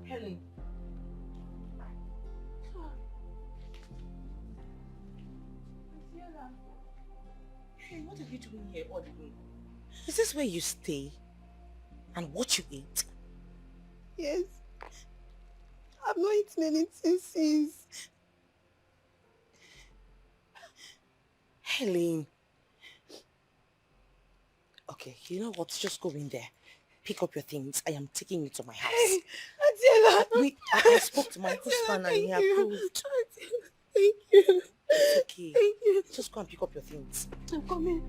Helen. Hey, what are you doing here all alone? Is this where you stay and what you eat? Yes. I've not eaten anything since. Helen. Okay, you know what? Just go in there. Pick up your things. I am taking you to my house. Hey, Adela. I spoke to my husband and he approved. Thank you. It's okay. Thank you. Just go and pick up your things. I'm coming.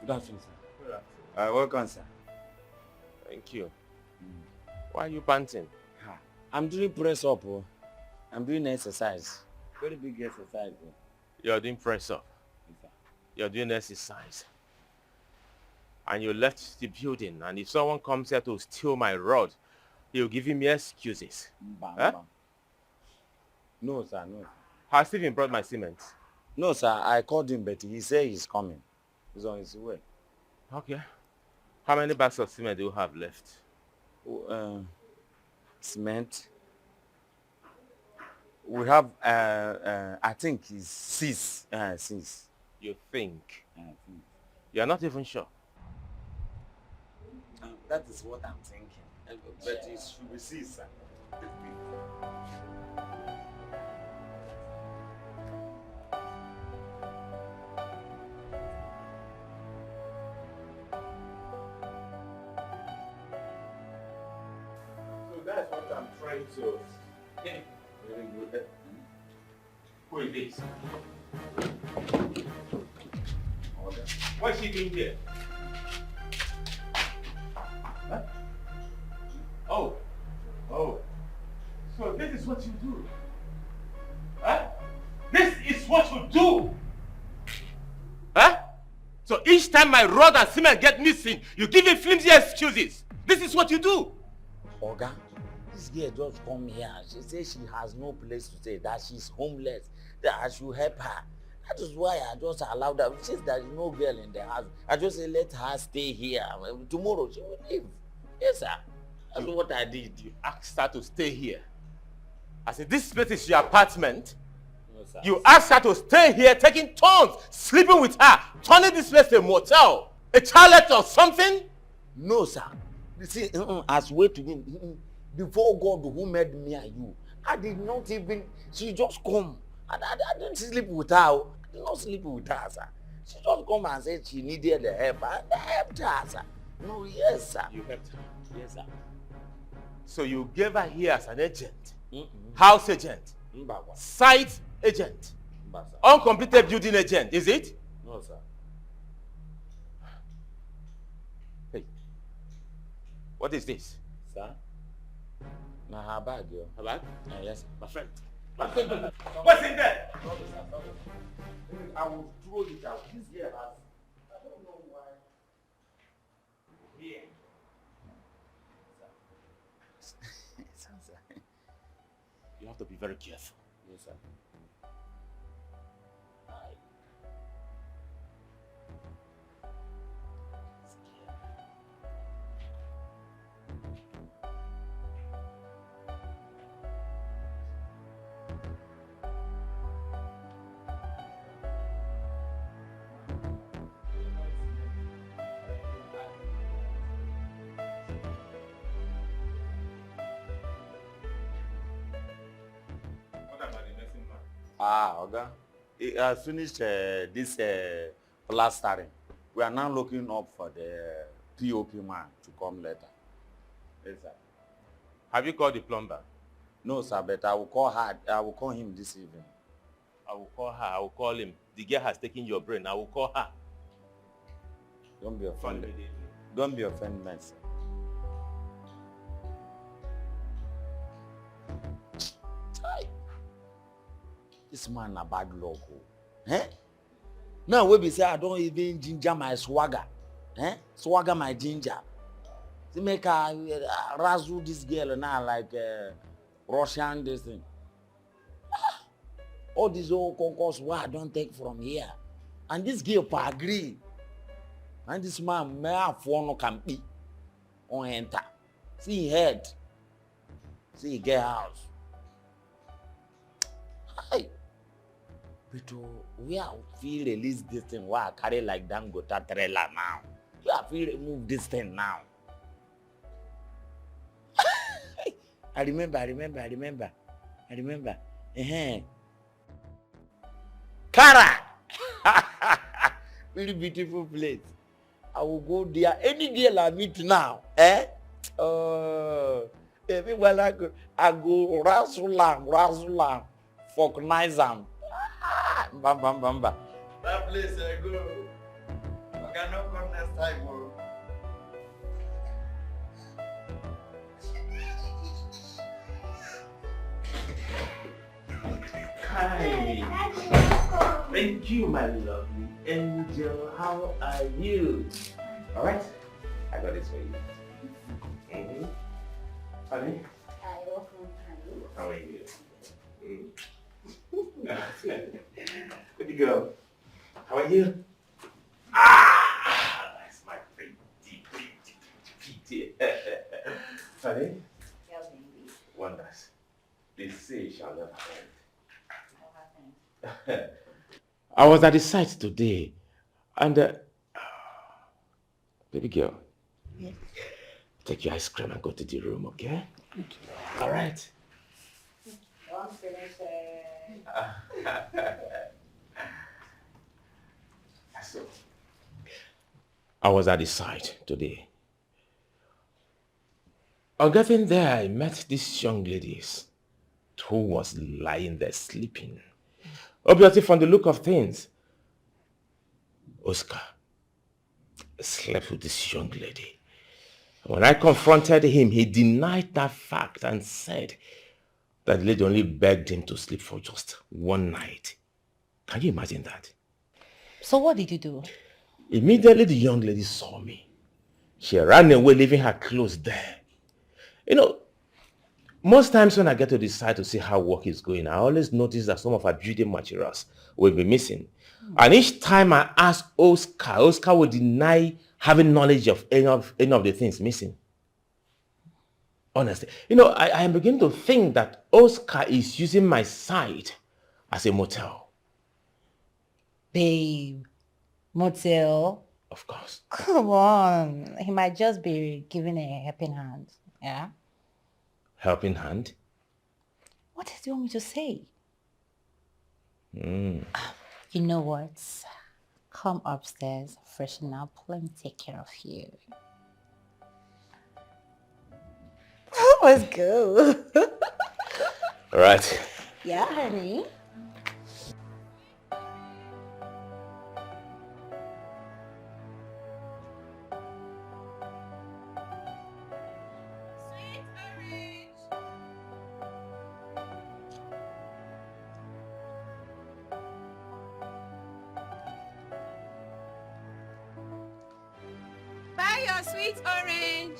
Good afternoon, sir. Good afternoon. Welcome, sir. Thank you. Why are you panting? I'm doing press up. Oh. I'm doing exercise. Very big exercise. Oh. You're doing press up. Yes, You're doing exercise. And you left the building, and if someone comes here to steal my rod, you're giving me excuses. Huh? No, sir, no. Has Stephen brought my cement? No, sir, I called him, but he said he's coming. He's on his way. Okay. How many bags of cement do you have left? Cement. We have, I think it's 6. 6. You think? You're not even sure. That is what I'm thinking. But it should be 6, sir. So that's what I'm trying to... Very good. Who is this? What's she doing here? Huh? Oh. So this is what you do? Huh? This is what you do? Huh? So each time my rod and cement get missing, you give me flimsy excuses. This is what you do? Oga, this girl just come here. She says she has no place to stay, that she's homeless, that I should help her. That is why I just allowed her. Since there is no girl in the house, I just say let her stay here. Tomorrow she will leave. Yes, sir. That's what I did. You asked her to stay here. I said, this place is your apartment. No, sir. You asked her to stay here, taking turns, sleeping with her, turning this place a motel, a toilet or something. No, sir. You see, as way to me, before God who made me and you, I did not even, she just come. I didn't sleep with her. I did not sleep with her, sir. She just come and said she needed the help. And I helped her, sir. No, yes, sir. You helped her. Yes, sir. So you gave her here as an agent, house agent, site agent, uncompleted building agent, is it? No, sir. Hey, what is this? Sir? Now her bag, yo. Her bag? Yes, sir. My friend. What's in there? I will throw it out. This girl has, I don't know why. Here. You have to be very careful. Yes, sir. Oga, he has finished this plastering. We are now looking up for the POP man to come later. Yes, sir. Have you called the plumber? No, sir, but I will call her. I will call him this evening. I will call her. I will call him. The girl has taken your brain. I will call her. Don't be offended. Don't be offended, sir. This man a bad luck. Eh? Now we be say I don't even ginger my swagger. Eh? Swagger my ginger. To make her razzle this girl now like Russian this thing. All these old concourse why I don't take from here. And this girl for agree. And this man may have no can be on enter. See head. See get house. Hey. But we are feel release this thing why I carry like Dangote trailer now. We are feel remove this thing now. I remember. Kara! Very beautiful place. I will go there. Any girl I meet now, everywhere I go razzle, recognize them. Bam. That place I go. I cannot come next time, bro. Hi. Thank you, my lovely angel. How are you? All right. I got this for you. Honey? Hi, welcome, honey. How are you? Baby girl. How are you? Ah! That's my pretty. Honey? Yeah, baby. Wonders. They say shall never end. What happened? I was at the site today, and baby girl, Yes. take your ice cream and go to the room, okay? All right. Don't finish it. So, I was at the site today. On getting there, I met these young ladies who was lying there sleeping. Obviously, from the look of things, Oscar slept with this young lady. When I confronted him, he denied that fact and said that the lady only begged him to sleep for just one night. Can you imagine that? So what did you do? Immediately the young lady saw me. She ran away, leaving her clothes there. You know, most times when I get to the site to see how work is going, I always notice that some of our building materials will be missing. And each time I ask Oscar will deny having knowledge of any of the things missing. Honestly, you know, I am beginning to think that Oscar is using my site as a motel. Babe, motel? Of course. Come on. He might just be giving a helping hand. Yeah? Helping hand? What else do you want me to say? Mm. You know what? Come upstairs, freshen up, let me take care of you. Let's go. All right. Yeah, honey. Buy your sweet orange.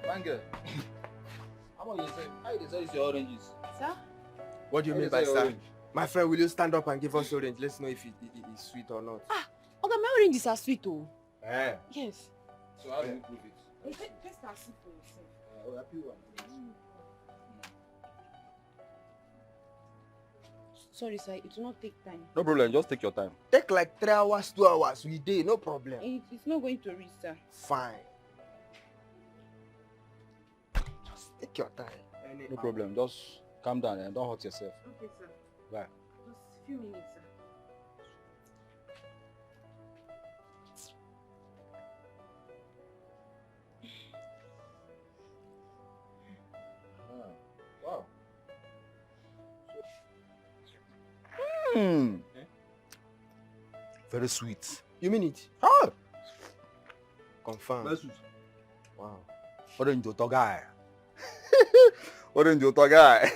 Fine girl. How about you say? How you decide your oranges? Sir? What do you How mean you by say sir? orange? My friend, will you stand up and give us orange? Let's know if it is sweet or not. Okay, my oranges are sweet oh. Eh. Yes. So how do you prove it? Taste and see for yourself. Oh, happy one. Sorry, sir, it will not take time. No problem, just take your time. Take like 3 hours, 2 hours. We did, no problem. It's not going to reach, sir. Fine. Just take your time. No problem, just calm down and don't hurt yourself. Okay, sir. Bye. Just a few minutes, sir. Wow. Hmm. Very sweet. You mean it? Ah! Confirm. Very sweet. Wow. Orange Oto guy. Orange Oto guy.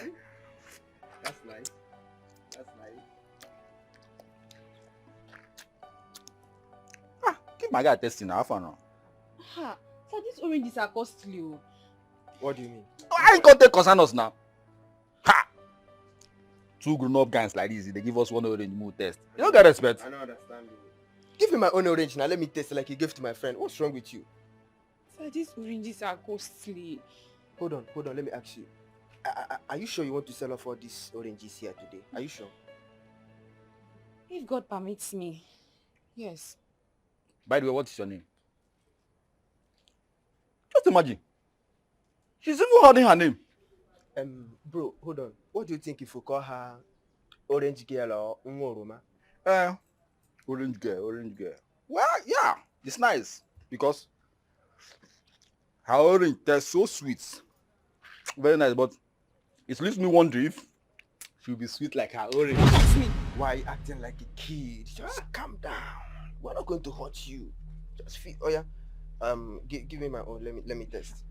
That's nice. That's nice. Keep my guy testing half an hour. Ha! Sir, these oranges are costly oh. What do you mean? I ain't gonna take concern us now. Ha! two grown-up guys like this, they give us one orange mood test. You don't get respect. I don't understand you. Give me my own orange now. Let me taste it like you gave to my friend. What's wrong with you? Sir, these oranges are costly. Hold on. Let me ask you. Are you sure you want to sell off all these oranges here today? Are you sure? If God permits me. Yes. By the way, what is your name? Just imagine. She's even holding her name. Bro, hold on. What do you think if we call her Orange Girl or Nworoma? Orange girl. Well, yeah, it's nice because her orange tastes so sweet. Very nice, but it leaves me wondering if she'll be sweet like her orange. Why are you acting like a kid? Just calm down. We're not going to hurt you. Just feel. Oh yeah. Give me my own. Let me test.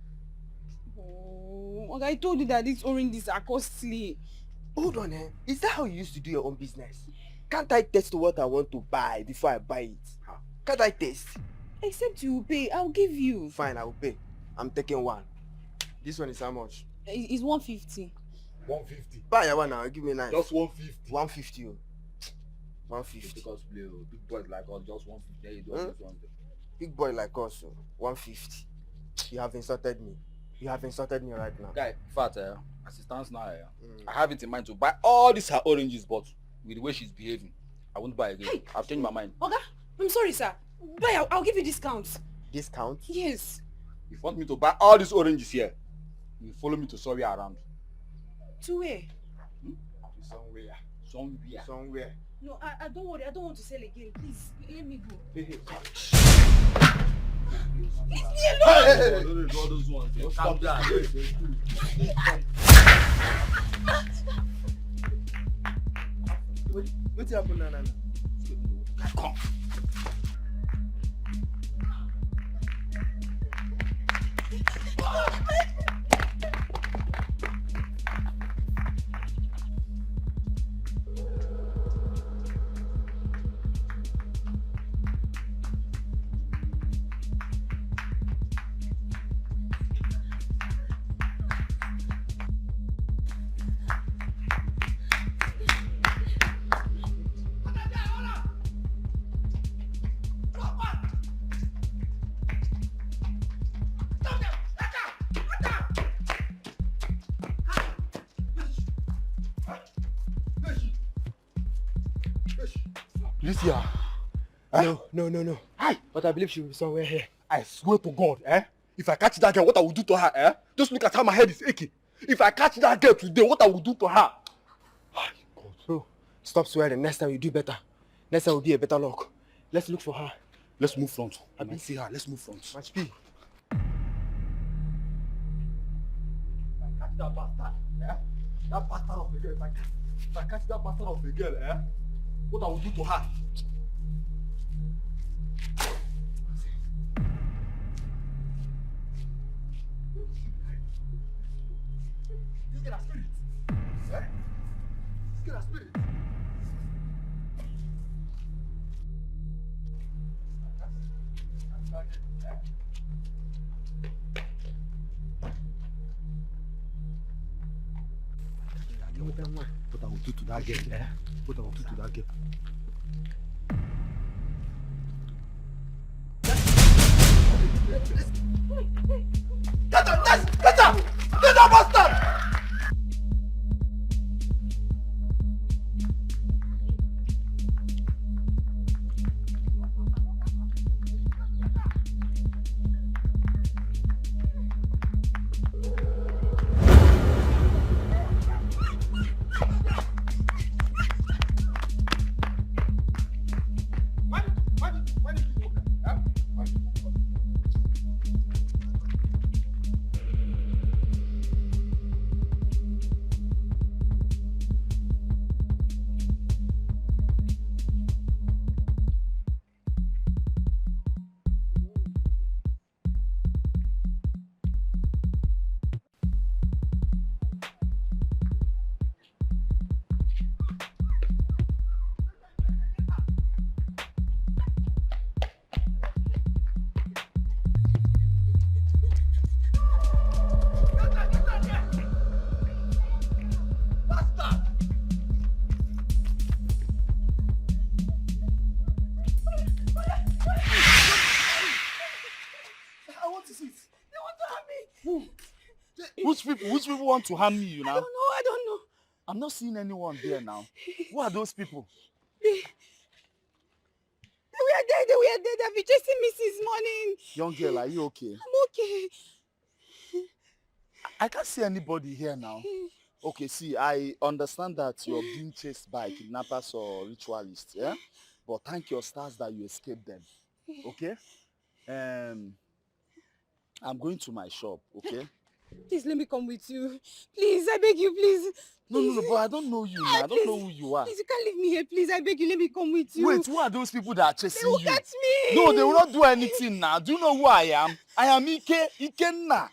Oh, okay, I told you that these oranges are costly. Hold on, eh? Is that how you used to do your own business? Can't I test what I want to buy before I buy it? How? Can't I test? Except you will pay, I'll give you. Fine, I will pay. I'm taking one. This one is how much? It's 150. 150. Buy one now. Give me 9. Just 150. 150. 150. Because big boys like us, just 150. There you do this one. Big boy like us, 150. You have insulted me. You have insulted me right now. Guy, in fact, as it stands now, I have it in mind to buy all these her oranges, but with the way she's behaving, I won't buy again. Hey. I've changed my mind. Okay, I'm sorry, sir. Buy, I'll give you discounts. Discount? Yes. If you want me to buy all these oranges here, you follow me to Surrey around. To where? Somewhere. No, I don't worry. I don't want to sell again. Please, let me go. Hey. Leave me alone! All those ones. Calm down. What's happening now? Come. Lucia. No. Hi. But I believe she will be somewhere here. I swear to God, if I catch that girl, what I will do to her, Just look at how my head is aching. If I catch that girl today, what I will do to her? God. Bro, stop swearing. Next time you do better. Next time will be a better luck. Let's look for her. Let's move front. I didn't see her. Let's move front. Match P. Catch that bastard, That bastard of a girl. If I catch that bastard of a girl, what I will do to her? You get a spirit. You get a spirit. What I will do to that girl, What I will do to that girl. Get up, bastard! Please. They want to harm me. Which people want to harm me, you know? I don't know. I'm not seeing anyone there now. Who are those people? They were there. They've been chasing me since morning. Young girl, are you okay? I'm okay. I can't see anybody here now. Okay, see, I understand that you're being chased by kidnappers or ritualists, yeah? But thank your stars that you escaped them, okay? I'm going to my shop, okay? Please let me come with you. Please, I beg you, please. No, but I don't know you now. I don't know who you are. Please, you can't leave me here, please. I beg you, let me come with you. Wait, who are those people that are chasing They will you? catch me. No, they will not do anything now. Do you know who I am? I am Ikenna.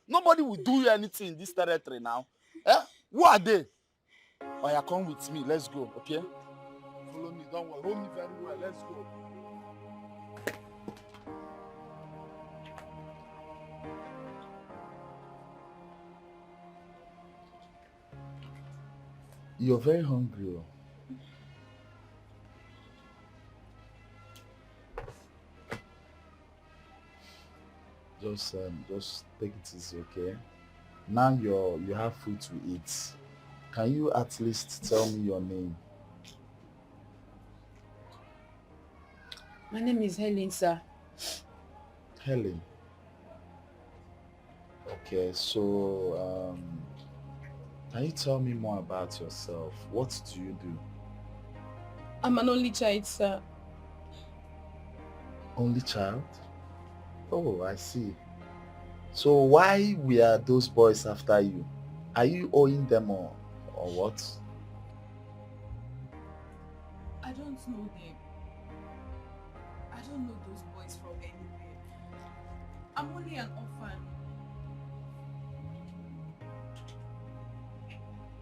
Nobody will do you anything in this territory now. Eh? Who are they? Oh, yeah, come with me. Let's go, okay? Follow me. Don't worry. Hold me very well. Let's go. You're very hungry. Just take it easy, okay? Now you have food to eat. Can you at least tell me your name? My name is Helen, sir. Helen. Okay, so can you tell me more about yourself? What do you do? I'm an only child, sir. Only child? Oh, I see. So why were those boys after you? Are you owing them or what? I don't know them. I don't know those boys from anywhere. I'm only an orphan.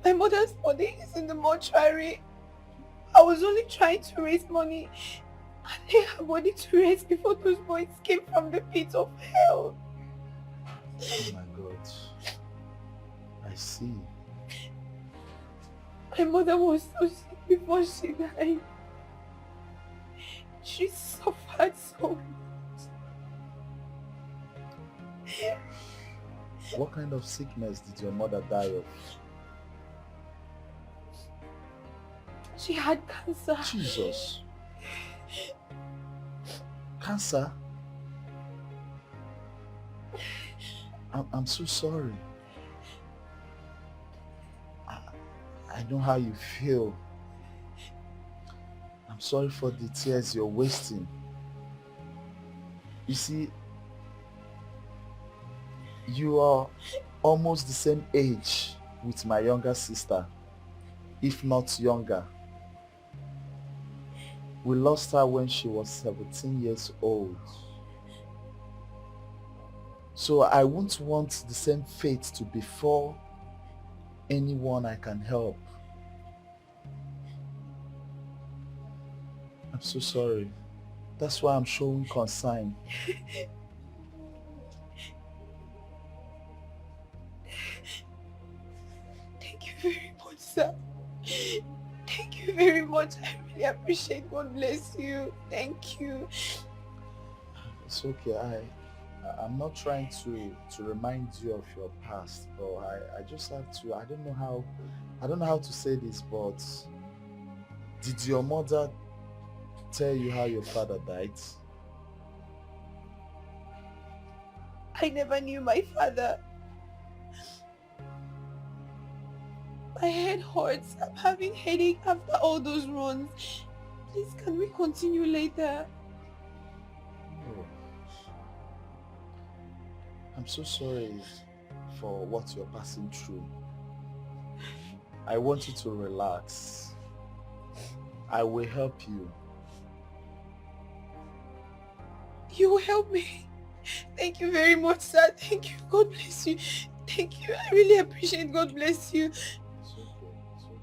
My mother's body is in the mortuary. I was only trying to raise money and lay her body to rest before those boys came from the pit of hell. Oh my God. I see. My mother was so sick before she died. She suffered so much. What kind of sickness did your mother die of? She had cancer. Jesus. Cancer? I'm so sorry. I know how you feel. I'm sorry for the tears you're wasting. You see, you are almost the same age with my younger sister, if not younger. We lost her when she was 17 years old. So I won't want the same fate to befall anyone I can help. I'm so sorry. That's why I'm showing concern. Thank you very much, sir. Thank you very much. I really appreciate. God bless you. Thank you. It's okay. I'm not trying to remind you of your past, but I just have to. I don't know how to say this, but did your mother tell you how your father died? I never knew my father. My head hurts. I'm having headache after all those runs. Please, can we continue later? Oh. I'm so sorry for what you're passing through. I want you to relax. I will help you. You will help me. Thank you very much, sir. Thank you. God bless you. Thank you. I really appreciate. God bless you. It's okay. It's okay.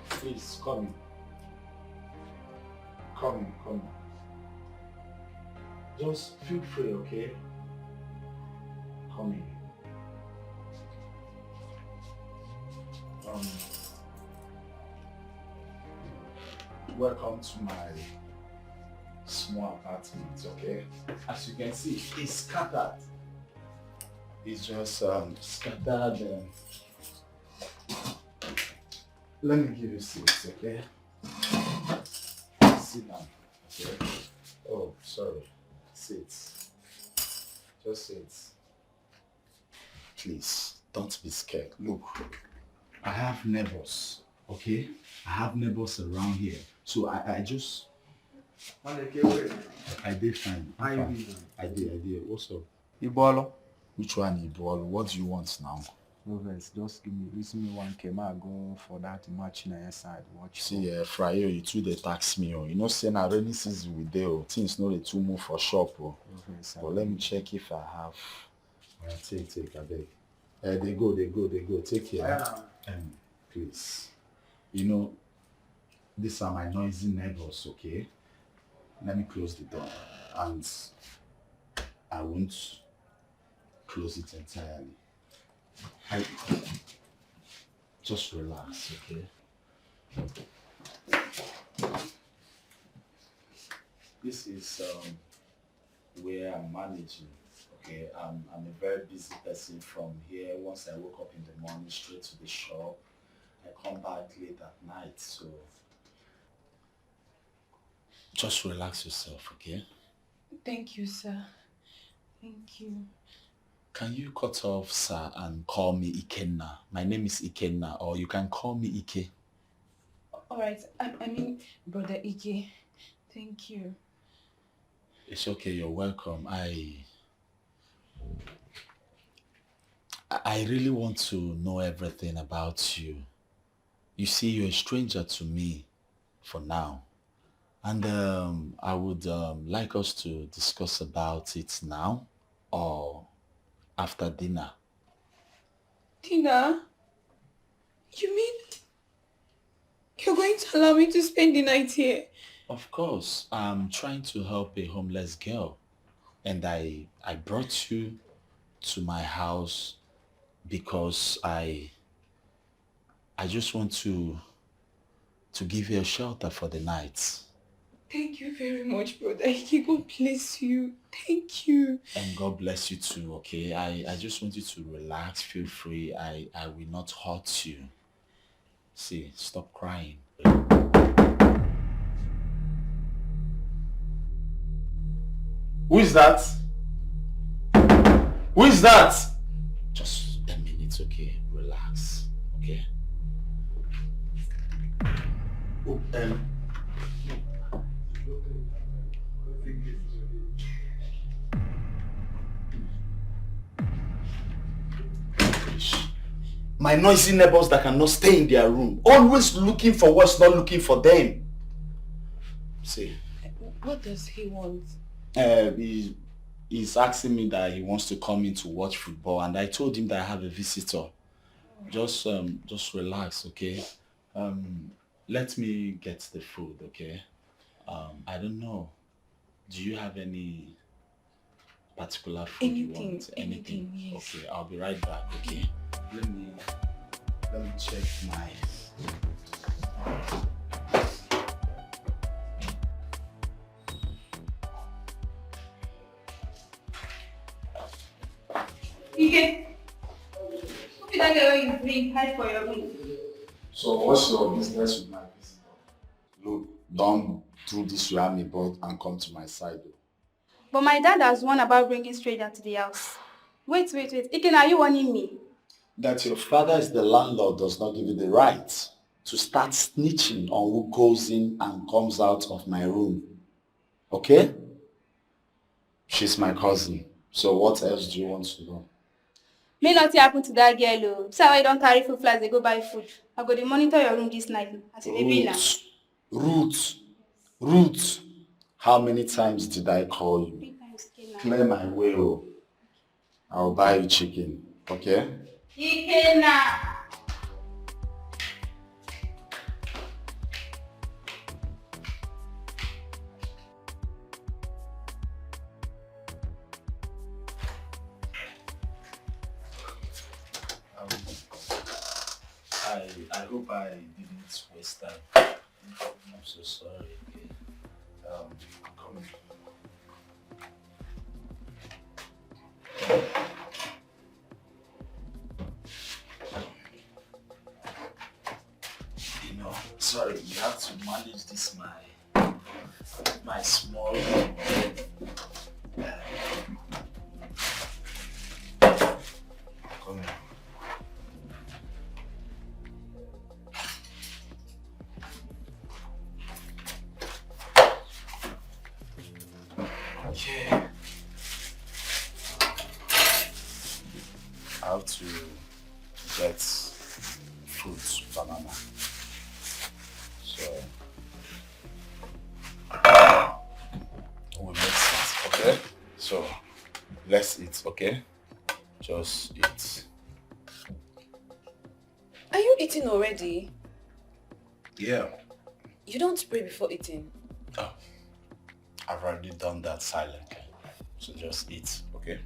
Please, come in. Come in. Just feel free, okay? Come in. Welcome to my small apartment, okay? As you can see, it's scattered. It's just scattered. Let me give you seats, okay? Sit down, okay? Oh, sorry. Sit. Just sit. Please, don't be scared. Look, I have neighbors, okay? I have neighbors around here. So I just... I did fine. I did. What's up? Ibolo. Which one, Ibolo? What do you want now? No vex, just give me 1K. I go for that match in the side. Watch. See, Fryo, you too, they tax me. Oh. You know, saying I rainy season with there. Oh. Things no, they too move for shop. Oh. Okay, but let me check if I have. Take, I beg. They go. Take care. Please. You know, these are my noisy neighbors, okay? Let me close the door. And I won't close it entirely. Just relax, okay? This is where I'm managing, okay? I'm a very busy person from here. Once I wake up in the morning, straight to the shop. I come back late at night, so just relax yourself, okay? Thank you, sir. Thank you. Can you cut off, sir, and call me Ikenna? My name is Ikenna, or you can call me Ike. Alright, I mean, Brother Ike. Thank you. It's okay, you're welcome. I really want to know everything about you. You see, you're a stranger to me for now. And I would like us to discuss about it now or after dinner. Dinner? You mean you're going to allow me to spend the night here? Of course. I'm trying to help a homeless girl. And I brought you to my house because I just want to give you a shelter for the night. Thank you very much, Brother Ike. God bless you. Thank you. And God bless you too, okay? I just want you to relax, feel free. I will not hurt you. See, stop crying. Who is that? Who is that? Just a minute, okay? Relax, okay? Oh, my noisy neighbors that cannot stay in their room, always looking for what's not looking for them. See. What does he want? He's asking me that he wants to come in to watch football, and I told him that I have a visitor. Just relax, okay? Let me get the food, okay? I don't know. Do you have any particular food you want? Anything, yes. Okay, I'll be right back, okay? Let me check my... Ike, look at that girl you bring hide for your room. So what's your business with my visitor? Look, don't do this without me, but and come to my side. But my dad has warned about bringing stranger to the house. Wait. Ike, are you warning me? That your father is the landlord does not give you the right to start snitching on who goes in and comes out of my room. Okay? She's my cousin. So what else do you want to know? May nothing happen to that girl. So I don't carry food flies, they go buy food. I go to monitor your room this night. Ruth. How many times did I call you? 3 times. Clear my way. I'll buy you chicken. Okay? Ikena. I hope I didn't waste time. I'm so sorry. Okay. Come in. You know, sorry, you have to manage this my small come in. Okay. I have to get fruits, banana. So we mix it, okay? So let's eat, okay? Just eat. Are you eating already? Yeah. You don't pray before eating. Oh, I've already done that silently. So just eat, okay?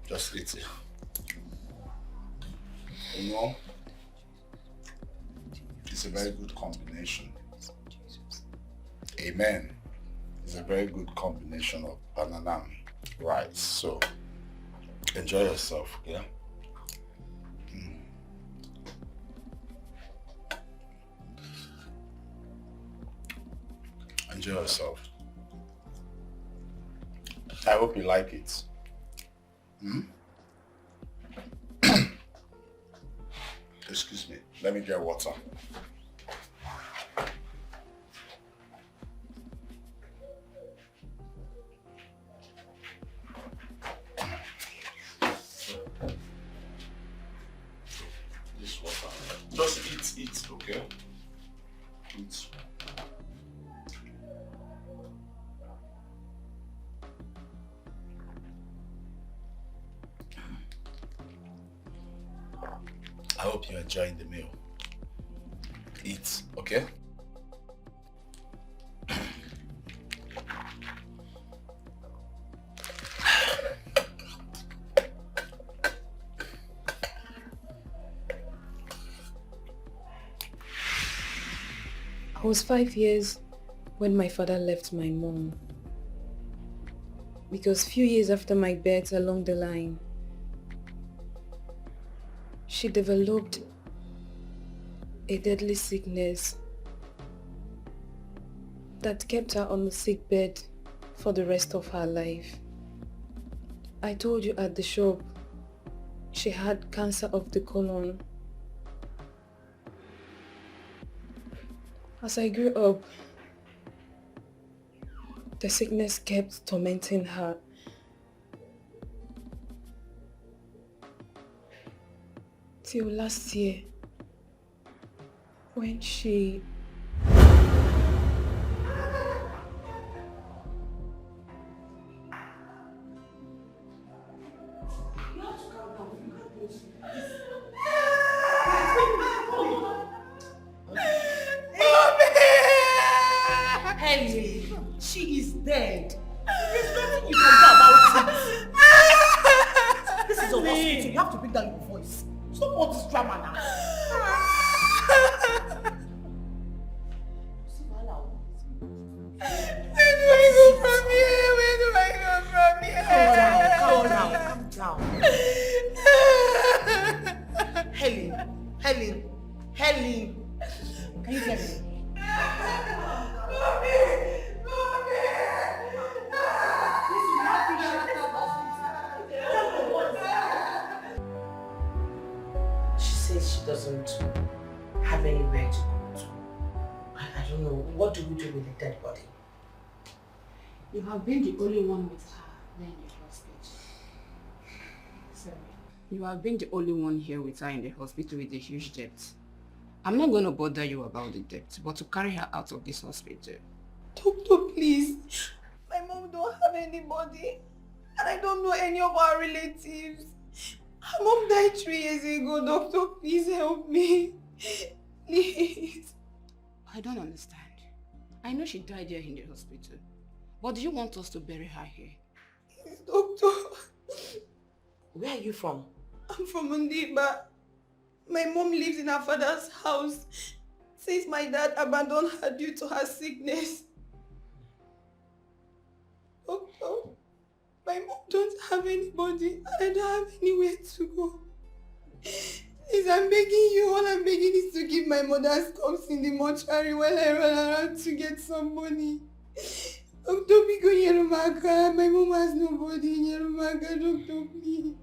Just eat it. You know, it's a very good combination. Amen. It's a very good combination of banana and rice. So enjoy yourself, yeah? Enjoy yourself. I hope you like it. Excuse me. Let me get water. This water. Just eat, okay? Eat. I hope you're enjoying the meal. Eat, okay? I was 5 years when my father left my mom. Because few years after my birth along the line, she developed a deadly sickness that kept her on the sick bed for the rest of her life. I told you at the shop, she had cancer of the colon. As I grew up, the sickness kept tormenting her. Till last year, when she Henry, she is dead. There's nothing you can do about it. This is a hospital. You have to bring down your voice. Stop all this drama now. Where do I go from here? Where do I go from here? Calm down. Helen. Can you hear me? She says she doesn't have anywhere to go to. I don't know. What do we do with the dead body? You have been the only one with her there in the hospital. Sorry. You have been the only one here with her in the hospital with a huge debt. I'm not going to bother you about the debt, but to carry her out of this hospital. Doctor, please. My mom don't have anybody. And I don't know any of our relatives. Her mom died 3 years ago. Doctor, please help me. Please. I don't understand. I know she died here in the hospital. But do you want us to bury her here? Yes, doctor. Where are you from? I'm from Undiba. My mom lives in her father's house since my dad abandoned her due to her sickness. Doctor, my mom don't have anybody and I don't have anywhere to go. Please, I'm begging you, all I'm begging is to give my mother's corpse in the mortuary while I run around to get some money. Doctor, Biko Yerumaka, my mom has nobody in Yerumaka, doctor, please.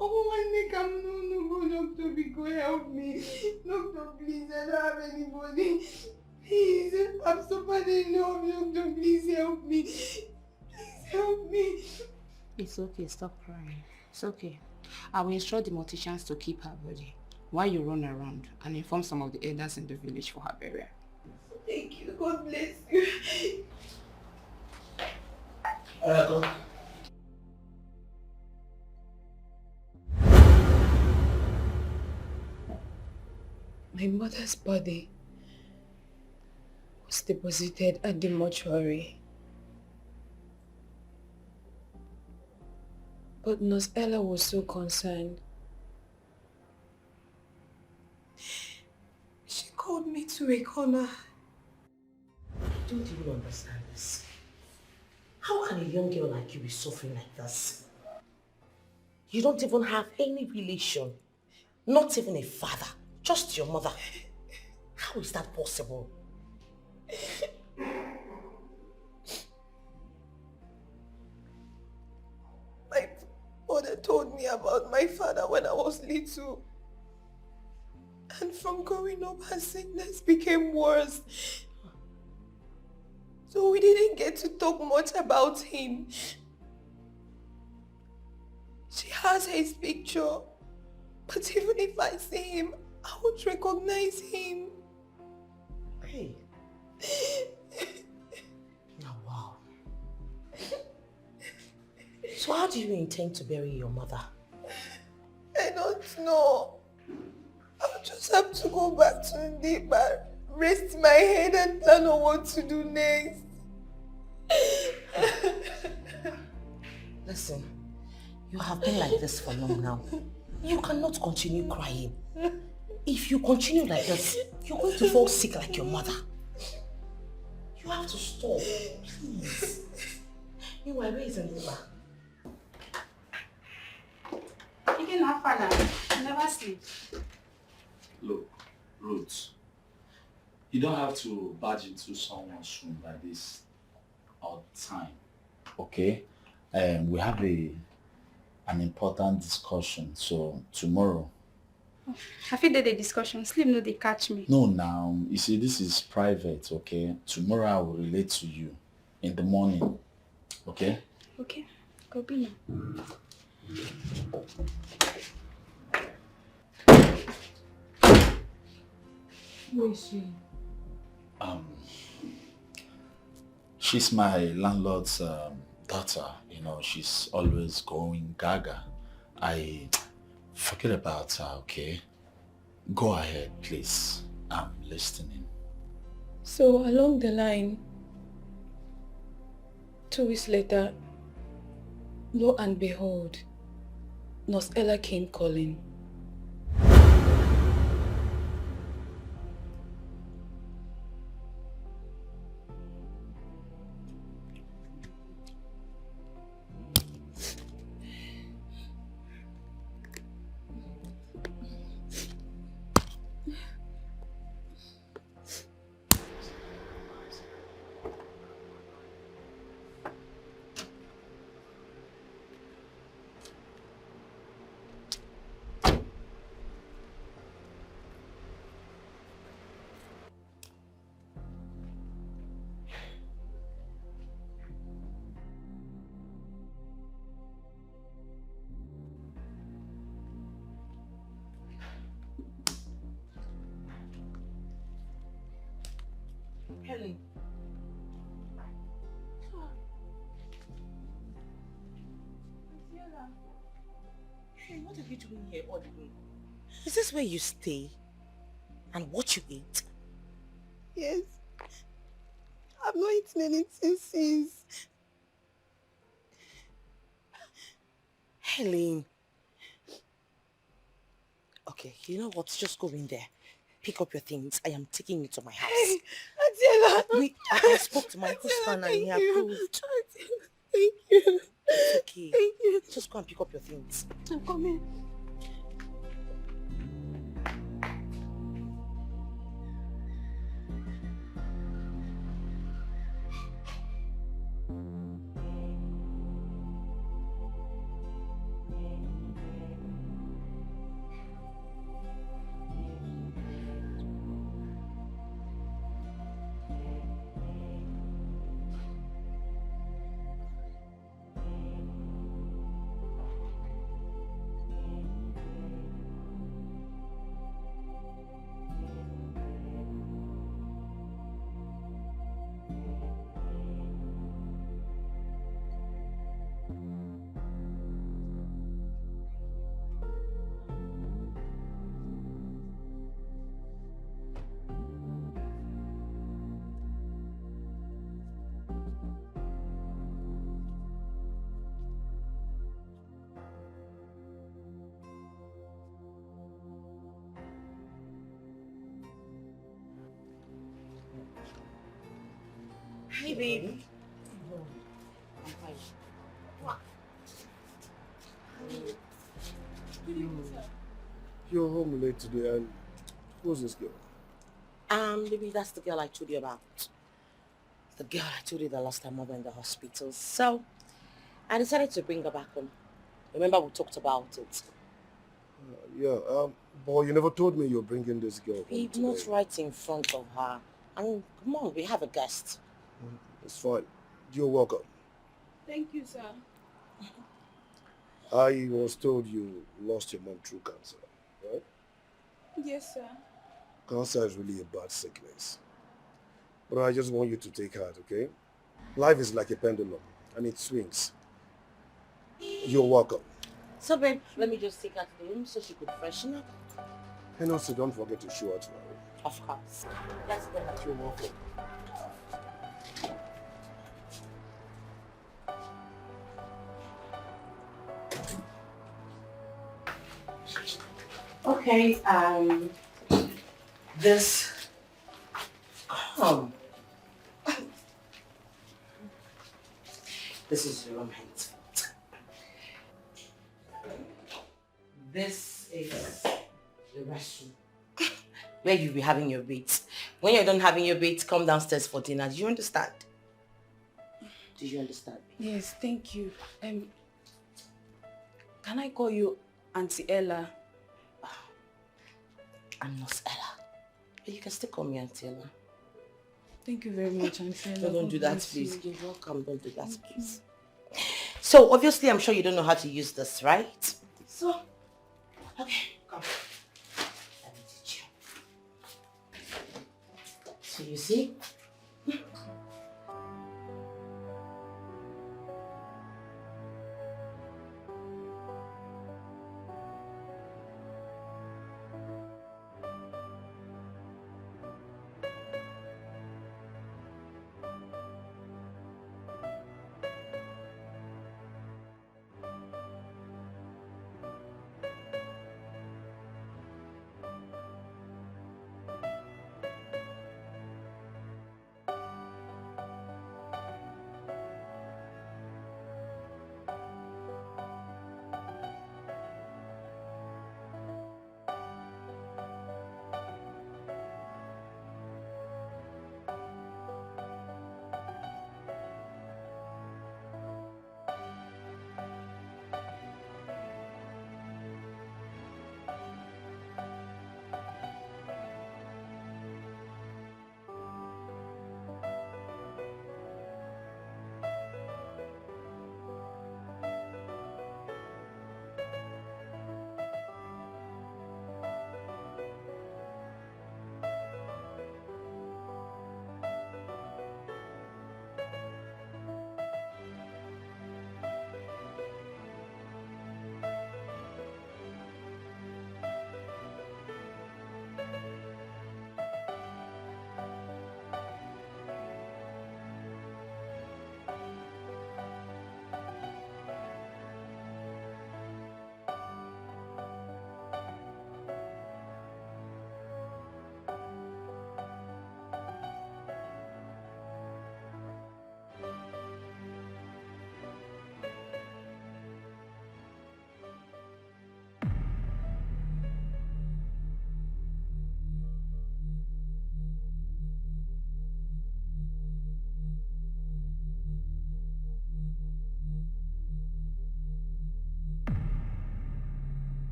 Oh, my neck, I'm no, doctor, Biko, help me. Doctor, please, I don't have anybody. Please, I'm so bad enough, doctor, please help me. Please help me. It's okay, stop crying. It's okay. I will instruct the morticians to keep her body while you run around and inform some of the elders in the village for her burial. Thank you, God bless you. Go. My mother's body was deposited at the mortuary. But Nurse Ella was so concerned. She called me to a corner. I don't even understand this. How can a young girl like you be suffering like this? You don't even have any relation. Not even a father. Just your mother. How is that possible? My mother told me about my father when I was little. And from growing up, her sickness became worse. So we didn't get to talk much about him. She has his picture. But even if I see him, I won't recognize him. Hey. Oh, wow. So how do you intend to bury your mother? I don't know. I'll just have to go back to Ndiba, rest my head and plan on what to do next. Listen, you have been like this for long now. You cannot continue crying. If you continue like this, you're going to fall sick like your mother. You have to stop, please. You are raising Ndiba. You can have fun now. You never sleep. Look, Ruth, you don't have to barge into someone's room like this all the time, okay? We have an important discussion, so tomorrow. Oh, have you did a discussion? Sleep no, they catch me. No, now, you see, this is private, okay? Tomorrow I will relate to you in the morning, okay? Okay, go be now. Who is she? She's my landlord's daughter. You know, she's always going gaga. I forget about her, okay? Go ahead, please. I'm listening. So along the line, 2 weeks later, lo and behold, Nurse Ella came calling. Helen. Hey, what are you doing here all the way? Is this where you stay? And what you eat? Yes. I've not eaten anything since. Helen. Okay. Okay, you know what? Just go in there. Pick up your things. I am taking you to my house. Hey, Adela. Wait, I spoke to my husband and he approved. Thank you. It's okay. Thank you. Just go and pick up your things. I'm coming. Hey, babe. You're home late today, and who's this girl? Baby, that's the girl I told you about. The girl I told you the last time we were in the hospital. So, I decided to bring her back home. Remember we talked about it. Boy, you never told me you're bringing this girl home Babe, today. not right in front of her. And come on, we have a guest. It's fine. You're welcome. Thank you, sir. I was told you lost your mom through cancer, right? Yes, sir. Cancer is really a bad sickness. But I just want you to take heart, okay? Life is like a pendulum, and it swings. You're welcome. So, babe, let me just take her to the room so she could freshen up. And also, don't forget to show her to her. Of course. Let's go. You're welcome. Okay, this... This is your room, henceforth. This is the restroom. Where you'll be having your baits. When you're done having your baits, come downstairs for dinner. Do you understand? Do you understand? Yes, thank you. Can I call you Auntie Ella? I'm not Ella. But you can still call me Auntie Ella. Thank you very much, Auntie Ella. No, don't do God that, bless please. you. You're welcome. Don't do that, please. So, obviously, I'm sure you don't know how to use this, right? So, okay, come. Let me teach you. So, you see?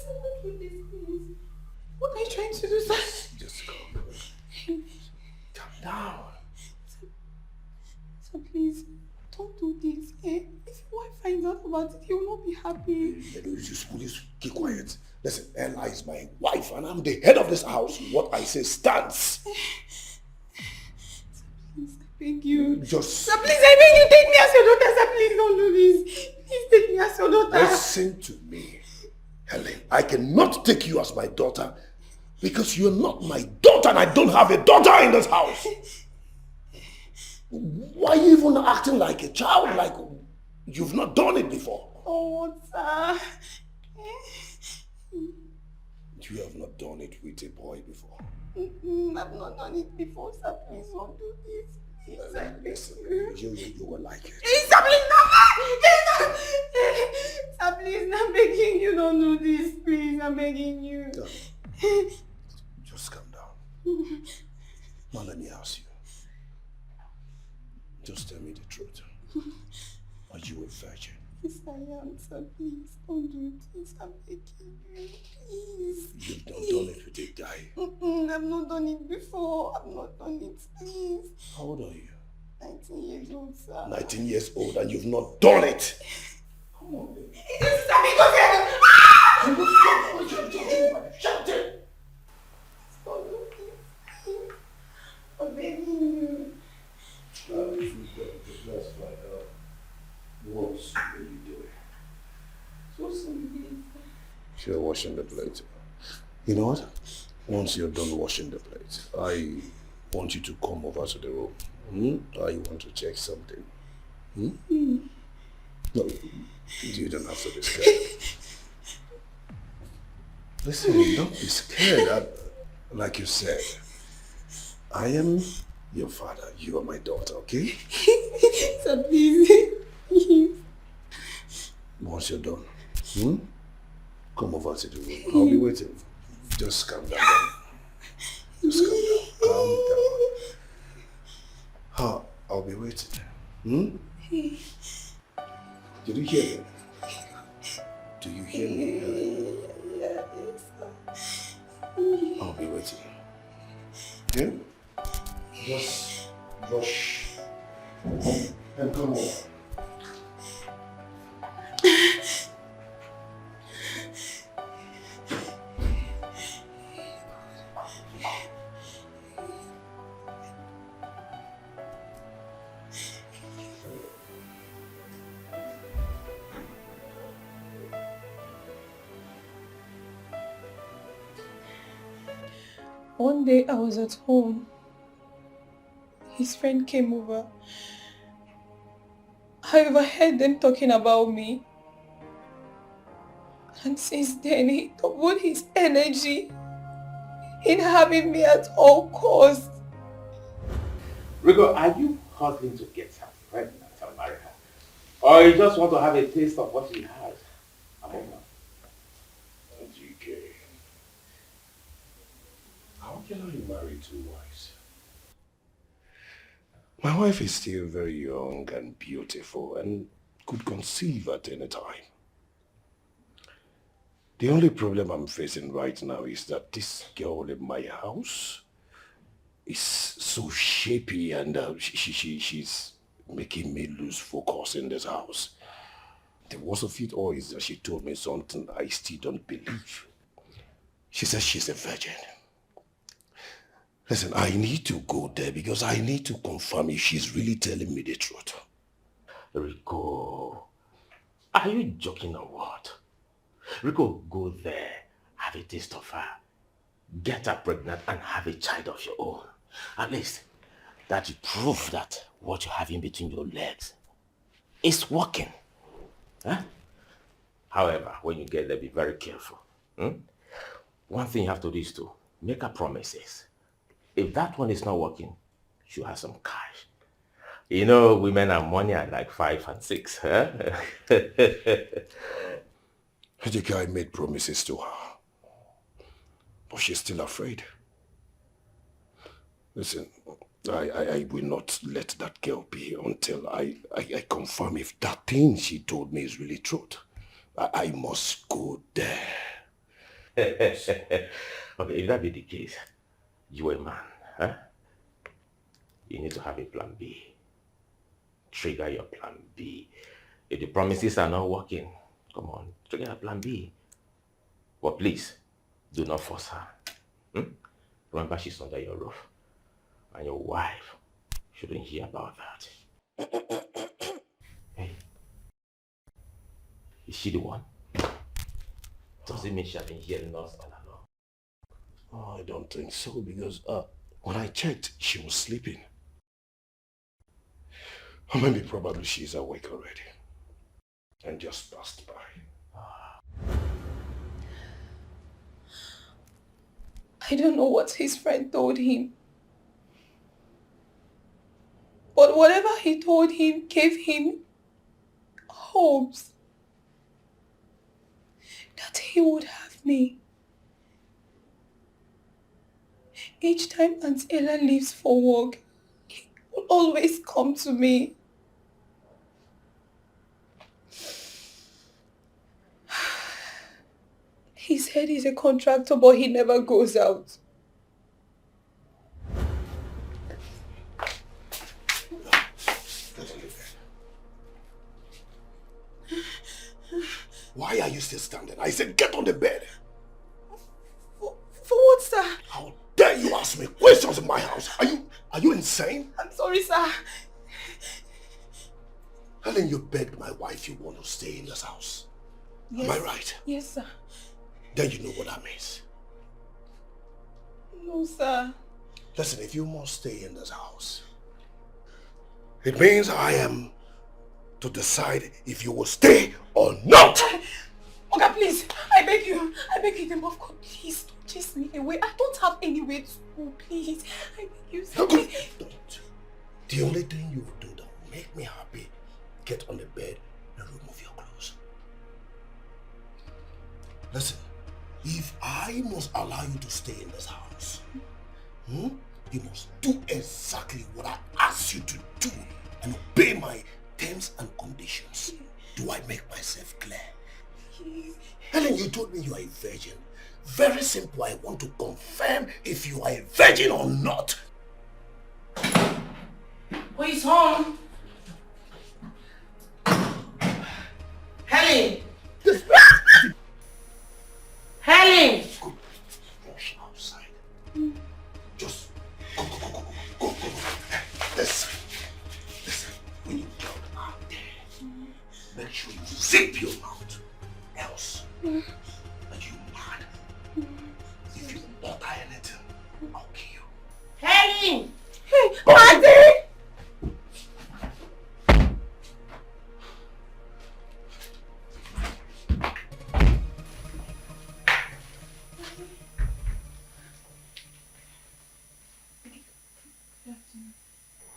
don't do this, please. What are you trying to do, sir? Just calm down. Sir, please, don't do this. Eh? If your wife finds out about it, he will not be happy. Just keep quiet. Listen, Ella is my wife and I'm the head of this house. What I say stands. Please, I beg you. Just... Sir, please, I beg you, take me as your daughter, sir. Please don't do this. Please take me as your daughter. Listen to me, Helen. I cannot take you as my daughter because you're not my daughter and I don't have a daughter in this house. Why are you even acting like a child, like you've not done it before? Oh, sir. You have not done it with a boy before. I've not done it before, sir. Please don't do this. Please, I beg you. You will like it. Sir, please, no. Sir, please, I'm begging you, don't do this. Please, I'm begging you. Just calm down. Now let me ask you. Just tell me the truth. Are you a virgin? Yes, I am, sir. Please, don't do this. I'm begging you. Please. You've not done it with a guy. I've not done it before. I've not done it. Please. How old are you? 19 years old, sir. 19 years old and you've not done it. Come on, baby. Shut it. Stop looking. I'm begging you. That's right. What are you doing? So sorry. You're washing the plate. You know what? Once you're done washing the plate, I want you to come over to the room. I want to check something. No, you don't have to be scared. Listen, don't be scared. Like you said, I am your father. You are my daughter, okay? So please. Once you're done, come over to the room. I'll be waiting. Just calm down. Just calm down. I'll be waiting. Did you hear me? Do you hear me? Yes. I'll be waiting. Yeah? Just rush and come over. One day I was at home. His friend came over. I overheard them talking about me. And since then he doubled his energy in having me at all costs. Rico, are you hustling to get her pregnant and marry her? Or you just want to have a taste of what she has? I don't know. Dikeh, how can I marry two wives? My wife is still very young and beautiful and could conceive at any time. The only problem I'm facing right now is that this girl in my house is so shapy and she's making me lose focus in this house. The worst of it all is that she told me something I still don't believe. She says she's a virgin. Listen, I need to go there because I need to confirm if she's really telling me the truth. Rico, are you joking or what? Rico, go there, have a taste of her, get her pregnant and have a child of your own. At least, that you prove that what you have in between your legs is working. Huh? However, when you get there, be very careful. One thing you have to do is to make her promises. If that one is not working, you have some cash. You know, women and money are like 5 and 6. Huh? The guy made promises to her, but she's still afraid. Listen, I will not let that girl be until I confirm if that thing she told me is really truth. I must go there. Okay, if that be the case, you a man, huh? You need to have a plan B. Trigger your plan B. If the promises are not working, come on, trigger a plan B. But please, do not force her. Hmm? Remember, she's under your roof. And your wife shouldn't hear about that. Hey, is she the one? Does it mean she has been hearing us all along? Oh, I don't think so, because when I checked, she was sleeping. Or maybe probably she's awake already and just passed by. I don't know what his friend told him. But whatever he told him gave him hopes that he would have me. Each time Aunt Ella leaves for work, he will always come to me. He said he's a contractor, but he never goes out. Why are you still standing? I said get on the bed. For what, sir? How dare you ask me questions in my house? Are you insane? I'm sorry, sir. Helen, you begged my wife you want to stay in this house. Yes. Am I right? Yes, sir. Then you know what that means. No, sir. Listen, if you must stay in this house, it means I am to decide if you will stay or not. Okay, please. I beg you, name of God, please don't chase me away. I don't have anywhere to go, please. I beg you, sir. Don't. The only thing you will do that will make me happy, get on the bed and remove your clothes. Listen, if I must allow you to stay in this house, you must do exactly what I ask you to do and obey my terms and conditions. Do I make myself clear? Helen, you told me you are a virgin. Very simple. I want to confirm if you are a virgin or not. Who is home? Helen! Helen! Go. Rush outside. Just go. Listen. When you get out there, make sure you zip your mouth. Else, are you mad? If you utter anything, I'll kill you. Helen! Hey, Auntie!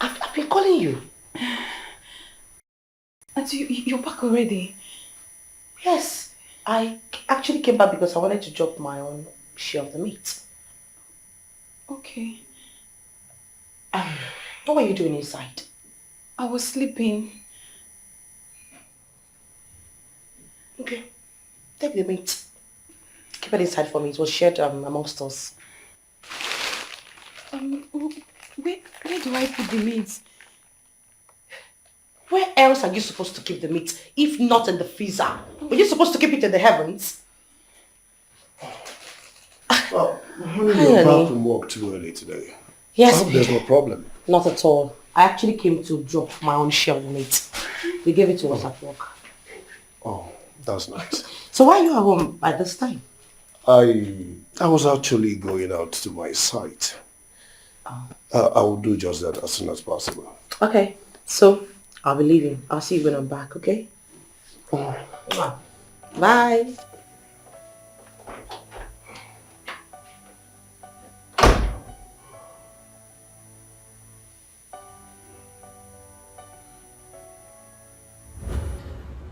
I've been calling you. Auntie, you're back already? Yes, I actually came back because I wanted to drop my own share of the meat. Okay. What were you doing inside? I was sleeping. Okay, take the meat. Keep it inside for me. It was shared amongst us. Where do I put the meat? Where else are you supposed to keep the meat, if not in the freezer? Were you supposed to keep it in the heavens? Well, honey, you're back from work too early today. Yes, I hope there's no problem. Not at all. I actually came to drop my own share of the meat. They gave it to us at work. Oh, that's nice. So why are you at home at this time? I was actually going out to my site. I will do just that as soon as possible. Okay, so I'll be leaving. I'll see you when I'm back, okay? Bye.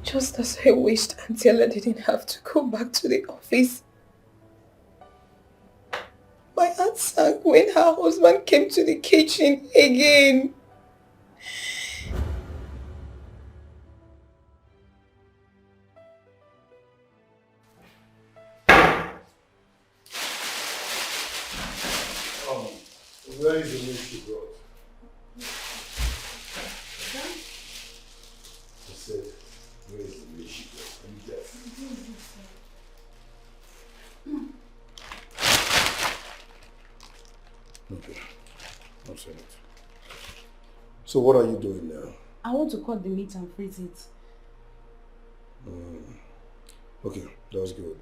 Just as I wished Auntie Ella didn't have to go back to the office. My heart sank when her husband came to the kitchen again. Where is the milk she brought? I said, where is the milk she brought? Are you deaf? Okay, I'll send it. So what are you doing now? I want to cut the meat and freeze it. Okay, that's good.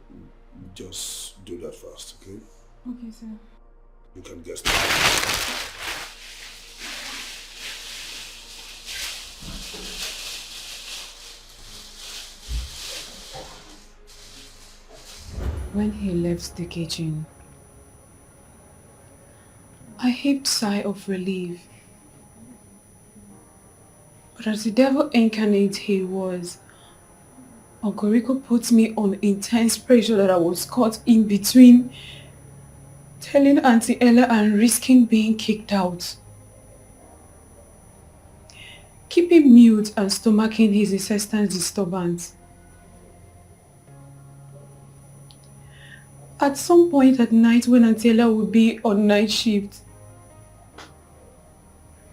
Just do that fast, okay? Okay, sir. You can get started. When he left the kitchen, I heaved a sigh of relief. But as the devil incarnate he was, Uncle Rico put me on intense pressure that I was caught in between telling Auntie Ella and risking being kicked out. Keeping mute and stomaching his incessant disturbance. At some point at night when Auntie Ella would be on night shift,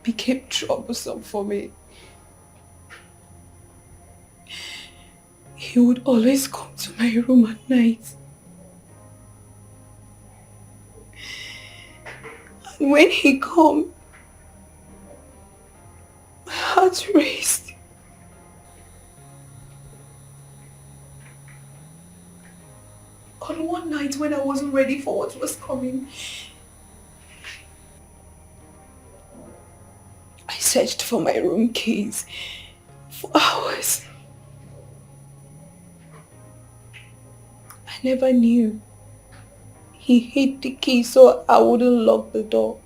became troublesome for me. He would always come to my room at night. And when he come, my heart raced. On one night when I wasn't ready for what was coming, I searched for my room keys for hours. I never knew. He hid the key so I wouldn't lock the door.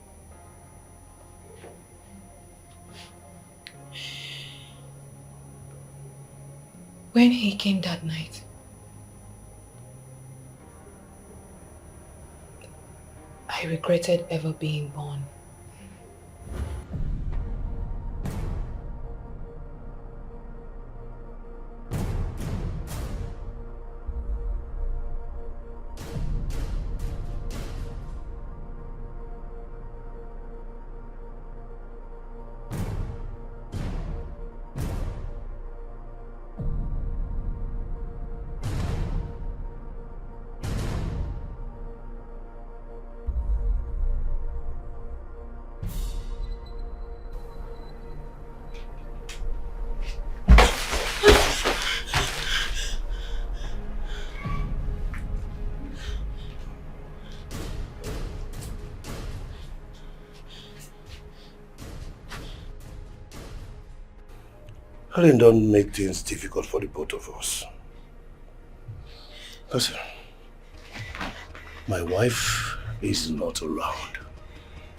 When he came that night, I regretted ever being born. Helen, don't make things difficult for the both of us. Listen, my wife is not around.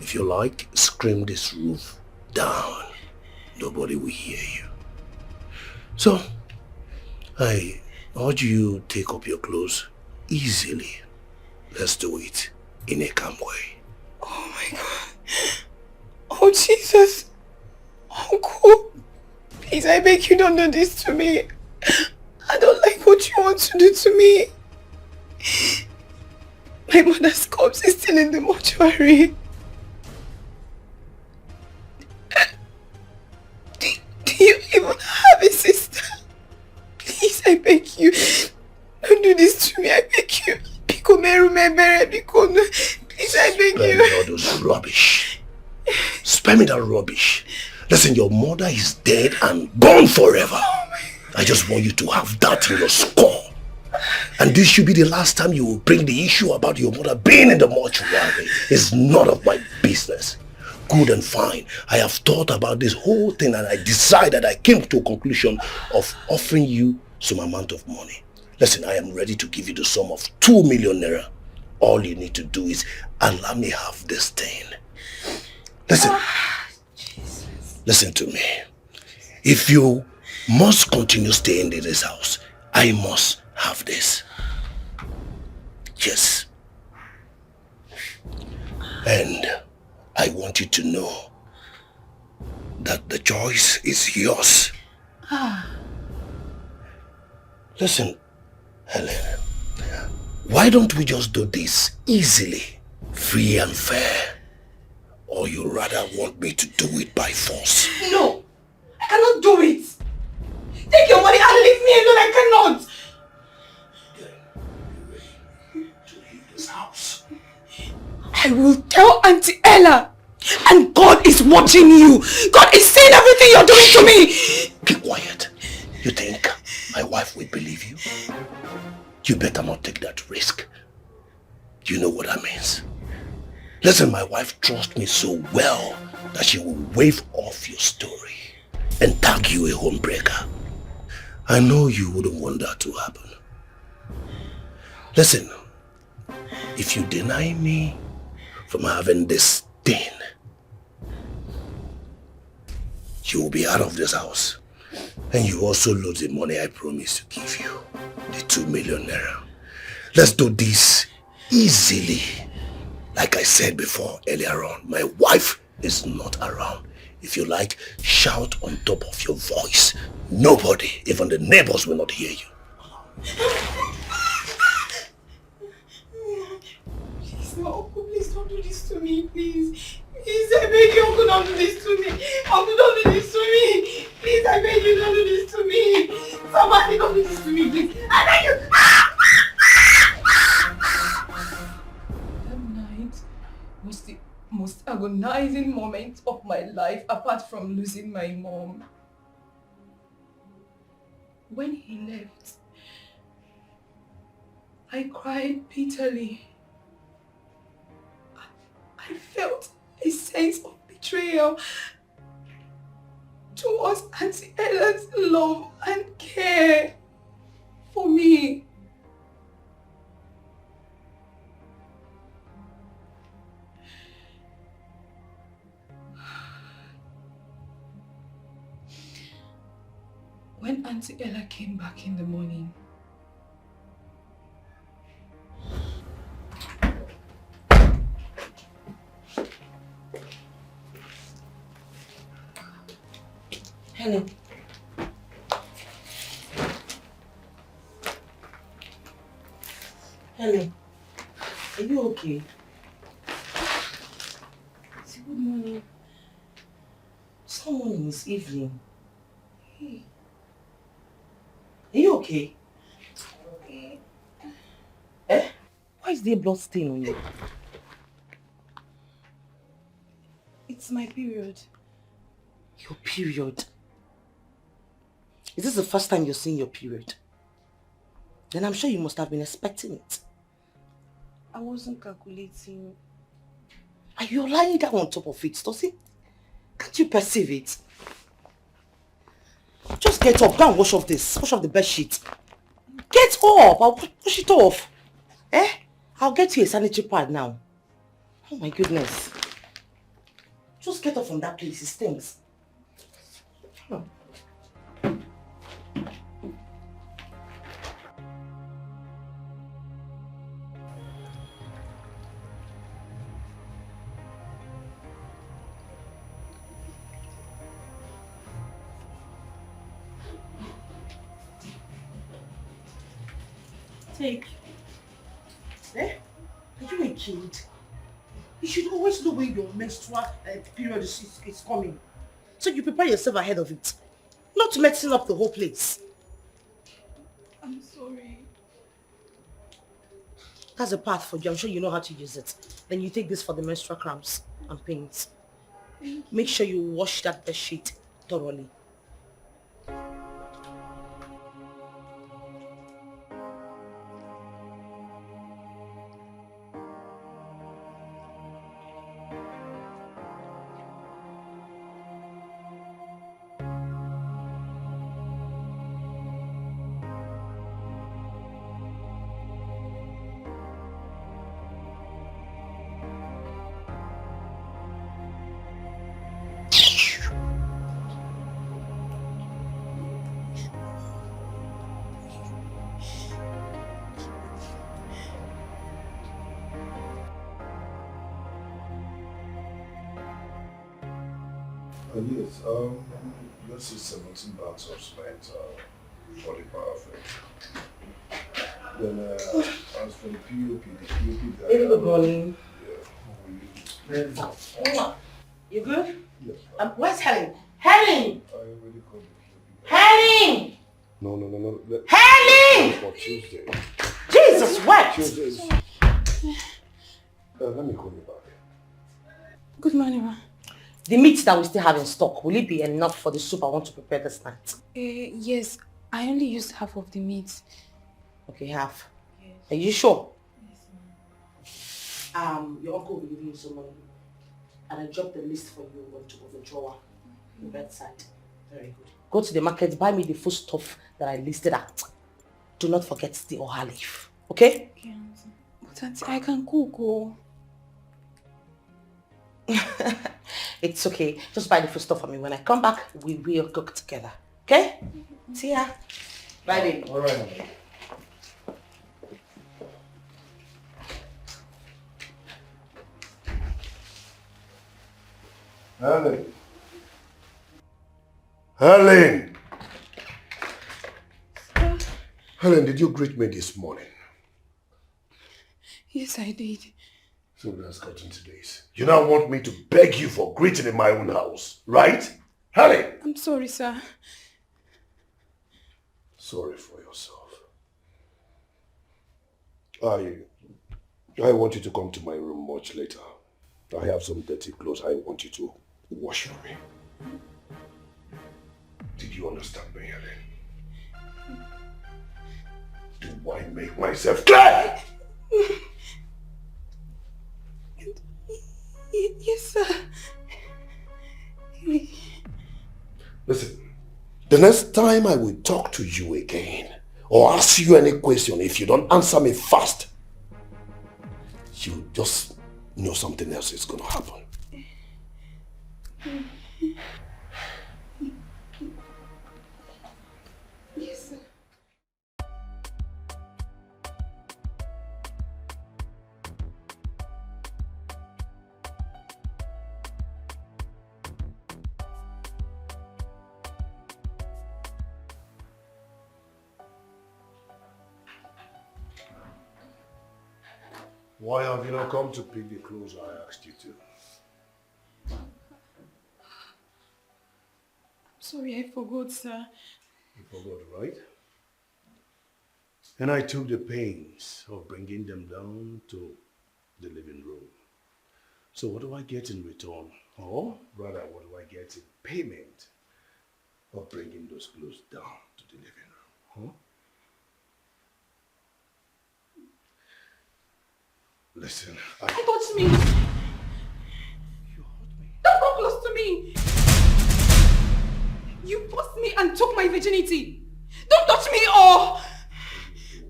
If you like, scream this roof down. Nobody will hear you. So, I urge you take up your clothes easily. Let's do it in a calm way. Oh my God. Oh Jesus. Uncle. Please, I beg you don't do this to me. I don't like what you want to do to me. My mother's corpse is still in the mortuary. Do you even have a sister? Please, I beg you. Don't do this to me, I beg you. Please, I beg you. Spare me all those rubbish. Spare me that rubbish. Listen, your mother is dead and gone forever. I just want you to have that in your score. And this should be the last time you will bring the issue about your mother being in the mortuary. It's none of my business. Good and fine. I have thought about this whole thing and I decided, I came to a conclusion of offering you some amount of money. Listen, I am ready to give you the sum of 2 million naira. All you need to do is allow me have this thing. Listen. Listen to me. If you must continue staying in this house, I must have this. Yes. And I want you to know that the choice is yours. Listen, Helen, why don't we just do this easily, free and fair? Or you rather want me to do it by force? No! I cannot do it! Take your money and leave me alone, I cannot! Then you're ready to leave this house. I will tell Auntie Ella! And God is watching you! God is seeing everything you're doing to me! Be quiet. You think my wife will believe you? You better not take that risk. You know what that means. Listen, my wife trusts me so well that she will wave off your story and tag you a homebreaker. I know you wouldn't want that to happen. Listen, if you deny me from having this thing, you will be out of this house. And you also lose the money I promised to give you, the 2 million naira. Let's do this easily. Like I said before earlier on, my wife is not around. If you like, shout on top of your voice. Nobody, even the neighbors, will not hear you. Please, no, Uncle, please don't do this to me, please. Please, I beg you, Uncle, don't do this to me. Uncle, don't do this to me. Please, I beg you, don't do this to me. Somebody don't do this to me, please. I beg you. That night was the most agonizing moment of my life, apart from losing my mom. When he left, I cried bitterly. I felt a sense of betrayal towards Auntie Ella's love and care for me. When Auntie Ella came back in the morning, Hello. Hello. Are you okay? Say good morning. It's not morning, it's evening. Hey. Are you okay? okay. Eh? Why is there blood stain on you? It's my period. Your period? Is this the first time you're seeing your period? Then I'm sure you must have been expecting it. I wasn't calculating. And you're lying down on top of it, does it? Can't you perceive it? Just get up, go and wash off this. Wash off the bed sheet. Get up! I'll push it off. Eh? I'll get you a sanitary pad now. Oh my goodness. Just get up from that place, it stinks. Huh. Take. Eh? Are you a kid? You should always know when your menstrual period is coming. So you prepare yourself ahead of it. Not messing up the whole place. I'm sorry. That's a path for you. I'm sure you know how to use it. Then you take this for the menstrual cramps and pains. Make sure you wash that bed sheet thoroughly. Yes, this is 17 bags of cement for the perfect. Then as for the POP guy. Good morning. Yeah, who will you You good? Yes. Where's Helen? Helen! Helen! No. Helen! For Tuesday. Jesus, what? Tuesdays. Let me call you back. Good morning, ma. The meat that we still have in stock, will it be enough for the soup I want to prepare this night? Yes. I only used half of the meat. Okay, half. Yes. Are you sure? Yes, ma'am. Your uncle will give you some money. And I dropped the list for you on top of the drawer. The bedside. Very good. Go to the market, buy me the food stuff that I listed out. Do not forget the oha leaf. Okay? Okay, auntie. But auntie, I can cook. Oh. It's okay. Just buy the food stuff for me. When I come back, we will cook together. Okay? See ya. Bye, baby. All right. Helen. Helen! Helen, did you greet me this morning? Yes, I did. So that's gotten to this. You now want me to beg you for greeting in my own house, right? Helen! I'm sorry, sir. Sorry for yourself. I want you to come to my room much later. I have some dirty clothes I want you to wash for me. Did you understand me, Helen? Do I make myself clear? Yes, sir. Listen, the next time I will talk to you again or ask you any question, if you don't answer me fast, you just know something else is going to happen. Yes, sir. Why have you not come to pick the clothes I asked you to? Sorry, I forgot, sir. You forgot, right? And I took the pains of bringing them down to the living room. So what do I get in return? Or rather, what do I get in payment of bringing those clothes down to the living room? Huh? Listen, Don't touch me! You hurt me. Don't come close to me! You forced me and took my virginity! Don't touch me or...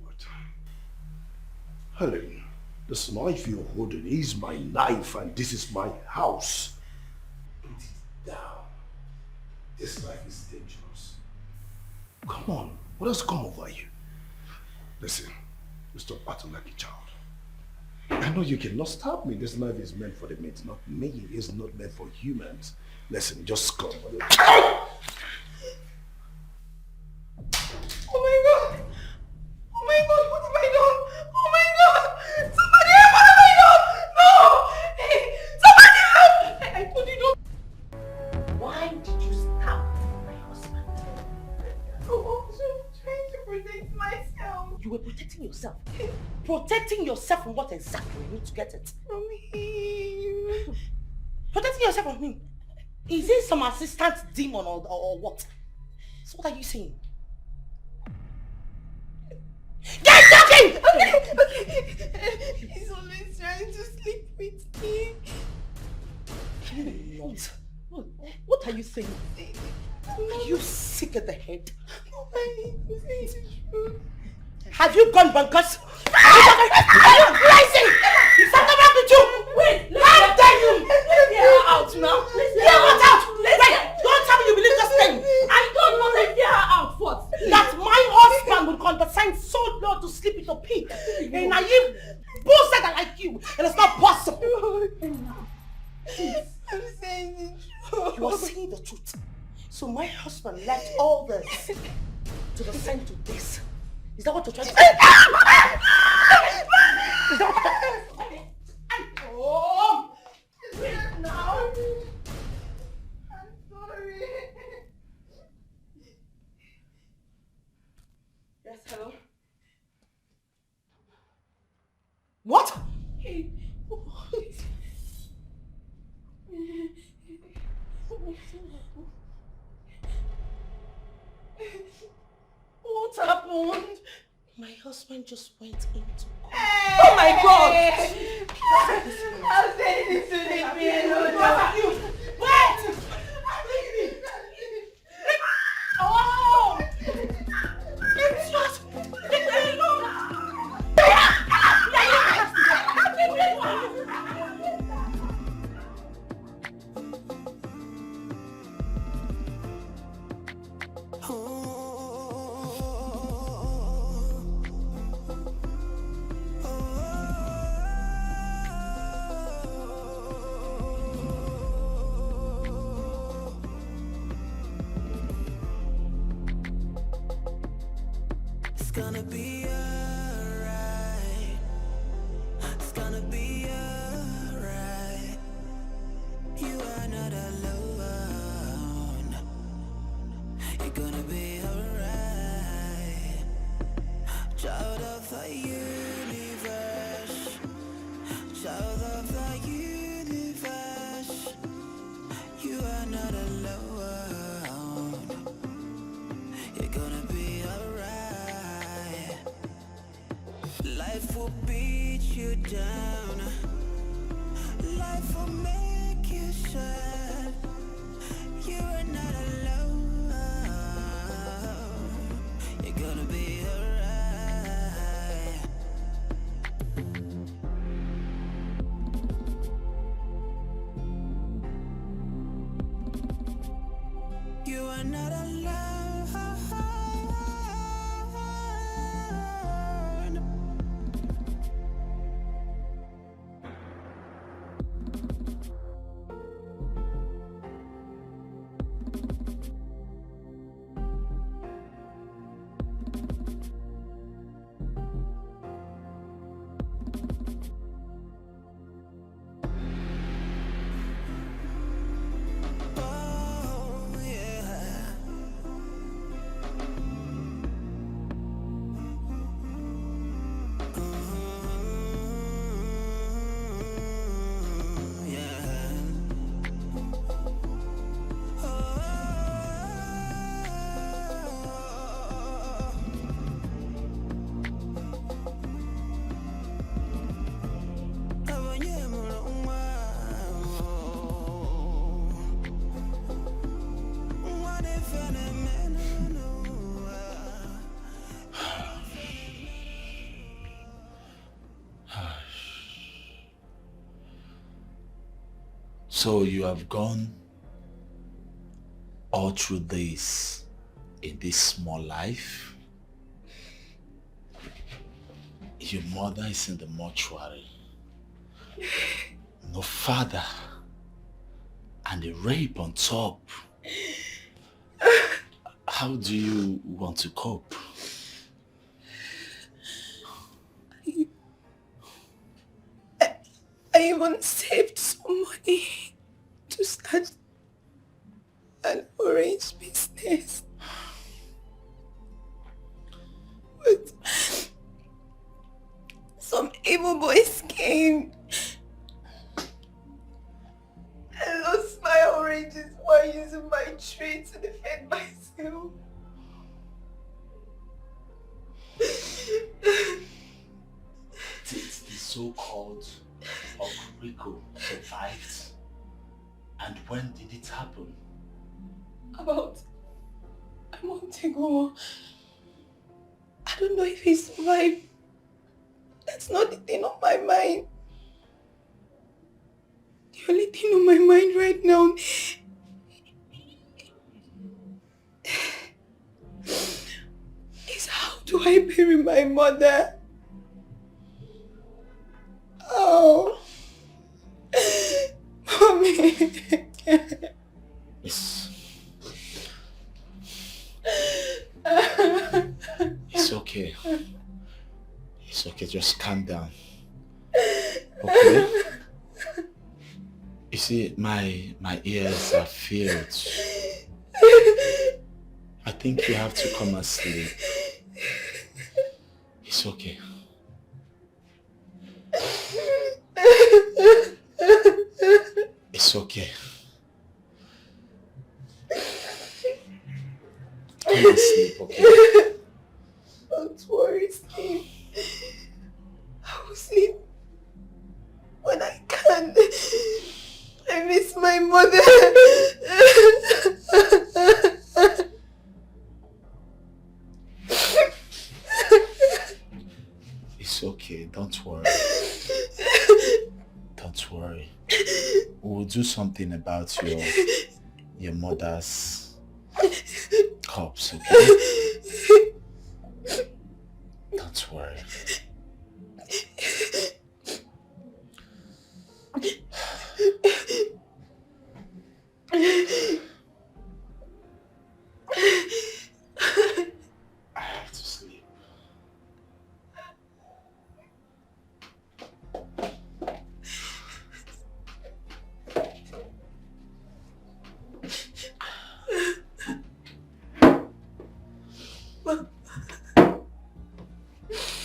What? Helen, this knife you're holding is my knife and this is my house. Put it down. This life is dangerous. Come on, what has come over you? Listen, you stop acting like a child. I know you cannot stop me. This knife is meant for the meat, not me. It's not meant for humans. Listen, just come. Oh my god! Oh my god, what have I done? Oh my god! Somebody help! What have I done? No! Hey, somebody help! I told you don't. Why did you stab my husband? I was just trying to protect myself. You were protecting yourself. Protecting yourself from what exactly? You need to get it. From him. Protecting yourself from him? Is he some assistant demon or what? So what are you saying? Get talking! Okay. He's always trying to sleep with me. Can you not? What are you saying? Are you sick at the head? No, I'm saying the truth. Have you gone bonkers? Are you crazy? Is something wrong with you? Wait, how dare you? Get her out now. Get her out. Wait, don't tell me you believe this thing. I don't want to get her out first. That my husband would condescend so low to sleep with a pig. A naive bullshit like you. And it's not possible. I'm saying the truth. You are saying the truth. So my husband left all this to descend to this. Is that what you're trying to say? Is that what you're trying to say? husband just went into court. Oh my God! I'll say this to leave me alone. What? Oh! It's just... Leave me alone! It's gonna be alright. It's gonna be alright. You are not alone. You're gonna be alright. Child of the universe. Child of the universe. You are not alone. You're gonna be alright. Life will beat you down. Life will make you sad. You are not alone. You're gonna be alright. You are not alone. Oh, yeah. So you have gone all through this in this small life. Your mother is in the mortuary. No father. And the rape on top. How do you want to cope? I even saved some money to start an orange business. But some evil boys came. I lost my oranges while using my tree to defend myself. The so-called Rico survived. And when did it happen? About a month ago. I don't know if he survived. That's not the thing on my mind. The only thing on my mind right now is how do I bury my mother? Oh, Mommy. It's okay. It's okay, just calm down. Okay? You see, my ears are filled. I think you have to come and sleep. It's okay. It's okay. Come and sleep, okay? Don't worry, Steve. over there. It's okay, don't worry. Don't worry. We'll do something about your mother's corpse, okay? Don't worry. I have to sleep.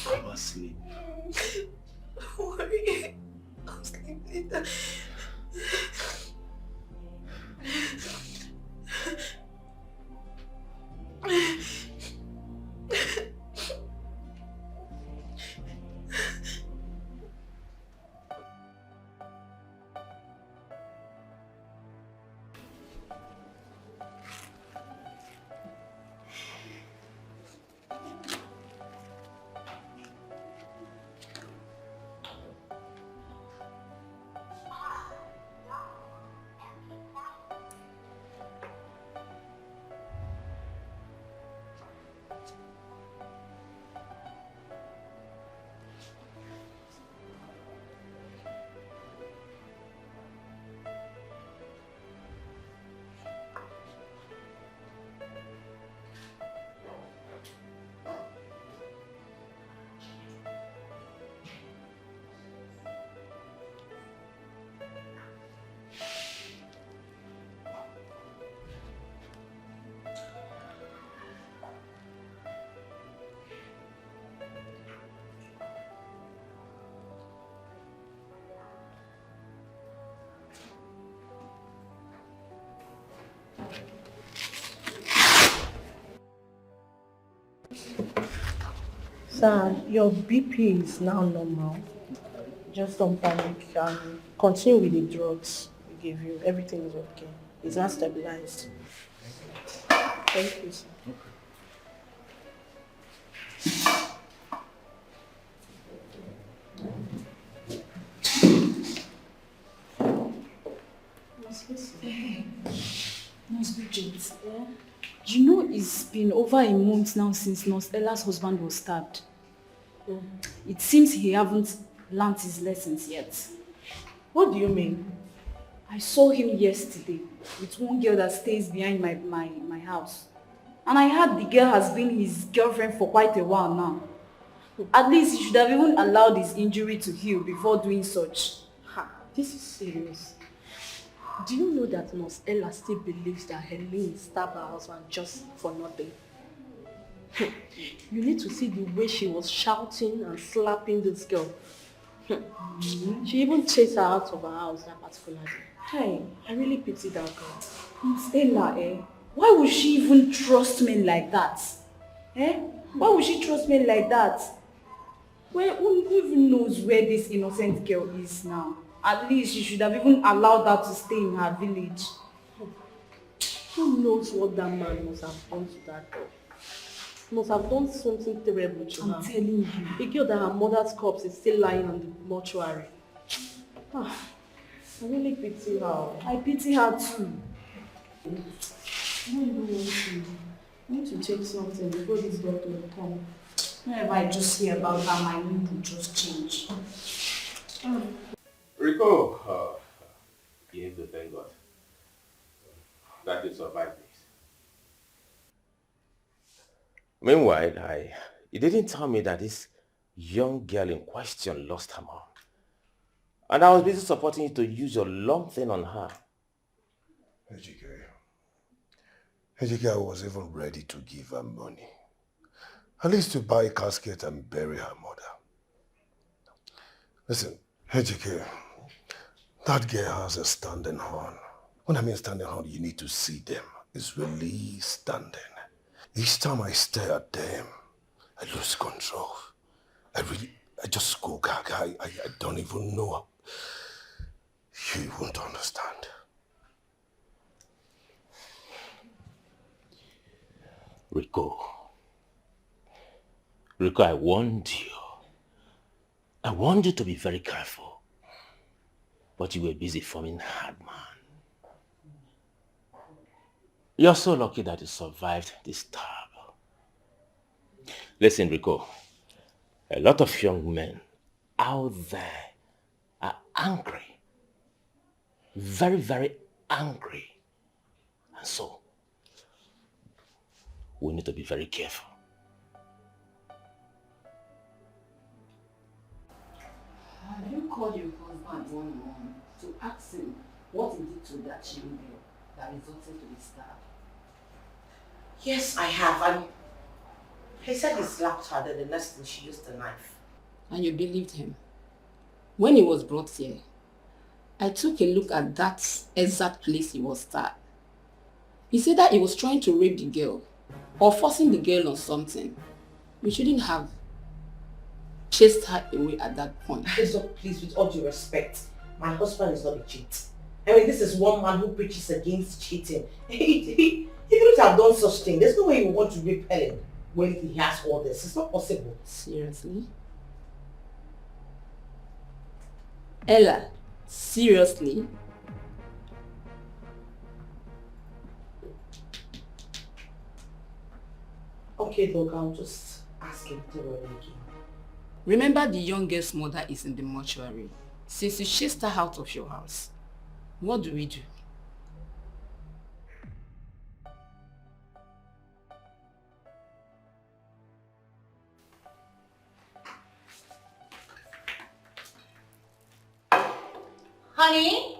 I'm asleep. Don't worry. I'll sleep later. Sir, your BP is now normal. Just don't panic and continue with the drugs we gave you. Everything is okay. It's not stabilized. Thank you, sir. Nurse Bridget, you know it's been over a month now since Nurse Ella's husband was stabbed. It seems he haven't learnt his lessons yet. What do you mean? I saw him yesterday with one girl that stays behind my house. And I heard the girl has been his girlfriend for quite a while now. At least he should have even allowed his injury to heal before doing such. Ha, this is serious. Do you know that Nurse Ella still believes that Helene stabbed her husband just for nothing? You need to see the way she was shouting and slapping this girl. She even chased her out of her house that particular day. Hey, I really pity that girl. Nurse Ella, why would she even trust men like that? Why would she trust men like that? Who even knows where this innocent girl is now? At least she should have even allowed her to stay in her village. Who knows what that man must have done to that girl? He must have done something terrible to her. I'm telling you. The girl that her mother's corpse is still lying on the mortuary. I really pity her. I pity her too. I don't even want to. I need to check something before this doctor will come. Whenever I just hear about her, my mood will just change. Rico, you need to thank God that you survived this. Meanwhile, he didn't tell me that this young girl in question lost her mom. And I was busy supporting you to use your long thing on her. Etiko, I was even ready to give her money. At least to buy a casket and bury her mother. Listen, Etiko, that girl has a standing horn. When I mean standing horn, you need to see them. It's really standing. Each time I stare at them, I lose control. I just go gaga. I don't even know. You won't understand. Rico, I warned you. I warned you to be very careful. But you were busy forming hard man. You're so lucky that you survived this tab. Listen, Rico, a lot of young men out there are angry. Very, very angry. And so, we need to be very careful. Have you called your husband one-on-one to ask him what he did to that young girl that resulted to the stab? Yes, I have. And he said he slapped her, then the next thing she used a knife. And you believed him? When he was brought here, I took a look at that exact place he was stabbed. He said that he was trying to rape the girl or forcing the girl on something. We shouldn't have chased her away at that point. Please, with all due respect, my husband is not a cheat. I mean, this is one man who preaches against cheating. He couldn't have done such thing. There's no way he would want to rape Helen when he has all this. It's not possible. Seriously? Ella, seriously? Okay, look, I'll just ask him to worry again. Remember, the young girl's mother is in the mortuary. Since you chased her out of your house, what do we do? Honey,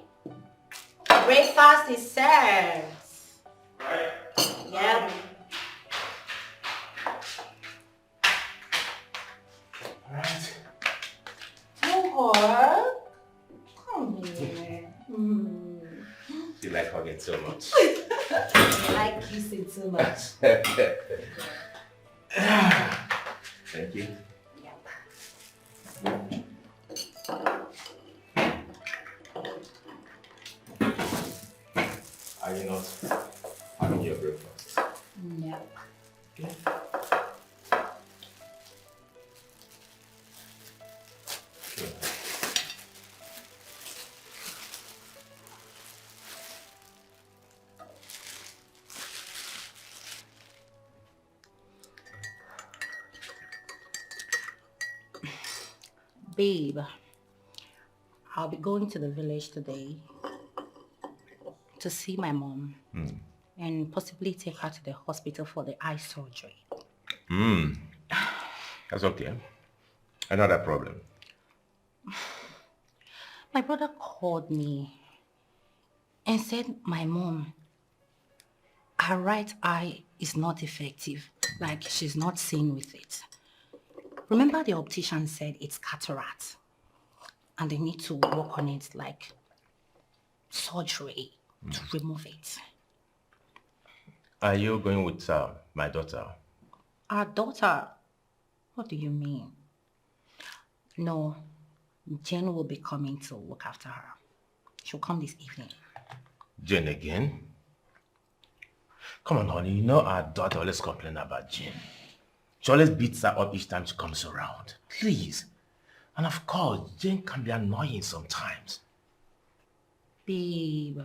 breakfast is served. Yep. Alright. Mohor, come here. You like hugging so much. I like kissing too much. Thank you. Are you not having your breakfast? No. Okay. Babe, I'll be going to the village today to see my mom and possibly take her to the hospital for the eye surgery. That's okay. Another problem. My brother called me and said my mom, her right eye is not effective, like she's not seeing with it. Remember the optician said it's cataract and they need to work on it like surgery to remove it. Are you going with my daughter? Our daughter? What do you mean? No, Jen will be coming to look after her. She'll come this evening. Jane again? Come on, honey. You know our daughter always complains about Jane. She always beats her up each time she comes around. Please. And of course, Jane can be annoying sometimes. Babe,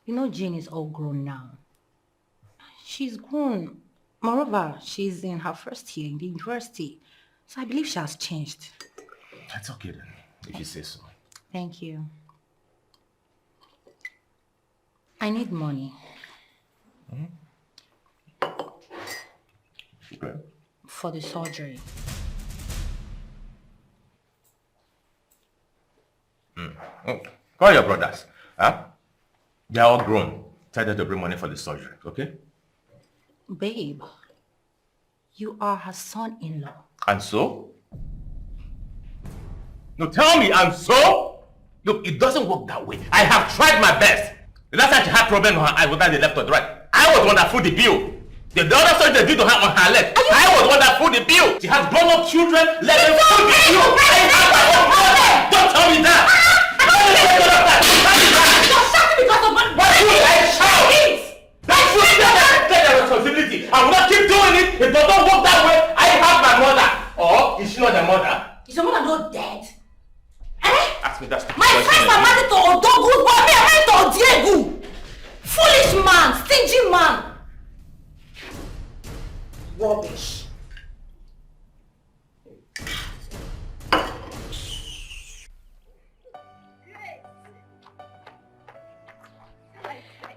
you know Jane is all grown now. She's grown. Moreover, she's in her first year in the university. So I believe she has changed. That's okay then, if you say so. Thank you. I need money. Okay. For the surgery. Oh, call your brothers. Huh? They're all grown. Tell them to bring money for the surgery, okay? Babe, you are her son-in-law. And so? No, tell me, and so? Look, it doesn't work that way. I have tried my best. The last time she had problem on her eye, whether they left or the right, I was the one that foot the bill. The other surgery they did to her on her leg, I was the one that foot the bill. She has grown-up children, let them foot the bill. I have my own problem. Don't tell me that. You're shouting because of money. Why should I shout? That's your responsibility. I will not keep Is your mother not dead? Ask me that stupid My friends are married to Odogu, but me are married to Odiegu. Foolish man, stingy man. Rubbish.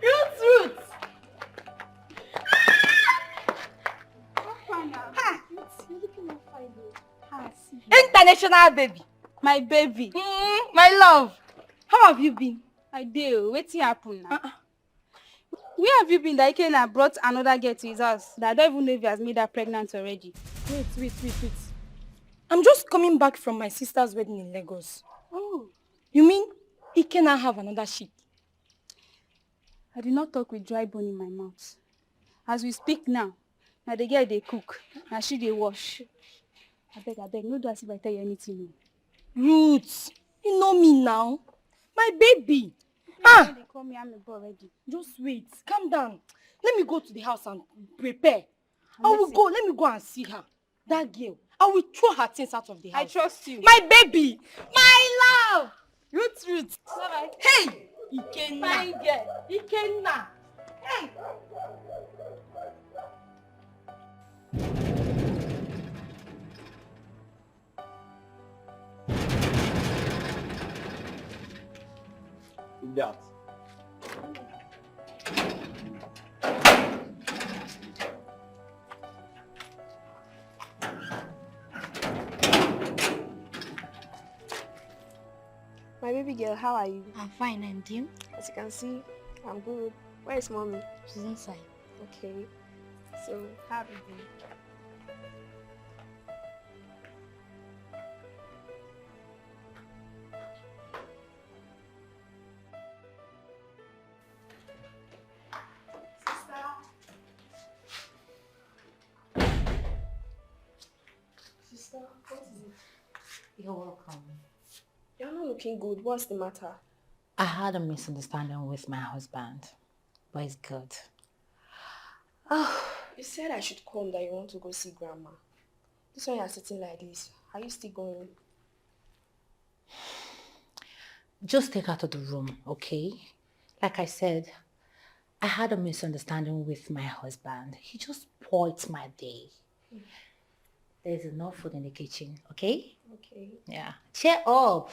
Ruth! You're looking more fine though. International baby. My baby. My love. How have you been? I do. What's happened now? Where have you been that Ikena brought another girl to his house that I don't even know if he has made her pregnant already? Wait. I'm just coming back from my sister's wedding in Lagos. Oh. You mean Ikena have another ship? I did not talk with dry bone in my mouth. As we speak now the girl they cook, now she they wash. I beg, no do as if I tell you anything. Ruth, you know me now. My baby. They call me Amibo already. Just wait. Calm down. Let me go to the house and prepare. I will go. Let me go and see her. That girl. I will throw her things out of the house. I trust you. My baby. My love. Ruth. Bye-bye. Hey. Ikenna. Fine girl. Ikenna. Hey. That. My baby girl, how are you? I'm fine, and you? As you can see, I'm good. Where is mommy? She's inside. Okay. So, how have you been? Sister, what is it? You're welcome. You're not looking good. What's the matter? I had a misunderstanding with my husband, but it's good. Oh, You said I should come that you want to go see grandma. This one you're sitting like this. Are you still going? just take her to the room, okay? Like I said, I had a misunderstanding with my husband. He just spoiled my day. There's enough food in the kitchen, okay? Okay. Yeah. Cheer up.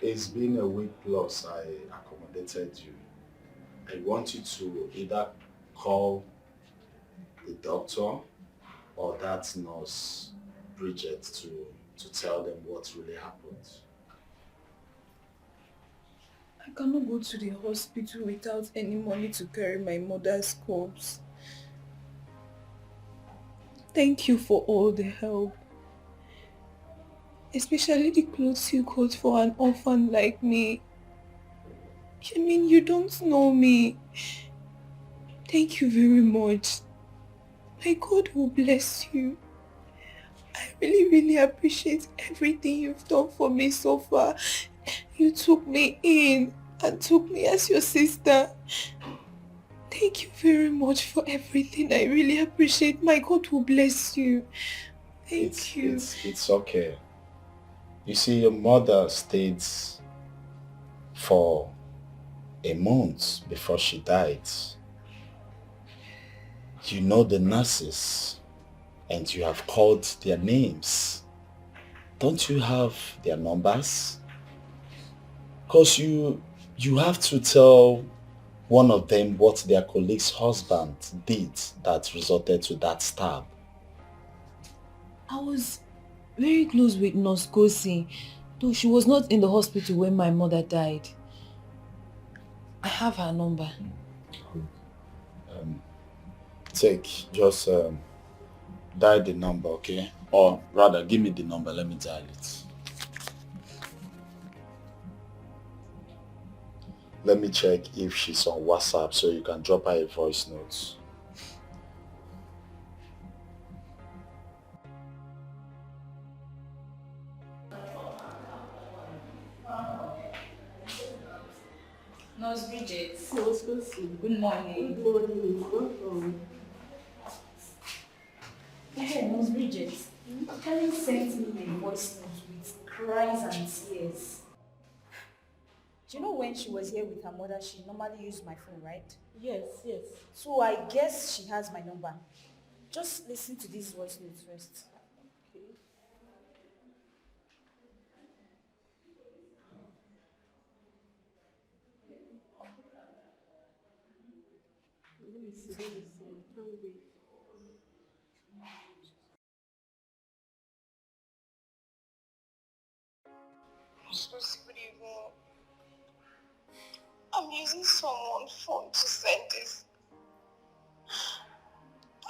It's been a week plus I accommodated you. I want you to either call the doctor or that nurse, Bridget, to tell them what really happened. I cannot go to the hospital without any money to carry my mother's corpse. Thank you for all the help. Especially the clothes you got for an orphan like me. I mean, you don't know me. Thank you very much. My God will bless you. I really, really appreciate everything you've done for me so far. You took me in and took me as your sister. Thank you very much for everything. I really appreciate. My God will bless you. Thank you. It's okay. You see, your mother stayed for a month before she died. You know the nurses and you have called their names. Don't you have their numbers? Because you have to tell one of them what their colleague's husband did that resulted to that stab. I was very close with Nurse Kosi, though she was not in the hospital when my mother died. I have her number. Just dial the number, okay? Or rather, give me the number, let me dial it. Let me check if she's on WhatsApp so you can drop her a voice note. Nurse Bridget. Nurse Lucy. Good morning. Good morning. Welcome. Hey, Nurse Bridget. Helen sent me a voice note with cries and tears. Do you know when she was here with her mother, she normally used my phone, right? Yes, yes. So I guess she has my number. Just listen to this voice note first. Let me see this one. Can't wait. I'm using someone's phone to send this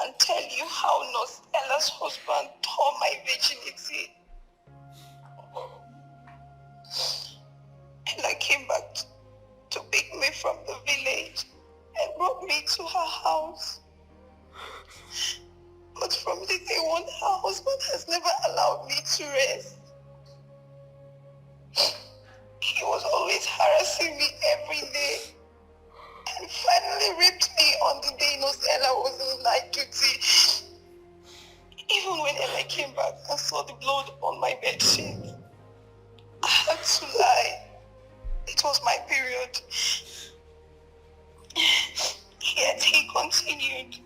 and tell you how Nurse Ella's husband tore my virginity. Ella came back to pick me from the village and brought me to her house. But from the day one, her husband has never allowed me to rest. He was always harassing me every day and finally raped me on the day Nurse Ella was on night duty. Even when Ella came back and saw the blood on my bedsheet, I had to lie. It was my period. Yet he continued.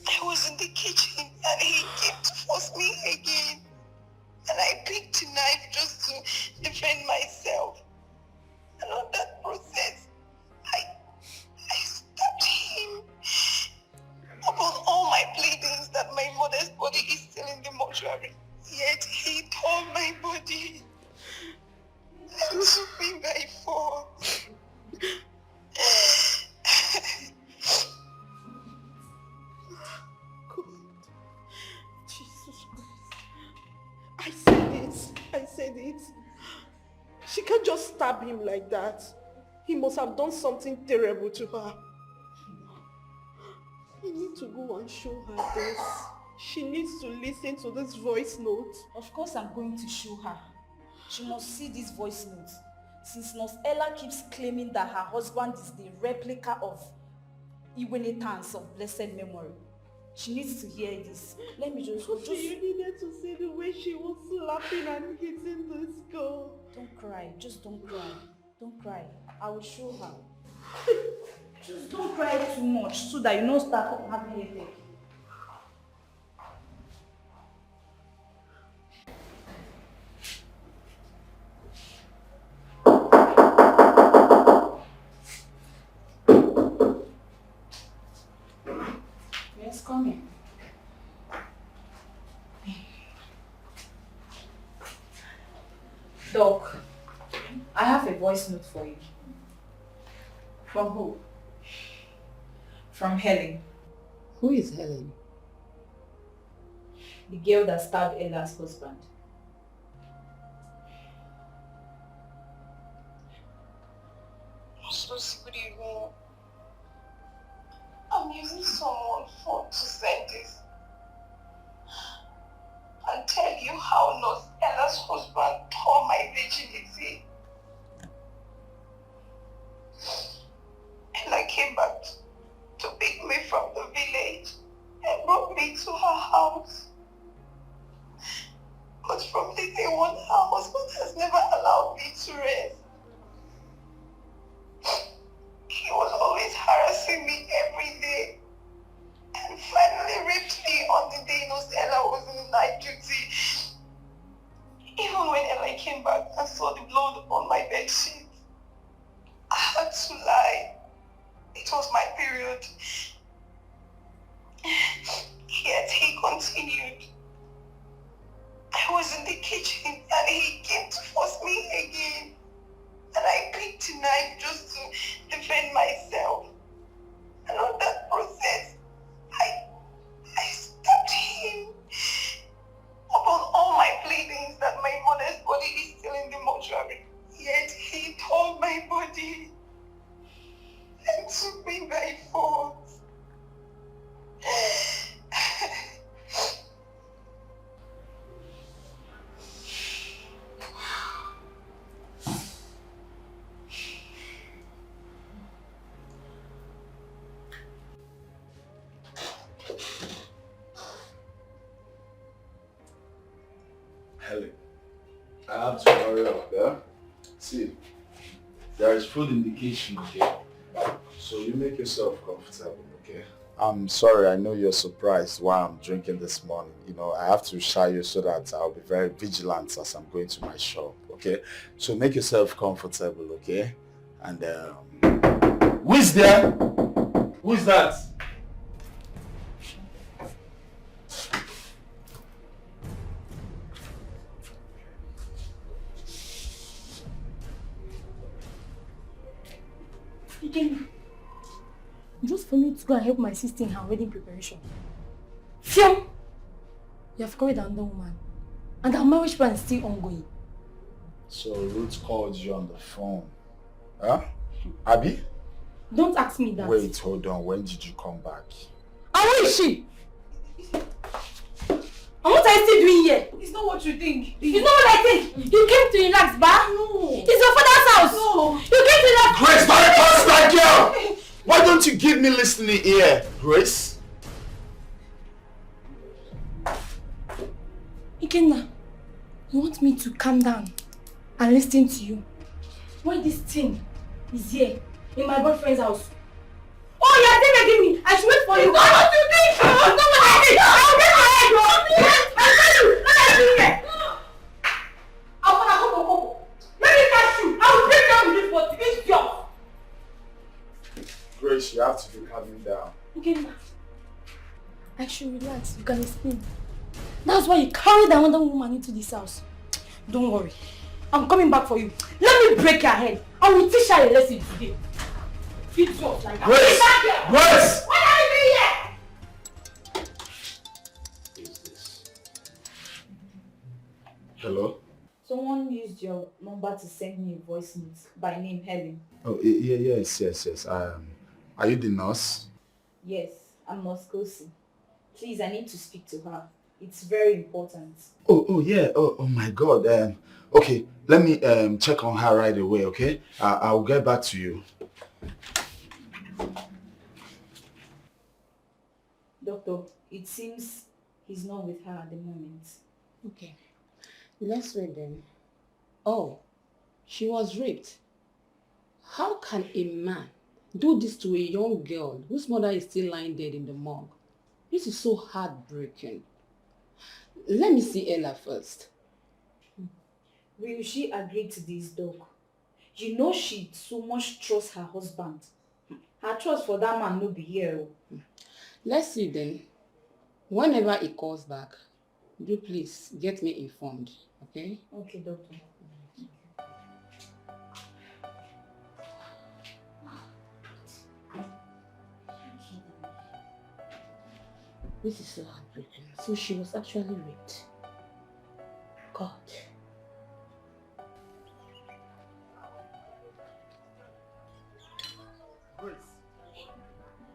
I was in the kitchen and he came to force me again. And I picked a knife just to defend myself. And on that process, I stabbed him. Upon all my pleadings that my mother's body is still in the mortuary, yet he tore my body and took me by force. Jesus Christ. I said it. She can't just stab him like that. He must have done something terrible to her. You need to go and show her this. She needs to listen to this voice note. Of course I'm going to show her. She must see this voice note. Since Nurse Ella keeps claiming that her husband is the replica of Iwenetans of blessed memory. She needs to hear this. Let me just go. You needed to see the way she was slapping and hitting this girl. Don't cry. Just don't cry. Don't cry. I will show her. Just don't cry too much so that you don't start having a headache. Yes, come here. Doc, I have a voice note for you. From who? From Helen, Who is Helen? the girl that stabbed Ella's husband. So sorry, I'm using someone's phone to send this and tell you how Nurse Ella's husband tore my virginity. Ella came back to pick me from the village and brought me to her house. But from the day one, her husband has never allowed me to rest. He was always harassing me every day and finally raped me on the day Nurse Ella was on night duty. Even when Ella came back and saw the blood on my bedsheet, I had to lie. It was my period. Yet he continued. I was in the kitchen and he came to force me again. And I picked a knife just to defend myself. And on that process, I stabbed him. Upon all my pleadings that my mother's body is still in the mortuary, yet he tore my body and took me by force. Helen, I have to hurry up, yeah? See, there is food in the kitchen, okay? So you make yourself comfortable, okay? I'm sorry, I know you're surprised why I'm drinking this morning. You know, I have to show you so that I'll be very vigilant as I'm going to my shop, okay? So make yourself comfortable, okay? And, who is there? Who is that? Again, just for me to go and help my sister in her wedding preparation. Fiam! You have carried another woman, and our marriage plan is still ongoing. So Ruth called you on the phone. Huh? Abby? Don't ask me that. Wait, hold on. When did you come back? And where is she? And what are you still doing here? It's not what you think. It's not what I think. You came to relax, ba? No. It's your father's house. No. You came to relax. Grace, bypass that girl! Why don't you give me listening ear, Grace? Ikenna, you want me to calm down and listen to you? Why this thing is here in my boyfriend's house? Oh, you're begging me. I should wait for you. What do you think? No, what I think. I'll get my head. I'll tell you. What are you doing here? I'll come. Let me catch you. I will break down with this body. It's yours. Grace, you have to be calming down. Ikenna, I should relax. You can explain. That's why you carried another woman into this house. Don't worry. I'm coming back for you. Let me break your head. I will teach her a lesson today. It's yours like that. Grace! Grace! What are you doing here? Who is this? Hello? Someone used your number to send me a voice note by name Helen. Oh, yes. Are you the nurse? Yes, I'm Nurse Kosi. Please, I need to speak to her. It's very important. Oh yeah. Oh my God. Okay, let me check on her right away, okay? I'll get back to you. Doctor, it seems he's not with her at the moment. Okay. Let's wait then. Oh, she was raped. How can a man do this to a young girl whose mother is still lying dead in the morgue? This is so heartbreaking. Let me see Ella first. Will she agree to this, Doc? You know she so much trusts her husband. Her trust for that man no be here. Let's see then. Whenever he calls back, do please get me informed, okay? Okay, Doctor. This is so heartbreaking. So she was actually raped. God.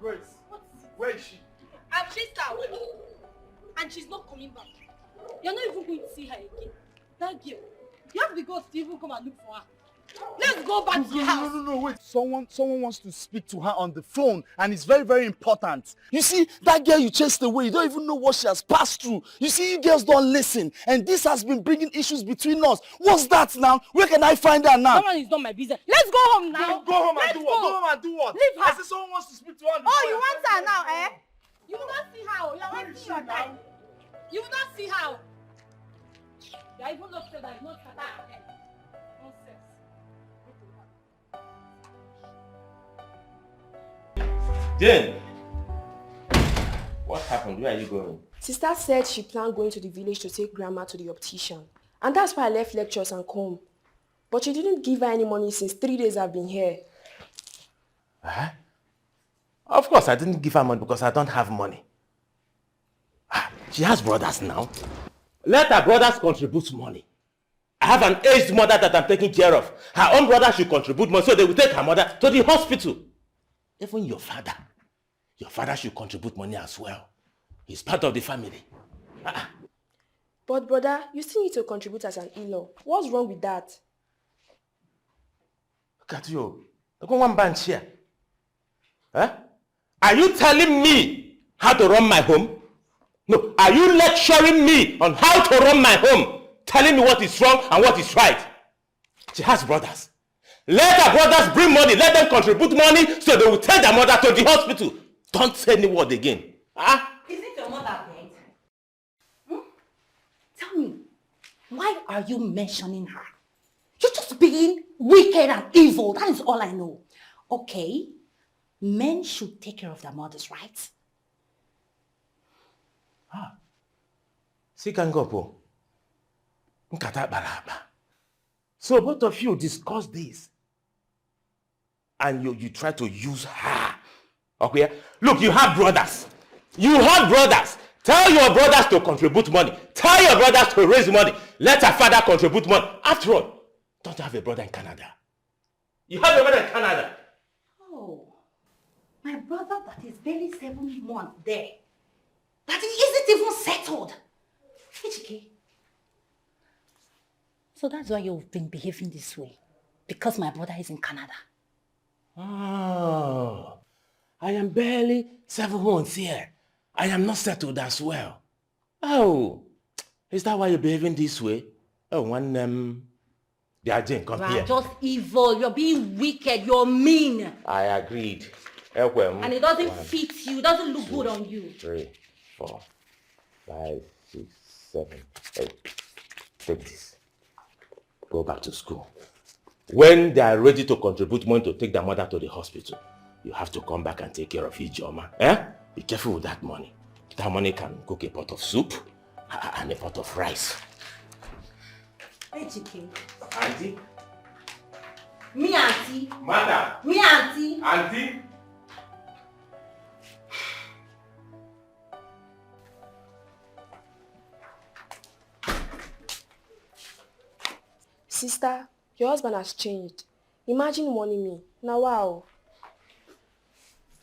Grace, where is she? I've chased her away. And she's not coming back. You're not even going to see her again. That girl. You have the guts to even come and look for her. Let's go back to your house. No, wait. Someone wants to speak to her on the phone, and it's very, very important. You see, that girl you chased away, you don't even know what she has passed through. You see, you girls don't listen, and this has been bringing issues between us. What's that now? Where can I find her now? That one is not my business. Let's go home now. Go home and do what? Go home and do what? Leave her. I said someone wants to speak to her on the Oh, phone. you want her now, eh? You will not see her. You're wasting your time. You will not see her. You're even not sure that it's not her head. Nonsense. Jane! What happened? Where are you going? Sister said she planned going to the village to take grandma to the optician. And that's why I left lectures and come. But she didn't give her any money since 3 days I've been here. Huh? Of course, I didn't give her money because I don't have money. She has brothers now. Let her brothers contribute money. I have an aged mother that I'm taking care of. Her own brother should contribute money so they will take her mother to the hospital. Even your father should contribute money as well. He's part of the family. But brother, you still need to contribute as an in-law. What's wrong with that? Look at you. Look at one bench here. Huh? Are you telling me how to run my home? No. Are you lecturing me on how to run my home? telling me what is wrong and what is right. She has brothers. Let her brothers bring money. Let them contribute money so they will take their mother to the hospital. Don't say any word again. Huh? Isn't your mother dead? Tell me, why are you mentioning her? You're just being wicked and evil. That is all I know. Okay, men should take care of their mothers, right? Sikangopo. Nkata balaba. So both of you discuss this. And you try to use her. Okay? Look, you have brothers. You have brothers. Tell your brothers to contribute money. Tell your brothers to raise money. Let her father contribute money. After all, don't you have a brother in Canada? You have a brother in Canada. Oh, my brother that is barely 7 months there. That he isn't even settled. Etiko. So that's why you've been behaving this way. Because my brother is in Canada. Oh, I am barely 7 months here. I am not settled as well. Oh, is that why you're behaving this way? Oh, when the agent come here. You're just evil. You're being wicked. You're mean. I agreed. And it doesn't fit you. It doesn't look good on you. 3, 4, 5, 6, 7, 8. Take this. Go back to school. When they are ready to contribute money to take their mother to the hospital, you have to come back and take care of Ijoma. Be careful with that money. That money can cook a pot of soup and a pot of rice. Etiko. Auntie? Me auntie. Mother? Me auntie. Auntie? Sister, your husband has changed. Imagine warning me. Now wow.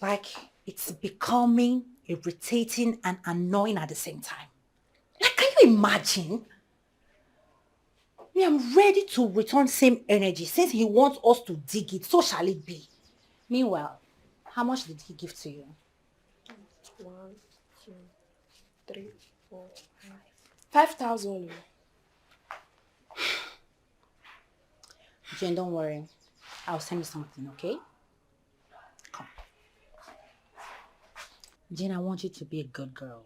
Like, it's becoming irritating and annoying at the same time. Like, can you imagine? Me, I'm ready to return same energy since he wants us to dig it. So shall it be. Meanwhile, how much did he give to you? 1, 2, 3, 4, 5. 5,000. Jane, don't worry. I'll send you something, okay? Come. Jane, I want you to be a good girl.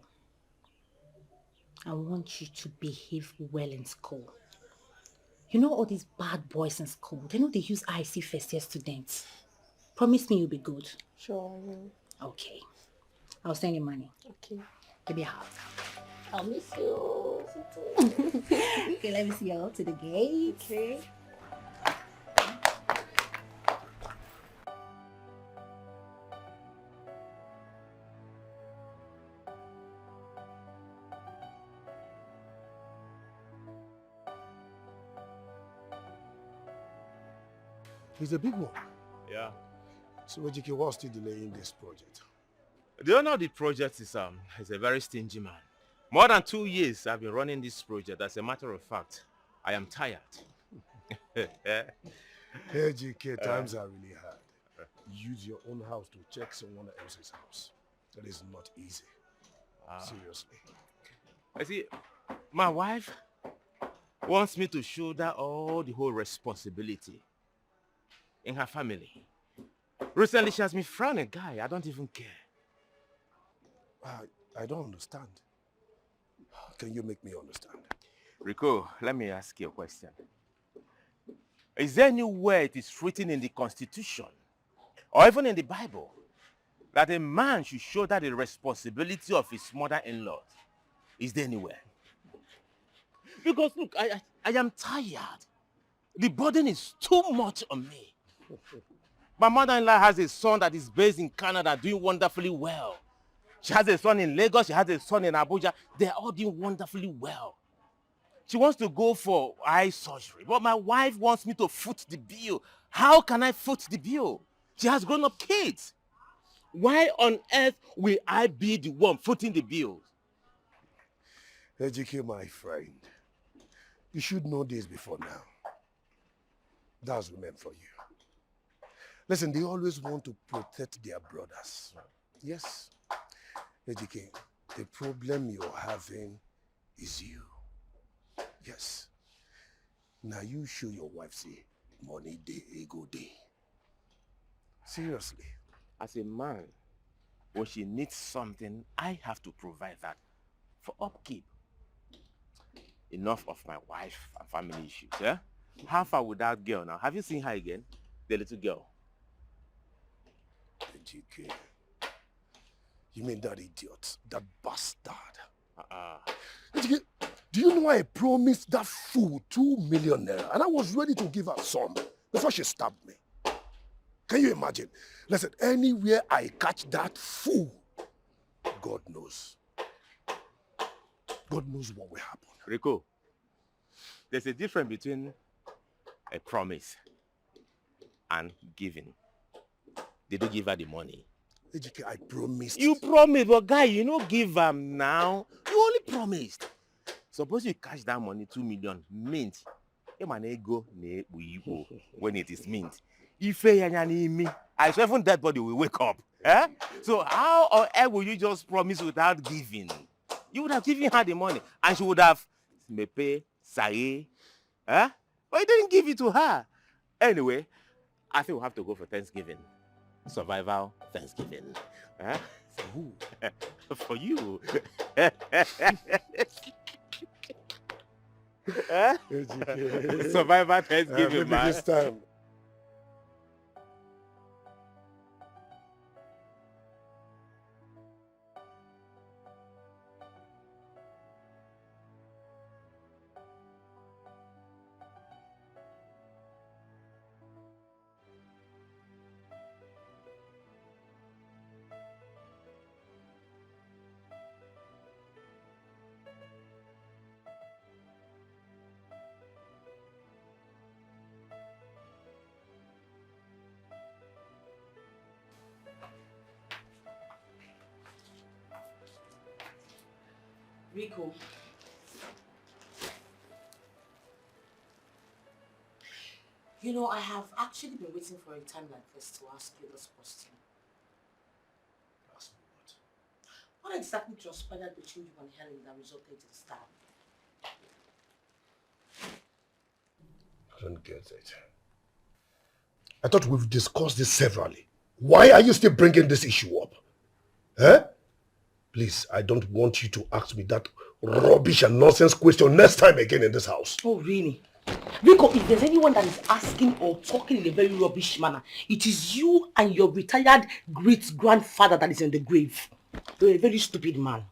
I want you to behave well in school. You know all these bad boys in school, they know they use IC first year students. Promise me you'll be good. Sure, I will. Okay. I'll send you money. Okay. Give me a hug. I'll miss you. Okay, let me see you up to the gate. Okay. It's a big one. Yeah. So Ejike, what's still delaying this project? The owner of the project is a very stingy man. More than 2 years I've been running this project. As a matter of fact, I am tired. Ejike, times are really hard. Use your own house to check someone else's house. That is not easy. Seriously. I see, my wife wants me to shoulder all the whole responsibility in her family. Recently, she has been frowning, guy. I don't even care. I don't understand. Can you make me understand? Rico, let me ask you a question. Is there anywhere it is written in the Constitution or even in the Bible that a man should shoulder the responsibility of his mother-in-law? Is there anywhere? Because look, I am tired. The burden is too much on me. My mother-in-law has a son that is based in Canada doing wonderfully well. She has a son in Lagos, she has a son in Abuja. They're all doing wonderfully well. She wants to go for eye surgery, but my wife wants me to foot the bill. How can I foot the bill? She has grown-up kids. Why on earth will I be the one footing the bills? Ejike, my friend, you should know this before now. That's meant for you. Listen, they always want to protect their brothers. Yes. Ejike, the problem you're having is you. Yes. Now you show your wife, say, money day, ego day. Seriously. As a man, when she needs something, I have to provide that for upkeep. Enough of my wife and family issues, yeah? How far with that girl now? Have you seen her again? The little girl. Dikeh. You mean that idiot? That bastard? Dikeh, do you know I promised that fool 2 million naira and I was ready to give her some before she stabbed me? Can you imagine? Listen, anywhere I catch that fool, God knows. God knows what will happen. Rico, there's a difference between a promise and giving. Did you give her the money? Dikeh, I promised. You promised, but guy, you don't give them now. You only promised. Suppose you catch that money, 2 million, mint. When it is mint. I swear even dead body will wake up. Eh? So how on earth will you just promise without giving? You would have given her the money and she would have mepe, saye. Eh? But you didn't give it to her. Anyway, I think we'll have to go for Thanksgiving. Survival Thanksgiving. Eh? For who? For you. Eh? Survivor Thanksgiving, man. This time. Rico. You know, I have actually been waiting for a time like this to ask you this question. Ask me what? What exactly transpired between you and Helen that resulted in the stab? I don't get it. I thought we've discussed this severally. Why are you still bringing this issue up? Eh? Please, I don't want you to ask me that rubbish and nonsense question next time again in this house. Oh, really? Rico, if there's anyone that is asking or talking in a very rubbish manner, it is you and your retired great-grandfather that is in the grave. You're a very stupid man.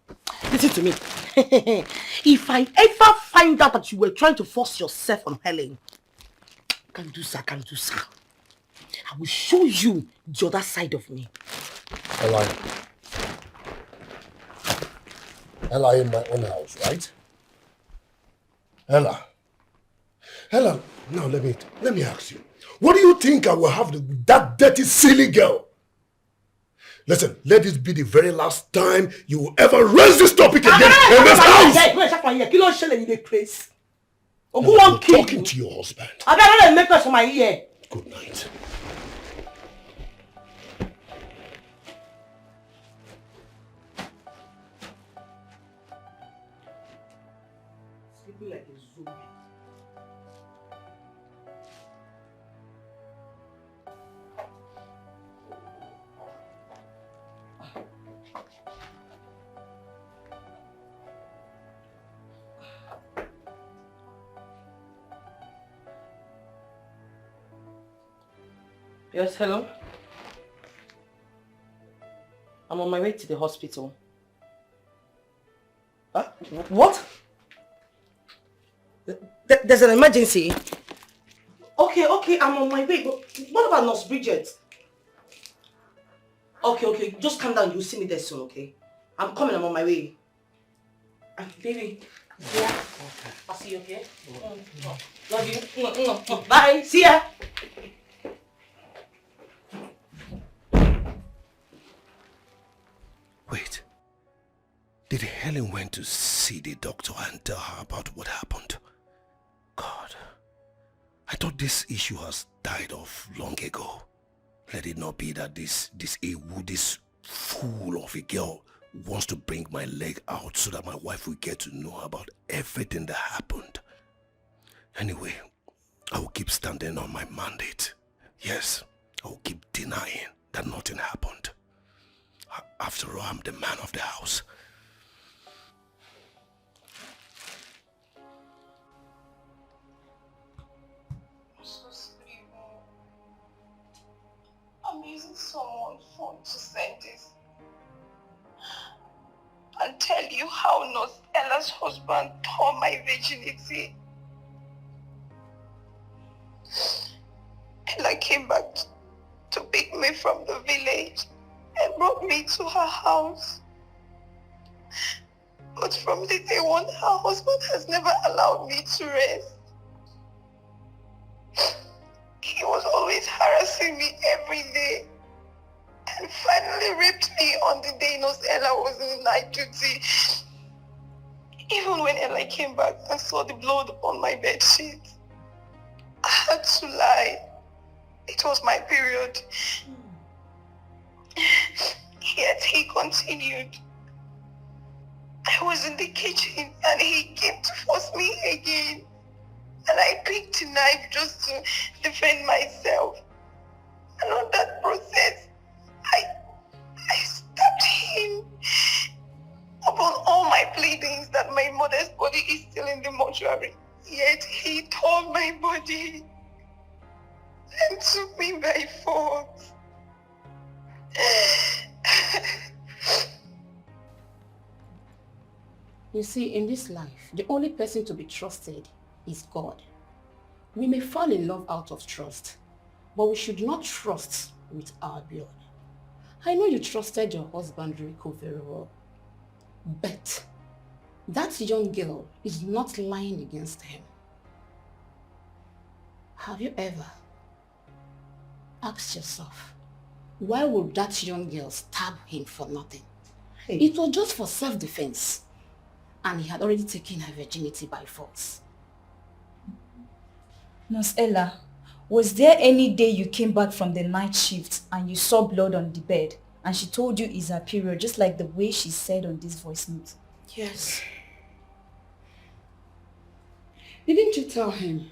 Listen to me. If I ever find out that you were trying to force yourself on Helen, can't do, sir. I will show you the other side of me. Ella in my own house, right? Ella, now let me ask you. What do you think I will have with that dirty, silly girl? Listen, let this be the very last time you will ever raise this topic again in this house! I'm talking to your husband. I better make us for my ear. Good night. Sleeping like a zombie. Yes, hello? I'm on my way to the hospital. What? There's an emergency. Okay, I'm on my way. But what about Nurse Bridget? Okay, just calm down. You'll see me there soon, okay? I'm coming, I'm on my way. Baby, yeah. I'll see you, okay? Love you. Bye, see ya. Wait. Did Helen went to see the doctor and tell her about what happened? God, I thought this issue has died off long ago. Let it not be that this fool of a girl wants to bring my leg out so that my wife will get to know about everything that happened. Anyway, I will keep standing on my mandate. Yes, I will keep denying that nothing happened. After all, I'm the man of the house. I'm using someone's phone to send this and tell you how Nurse Ella's husband tore my virginity. Ella came back to pick me from the village and brought me to her house. But from the day one, her husband has never allowed me to rest. He was always harassing me every day and finally raped me on the day Nurse Ella was in night duty. Even when Ella came back and saw the blood on my bedsheet, I had to lie. It was my period. Yet he continued. I was in the kitchen and he came to force me again. And I picked a knife just to defend myself. And on that process, I stabbed him. Upon all my pleadings that my mother's body is still in the mortuary, yet he tore my body and took me by force. You see, in this life, the only person to be trusted is God. We may fall in love out of trust, but we should not trust with our blood. I know you trusted your husband Rico very well, but that young girl is not lying against him. Have you ever asked yourself, why would that young girl stab him for nothing? Hey. It was just for self-defense, and he had already taken her virginity by force. Nurse Ella, was there any day you came back from the night shift and you saw blood on the bed and she told you it's her period, just like the way she said on this voice note? Yes. Didn't you tell him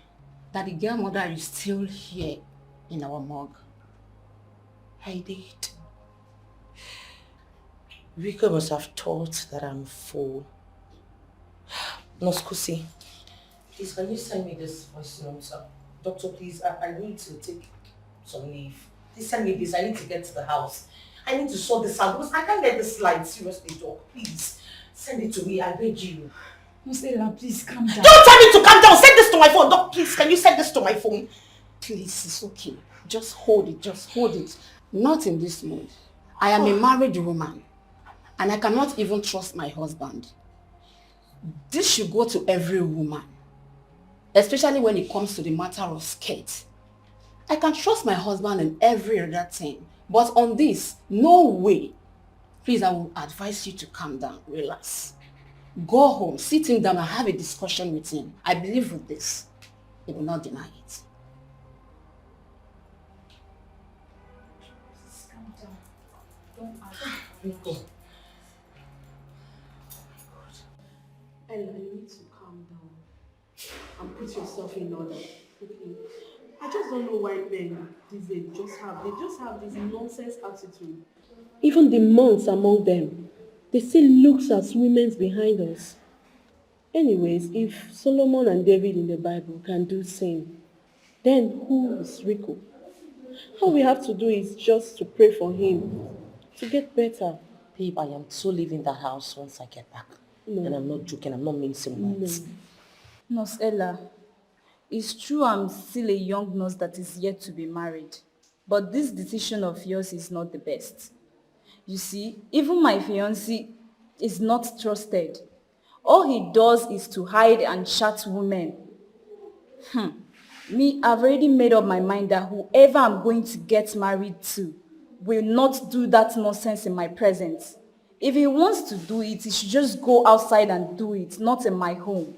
that the girl mother is still here in our morgue? I did. Rico must have thought that I'm a fool. Nurse Kusi, please can you send me this voice note? Doctor, please, I need to take some leave. Please send me this. I need to get to the house. I need to sort this out because I can't let this slide. Seriously, doc. Please, send it to me. I beg you. Nurse Ella, please calm down. Don't tell me to calm down. Send this to my phone. Doc, please, can you send this to my phone? Please, it's okay. Just hold it. Just hold it. Not in this mood. I am a married woman and I cannot even trust my husband. This should go to every woman, especially when it comes to the matter of skirts. I can trust my husband in every other thing, but on this, no way. Please, I will advise you to calm down, relax. Go home, sit him down and have a discussion with him. I believe with this, he will not deny it. Please calm down. Don't ask. Rico. Ella, you need to calm down and put yourself in order. Okay. I just don't know why men these days just have this nonsense attitude. Even the monks among them, they still looks as women's behind us. Anyways, if Solomon and David in the Bible can do same, then who is Rico? All we have to do is just to pray for him to get better. Babe, I am so leaving the house once I get back. No. And I'm not joking, I'm not mincing words. Nurse Ella, it's true I'm still a young nurse that is yet to be married. But this decision of yours is not the best. You see, even my fiancé is not trusted. All he does is to hide and chat women. Me, I've already made up my mind that whoever I'm going to get married to will not do that nonsense in my presence. If he wants to do it, he should just go outside and do it, not in my home.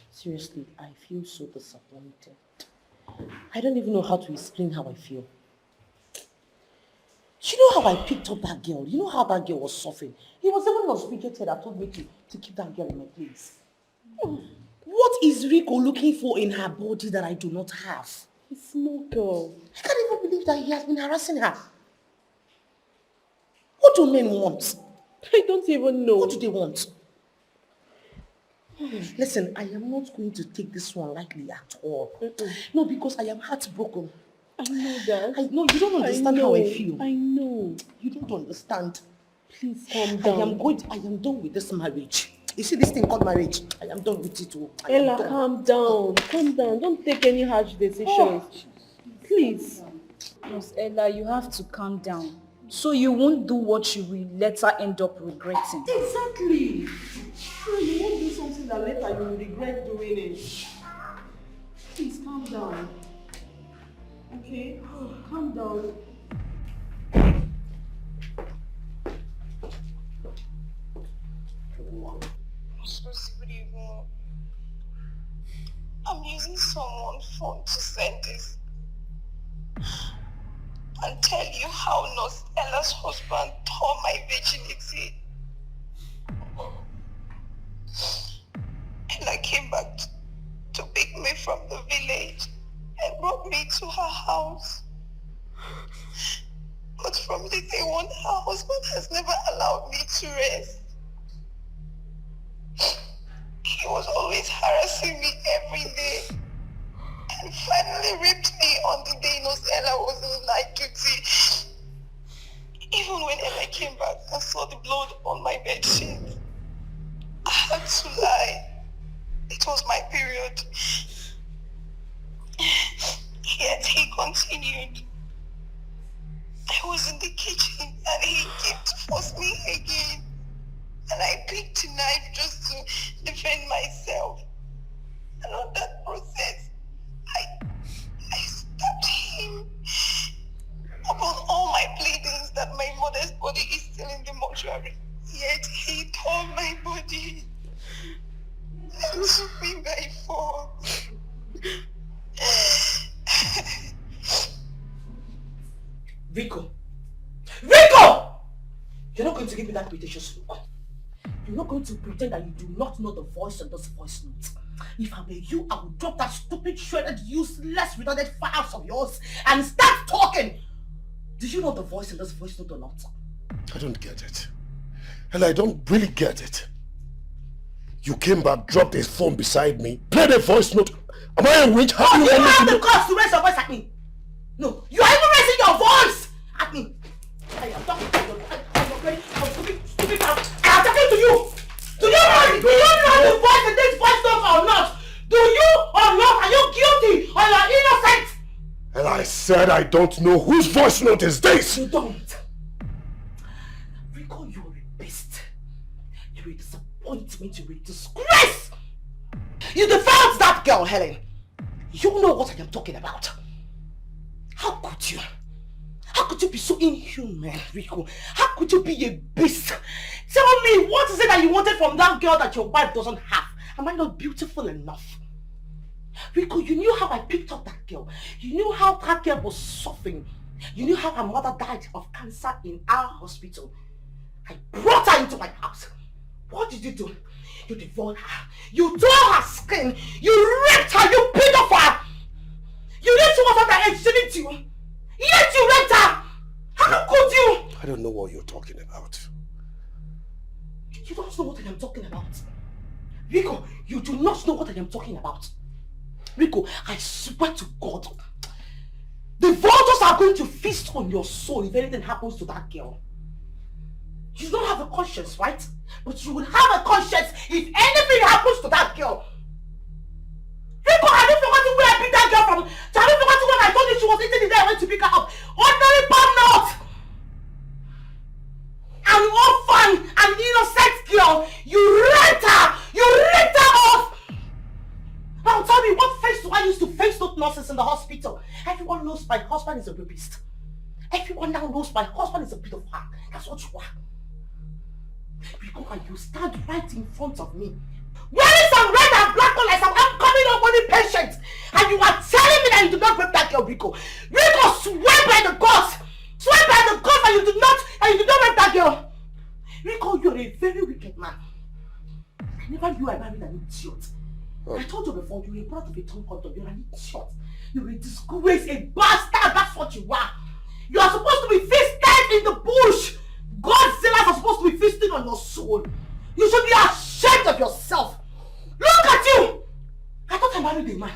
Seriously, I feel so disappointed. I don't even know how to explain how I feel. You know how I picked up that girl? You know how that girl was suffering? It was even Nurse Bridget that told me to keep that girl in my place. What is Rico looking for in her body that I do not have? A small girl. I can't even believe that he has been harassing her. What do men want? I don't even know. What do they want? Listen, I am not going to take this one lightly at all. No, because I am heartbroken. I know that. I know, you don't understand how I feel. I know. You don't understand. Please calm down. I am done with this marriage. You see this thing called marriage? I am done with it. Ella, calm down. Calm down. Don't take any harsh decisions. Please. Miss Ella, you have to calm down. So you won't do what you will later end up regretting. Exactly. You won't do something that later you will regret doing it. Please calm down. Okay? Calm down. I'm using someone's phone to send this and tell you how Nurse Ella's husband tore my virginity. Ella came back to pick me from the village and brought me to her house. But from the day one, her husband has never allowed me to rest. He was always harassing me every day and finally raped me on the day Nurse Ella was in night duty. Even when Ella came back and saw the blood on my bedsheet, I had to lie. It was my period. Yet he continued. I was in the kitchen and he came to force me again. And I picked a knife just to defend myself. And on that process, I stabbed him. Upon all my pleadings that my mother's body is still in the mortuary, yet he tore my body and took me by force. Rico! Rico! You're not going to give me that pretentious look. You're not going to pretend that you do not know the voice of this voice note. If I were you, I would drop that stupid, shredded, useless, retarded files of yours and start talking. Do you know the voice in this voice note or not? I don't get it. And I don't really get it. You came back, dropped his phone beside me, played a voice note. Am I a witch? How do you have the guts to raise your voice at me? No, you are even raising your voice at me. I am talking to you. I am talking to you. Do you know the voice in this voice note or not? Do you or not? Are you guilty or you're innocent? And I said I don't know whose voice note is this. You don't. Rico, you're a beast. You're a disappointment. You're a disgrace. You defiled that girl, Helen. You know what I am talking about. How could you? How could you be so inhuman, Rico? How could you be a beast? Tell me, what is it that you wanted from that girl that your wife doesn't have? Am I not beautiful enough? Rico, you knew how I picked up that girl. You knew how that girl was suffering. You knew how her mother died of cancer in our hospital. I brought her into my house. What did you do? You devoured her. You tore her skin. You raped her. You beat up her. You knew she was under age, didn't you? Yet you raped her. How could you? I don't know what you're talking about. You don't know what I am talking about. Rico, you do not know what I am talking about. Rico, I swear to God, the vultures are going to feast on your soul if anything happens to that girl. You don't have a conscience, right? But you will have a conscience if anything happens to that girl. Rico, have you forgotten where I picked that girl from? Have you forgotten when I told you she was eating the day I went to pick her up? Ordinary palm nut! An orphan, an innocent girl. You raped her! You ripped her off! Now tell me, what face do I use to face those nurses in the hospital? Everyone knows my husband is a rapist. Everyone now knows my husband is a pedophile. That's what you are. Rico, and you stand right in front of me, wearing some red and black colors, I'm upcoming nobody patient, and you are telling me that you did not rape that girl, Rico. Rico, swear by the gods! Swear by the gods that you did not rape that girl! Rico, you're a very wicked man. I Never knew I married an idiot. I told you before, you're a product of a tonto. You're an idiot. You're a disgrace, a bastard. That's what you are. You are supposed to be feasted in the bush. Godzillas are supposed to be feasting on your soul. You should be ashamed of yourself. Look at you. I thought I married a man.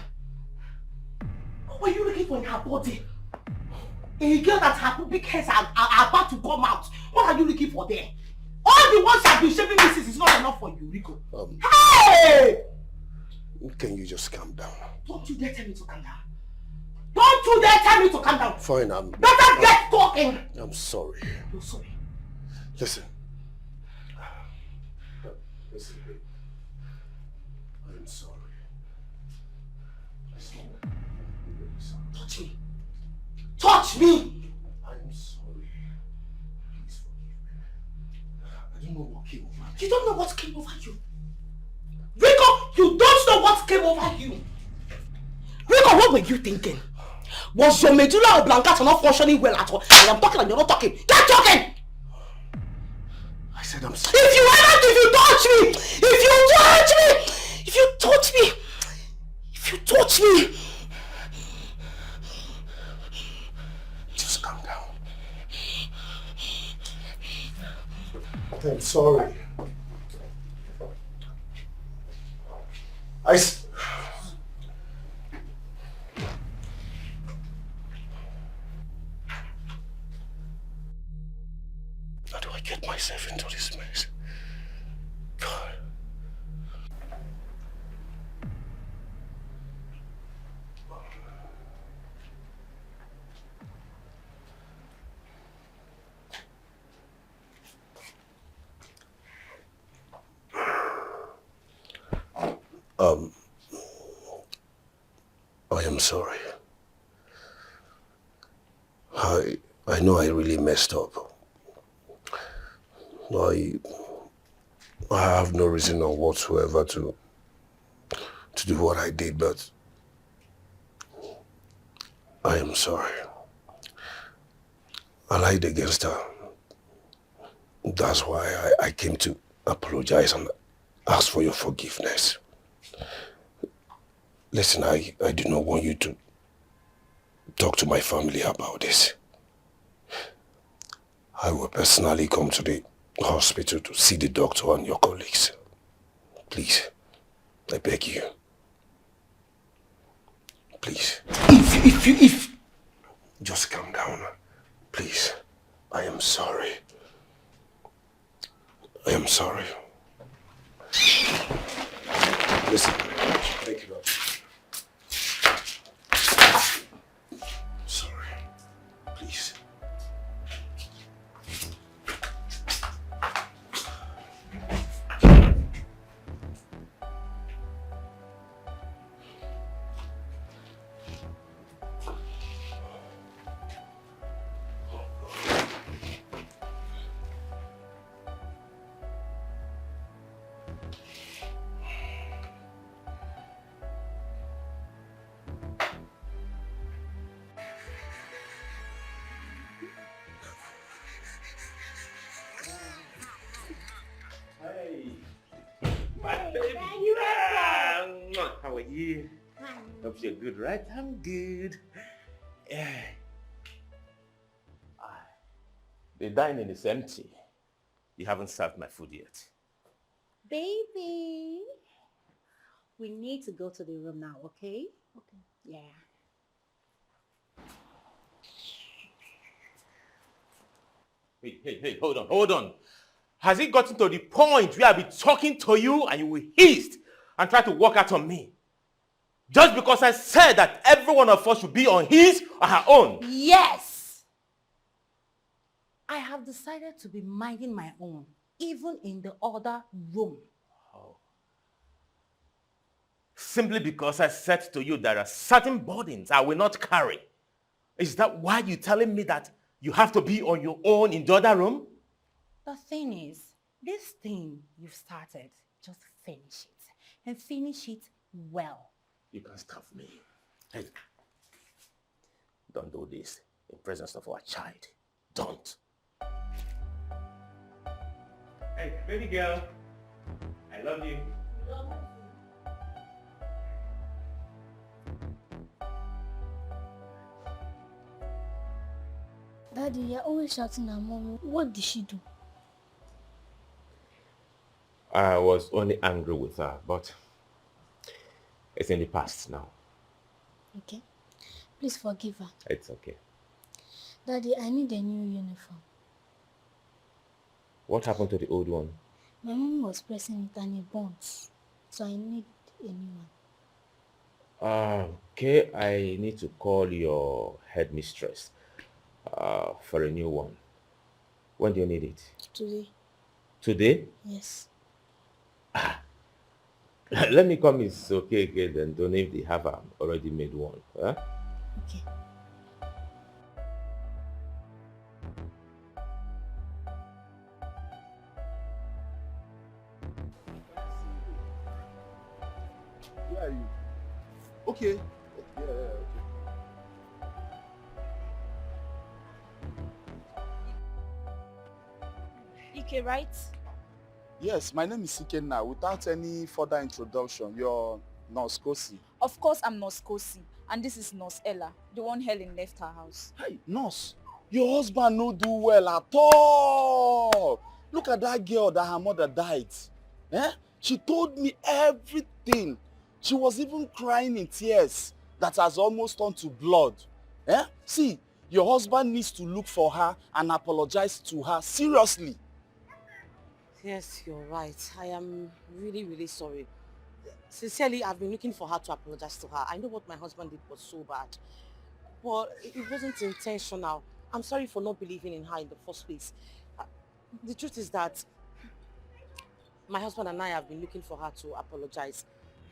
What were you looking for in her body? A girl that her big hairs are about to come out. What are you looking for there? All the ones I've been shaving this is not enough for you, Rico. Hey! Can you just calm down? Don't you dare tell me to calm down. Don't you dare tell me to calm down. Fine, Better get talking. I'm sorry. You're sorry. Listen. Listen, babe. I'm sorry. Touch me. Touch me! I'm sorry. Please forgive me. I don't know what came over me. You don't know what came over you. Rico, you don't know what came over you. Rico, what were you thinking? Was your medulla oblongata not functioning well at all? I am talking and you're not talking. Get talking! I said I'm sorry. If you touch me! If you touch me! Just calm down. I'm sorry. How do I get myself into this mess? God. I am sorry. I know I really messed up. I have no reason or whatsoever to do what I did, but I am sorry. I lied against her. That's why I came to apologize and ask for your forgiveness. Listen, I do not want you to talk to my family about this. I will personally come to the hospital to see the doctor and your colleagues. Please, I beg you. Please. If. Just calm down. Please. I am sorry. I am sorry. Listen, take it up. Sorry. Please. How are you? Hope you're good, right? I'm good. Yeah. The dining is empty. You haven't served my food yet. Baby, we need to go to the room now, okay? Okay. Yeah. Hey, hold on. Has it gotten to the point where I'll be talking to you and you will hiss and try to walk out on me? Just because I said that every one of us should be on his or her own. Yes! I have decided to be minding my own, even in the other room. Oh. Simply because I said to you there are certain burdens I will not carry. Is that why you're telling me that you have to be on your own in the other room? The thing is, this thing you've started, just finish it. And finish it well. You can stop me. Hey, don't do this in presence of our child. Don't. Hey, baby girl, I love you. Daddy, you're always shouting at Mommy. What did she do? I was only angry with her, but it's in the past now. Okay. Please forgive her. It's okay. Daddy, I need a new uniform. What happened to the old one? My mom was pressing it and it burnt. So I need a new one. Okay, I need to call your headmistress for a new one. When do you need it? Today. Today? Yes. Let me come. It's okay again then. Don't know if they have already made one. Huh? Okay. Where are you? Okay. Yeah, okay. Dikeh, right? Yes, my name is Ikenna. Without any further introduction, you're Nurse Kosi. Of course I'm Nurse Kosi, and this is Nurse Ella, the one Helen left her house. Hey, Nurse, your husband no do well at all. Look at that girl that her mother died. Eh? She told me everything. She was even crying in tears that has almost turned to blood. Eh? See, your husband needs to look for her and apologize to her seriously. Yes, you're right. I am really, really sorry. Sincerely, I've been looking for her to apologize to her. I know what my husband did was so bad. But it wasn't intentional. I'm sorry for not believing in her in the first place. The truth is that my husband and I have been looking for her to apologize.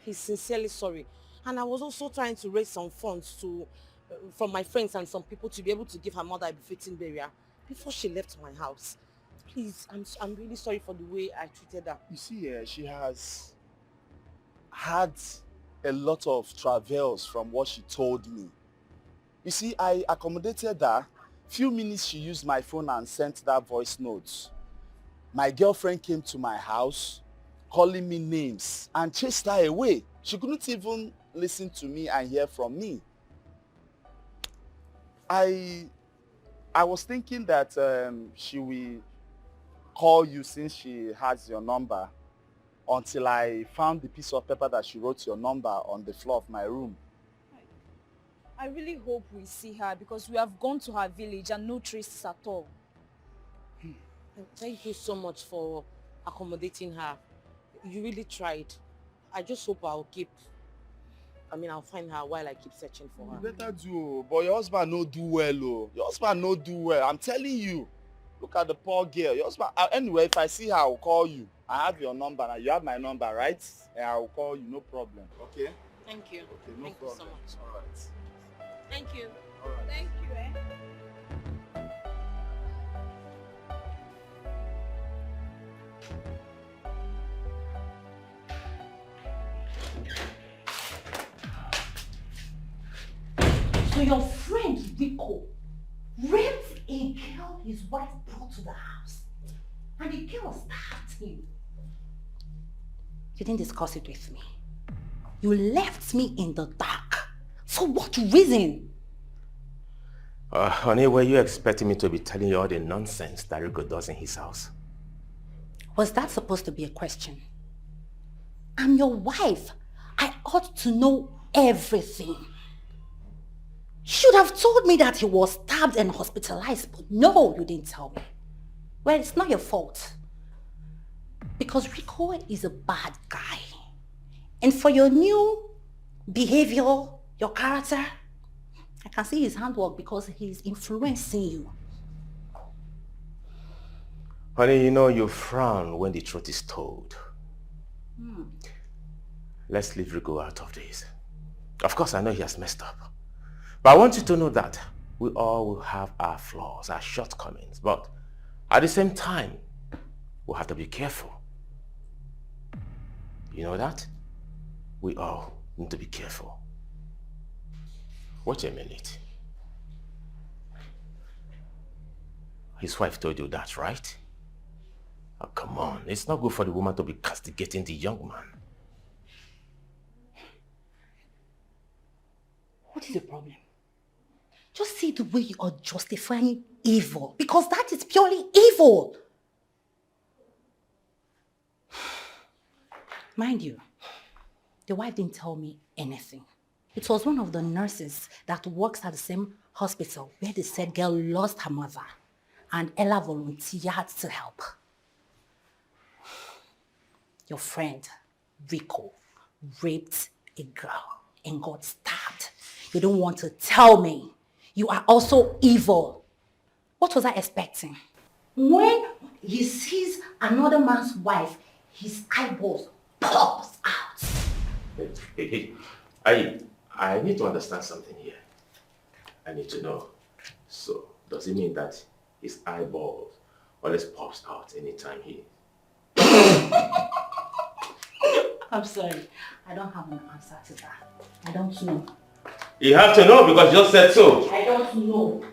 He's sincerely sorry. And I was also trying to raise some funds from my friends and some people to be able to give her mother a befitting burial before she left my house. Please, I'm really sorry for the way I treated her. You see, she has had a lot of travails from what she told me. You see, I accommodated her. Few minutes she used my phone and sent that voice note. My girlfriend came to my house, calling me names and chased her away. She couldn't even listen to me and hear from me. I was thinking that she will call you since she has your number until I found the piece of paper that she wrote your number on the floor of my room. I really hope we see her because we have gone to her village and no traces at all. Thank you so much for accommodating her. You really tried. I just hope I'll find her while I keep searching for her. You better do, but your husband no do well, oh. Your husband no do well, I'm telling you. Look at the poor girl. Your husband, anyway, if I see her, I'll call you. I have your number. You have my number, right? And I'll call you, no problem. Okay? Thank you. Okay, no Thank problem. you so much. All right. Thank you. All right. Thank you, eh? So your friend Rico raped a girl his wife brought to the house, and the girl stabbed him. You didn't discuss it with me. You left me in the dark. For what reason? Honey, were you expecting me to be telling you all the nonsense that Rico does in his house? Was that supposed to be a question? I'm your wife. I ought to know everything. Should have told me that he was stabbed and hospitalized, but no, you didn't tell me. Well, it's not your fault. Because Rico is a bad guy. And for your new behavior, your character, I can see his handwork because he's influencing you. Honey, you know you frown when the truth is told. Let's leave Rico out of this. Of course, I know he has messed up. But I want you to know that we all will have our flaws, our shortcomings. But at the same time, we'll have to be careful. You know that? We all need to be careful. Wait a minute. His wife told you that, right? Oh, come on. It's not good for the woman to be castigating the young man. What is the problem? Just see the way you are justifying evil, because that is purely evil. Mind you, the wife didn't tell me anything. It was one of the nurses that works at the same hospital where the said girl lost her mother, and Ella volunteered to help. Your friend, Rico, raped a girl and got stabbed. You don't want to tell me. You are also evil. What was I expecting? When he sees another man's wife, his eyeballs pops out. Hey, I need to understand something here. I need to know. So, does it mean that his eyeballs always pops out anytime he... I'm sorry. I don't have an answer to that. I don't know. You have to know because you just said so. I don't know.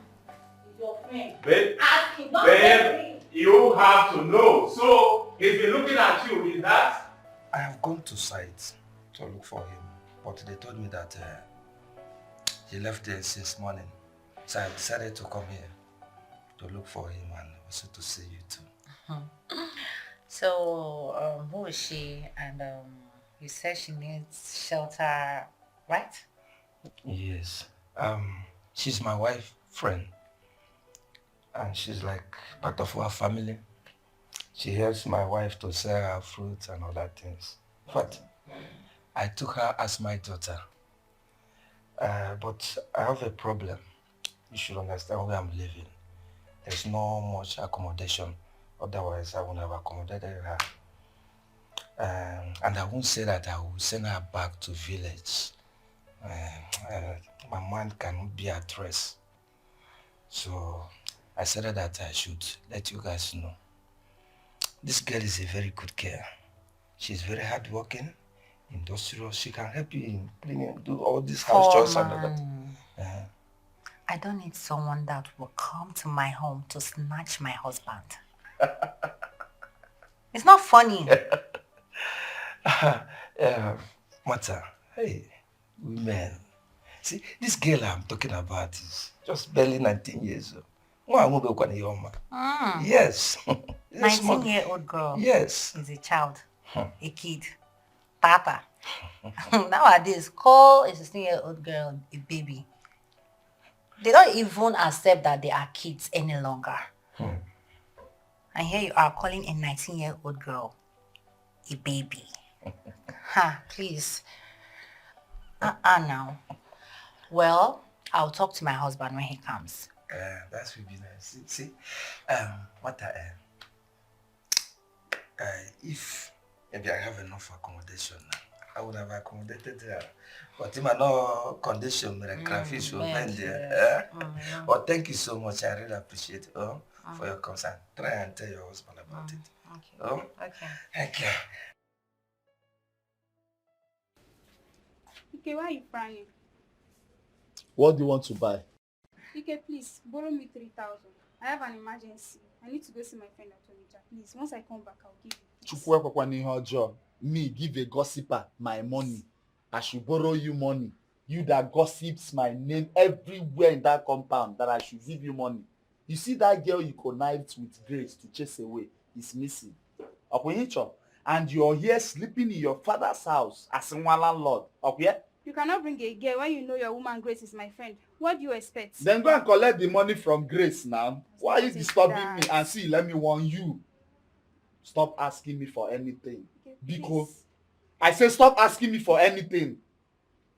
It's your friend. Babe, Ask him, don't babe, you have to know. So, he's been looking at you, is that? I have gone to site to look for him, but they told me that he left there since morning. So I decided to come here to look for him and also to see you too. So, who is she? And you said she needs shelter, right? Yes. She's my wife's friend. And she's like part of our family. She helps my wife to sell her fruits and other things. But I took her as my daughter. But I have a problem. You should understand where I'm living. There's no much accommodation. Otherwise, I wouldn't have accommodated her. And I won't say that I will send her back to village. My mind cannot be at rest. So I said that I should let you guys know. This girl is a very good girl. She's very hardworking, industrious. She can help you in cleaning, do all these house chores and all that. I don't need someone that will come to my home to snatch my husband. It's not funny. Mata, hey, women. See, this girl I'm talking about is just barely 19 years old. Yes. 19-year-old girl. Yes. Is a child. A kid. Tata. Nowadays, call a 16-year-old girl a baby. They don't even accept that they are kids any longer. And here you are calling a 19-year-old girl a baby. Please. Now. Well, I'll talk to my husband when he comes. That would be nice. See, if maybe I have enough accommodation now, I would have accommodated her. But in my no condition, my crayfish will bend there. But thank you so much. I really appreciate it for your concern. Try and tell your husband about it. Okay. Thank you. Okay, why are you crying? What do you want to buy? Okay, please, borrow me 3,000. I have an emergency. I need to go see my friend at Onitsha. Please, once I come back, I'll give you. Me give a gossiper my money. I should borrow you money. You that gossips my name everywhere in that compound, that I should give you money. You see that girl you connived with Grace to chase away is missing. And you're here sleeping in your father's house as one landlord. Okay? You cannot bring a girl when you know your woman Grace is my friend. What do you expect? Then go and collect the money from Grace now. Why are you disturbing me? And see, let me warn you. Stop asking me for anything. Okay, because I say stop asking me for anything.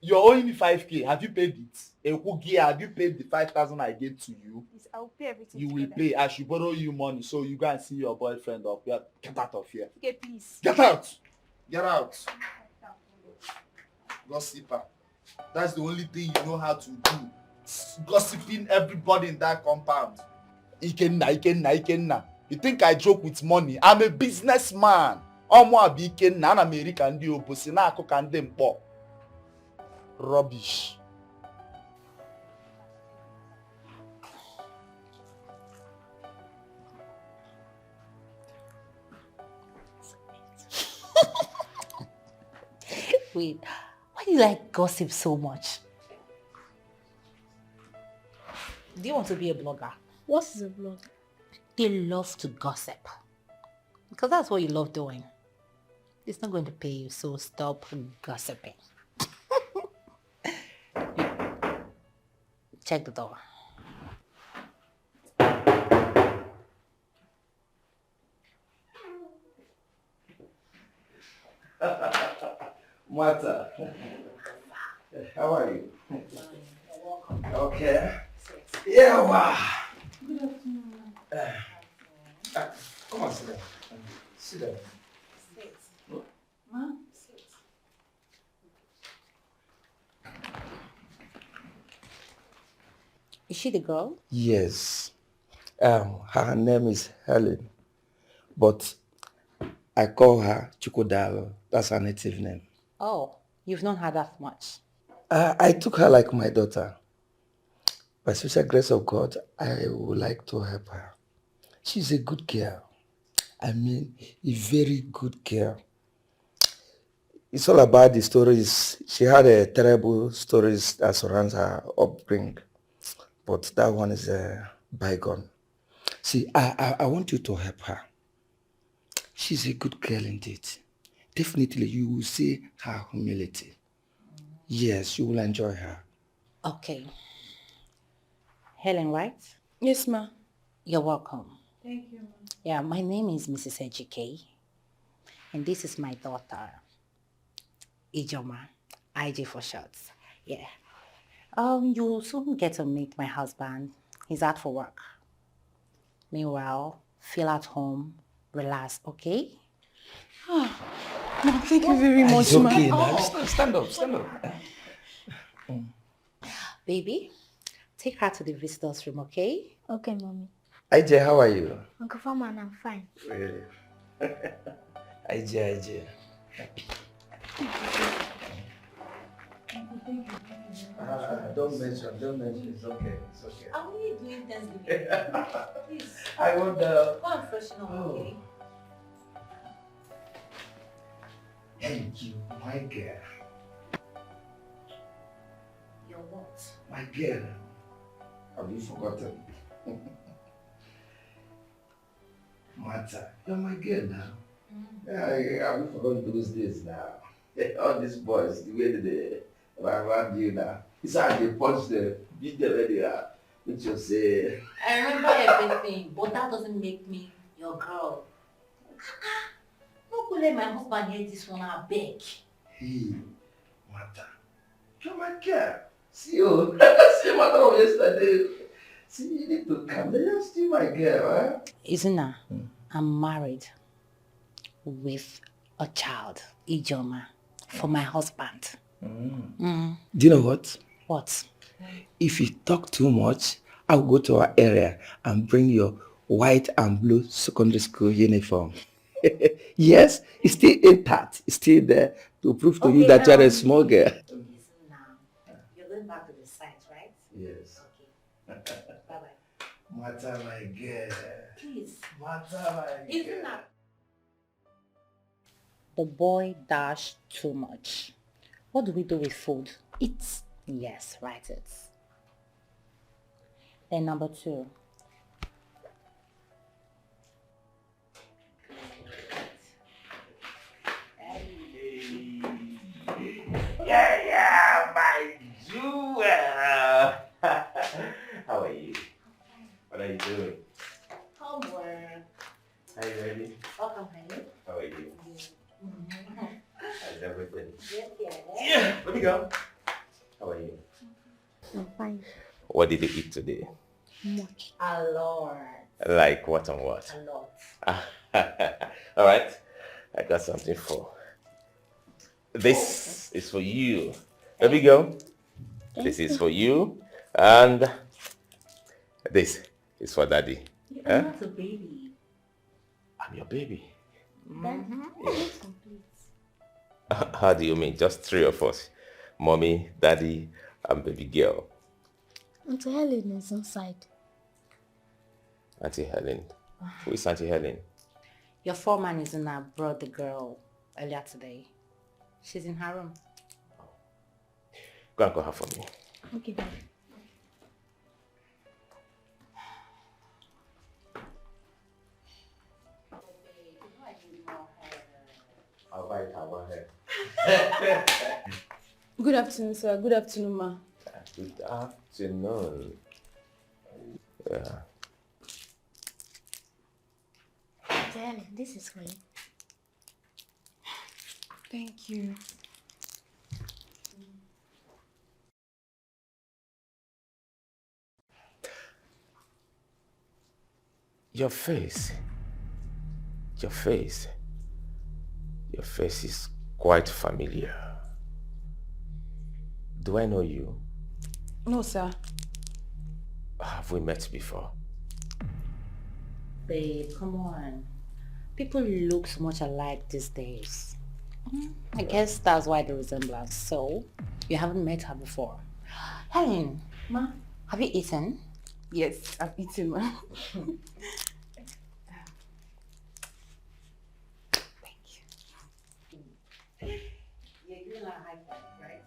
You're owing me 5K. Have you paid it? Have you paid the 5,000 I gave to you? Yes, I'll pay everything. You will pay. I should borrow you money so you go and see your boyfriend up here. Get out of here. Okay, please. Get out. Get out. Gossiper. That's the only thing you know how to do. Gossiping everybody in that compound. Ikenna. You think I joke with money? I'm a businessman. Rubbish. Wait, why do you like gossip so much? Do you want to be a blogger? What is a blog? They love to gossip. Because that's what you love doing. It's not going to pay you, so stop gossiping. Check the door. Martha, how are you? Okay. Yeah, wow. Good afternoon. Come on, sit down. Sit down. Sit. Ma, sit. Is she the girl? Yes. Her name is Helen, but I call her Chukwudalo. That's her native name. Oh, you've known her that much. I took her like my daughter. By special grace of God, I would like to help her. She's a good girl. I mean, a very good girl. It's all about the stories. She had a terrible stories that surrounds her upbringing, but that one is a bygone. See, I want you to help her. She's a good girl indeed. Definitely, you will see her humility. Yes, you will enjoy her. Okay. Helen, right? Yes, ma. You're welcome. Thank you, ma. Yeah, my name is Mrs. Ejike, and this is my daughter, Ijoma, IJ for short. Yeah. You'll soon get to meet my husband. He's out for work. Meanwhile, feel at home, relax, okay? No, thank you very much, It's ma. okay now. Stand up, stand up. Baby, take her to the visitor's room, okay? Okay, mommy. IJ, how are you? Uncle Farman, I'm fine. Really? IJ. Don't mention, it's okay, it's okay. Are we doing Thanksgiving? Please. I want Go and freshen up, okay? Thank you, my girl. Your what? My girl. Have you forgotten? Martha, you're my girl now. Yeah, have you forgotten those days now? All these boys, the way they around you now. It's how they punch them, beat them where they are. Which you say. I remember everything, but that doesn't make me your girl. No go let my husband hear this one, I beg. Hey, Martha, you're my girl. See you. See matter of yesterday. See, you need to come. You're still my girl, huh? Izuna, I'm married with a child, Ijoma, for my husband. Do you know what? What? If you talk too much, I'll go to our area and bring your white and blue secondary school uniform. Yes, it's still intact. It's still there to prove to you that you're a small girl. You're going back to the site, right? Yes. Okay. Bye-bye. Martha, my girl. Please. Martha, my Isn't that... The boy dashed too much. What do we do with food? Eat. Yes, write it. Then number 2. Yeah, my jewel. How are you? What are you doing? Homework. Are you ready? Welcome, honey. How are you? How's everything? Yes. Yeah, let me go. How are you? I'm fine. What did you eat today? Much. A lot. Like what and what? A lot. All right, I got something for. This is for you. There we go. This is for you, and this is for Daddy. You're not a baby. I'm your baby. That's complete. How do you mean? Just 3 of us. Mommy, Daddy, and baby girl. Auntie Helen is inside. Auntie Helen. Who is Auntie Helen? Your foreman is in and brought the girl earlier today. She's in her room. Go and call her for me. Okay, Dad. Good afternoon, sir. Good afternoon, ma. Good afternoon. Yeah. Darling, this is for you. Thank you. Your face is quite familiar. Do I know you? No, sir. Have we met before? Babe, come on. People look so much alike these days. I guess that's why the resemblance. So, you haven't met her before. Helen, Ma? have you eaten? Yes, I've eaten, ma. You're giving her a high five, right?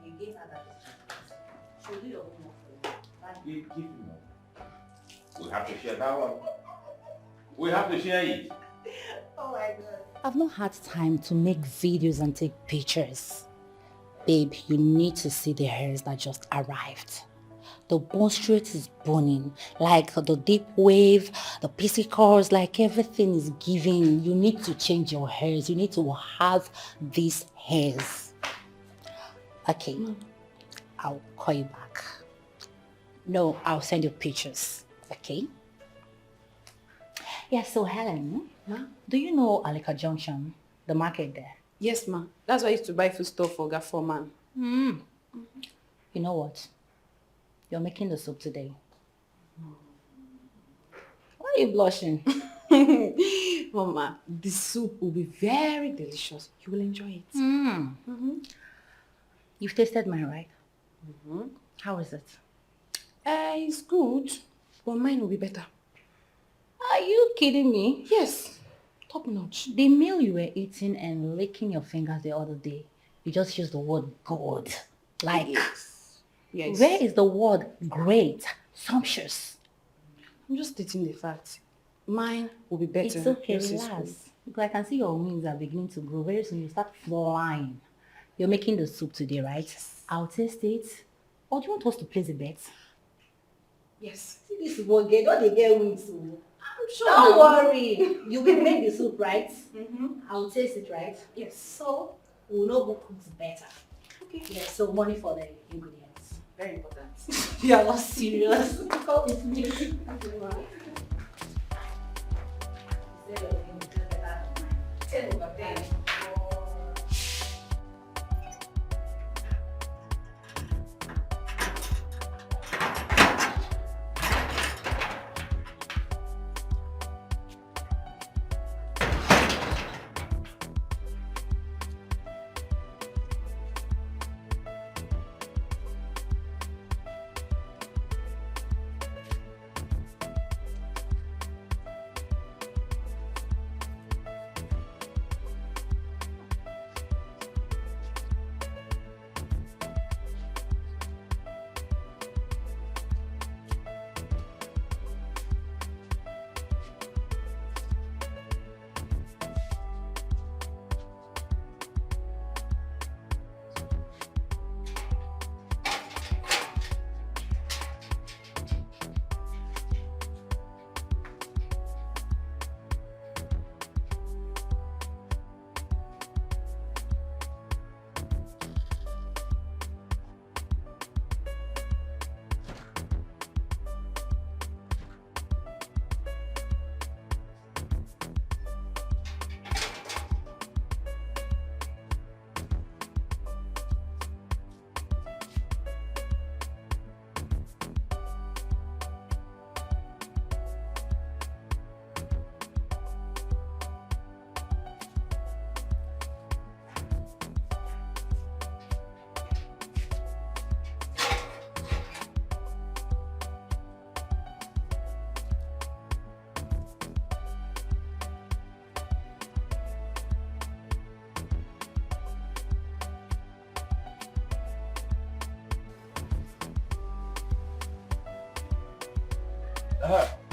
You gave her that response. She'll do your homework for you. Right? Give me one. We have to share that one. We have to share it. Oh my God. I've not had time to make videos and take pictures. Babe, you need to see the hairs that just arrived. The bone straight is burning, like the deep wave, the PC curls, like everything is giving. You need to change your hairs. You need to have these hairs. Okay, I'll call you back. No, I'll send you pictures, okay? Yeah, so Helen, do you know Alika Junction, the market there? Yes, ma. That's why I used to buy food stuff for Gafford man. You know what? You're making the soup today. Why are you blushing? Mama, the soup will be very delicious. You will enjoy it. You've tasted mine, right? How is it? It's good, but mine will be better. Are you kidding me? Yes, top notch. The meal you were eating and licking your fingers the other day, you just used the word good. Like, Yes. where is the word great, sumptuous? I'm just stating the fact. Mine will be better. It's okay, Yours is relax. good. Because I can see your wings are beginning to grow. Very soon you start flying. You're making the soup today, right? Yes. I'll taste it. Or do you want us to place a bet? Yes. See this one, don't they get wings? I'm sure. Don't now. worry. You will make the soup, right? I'll taste it, right? Yes. So, we'll know who cooks better. Okay. Yes, so money for the ingredients. Very important. You are not serious. Come with me.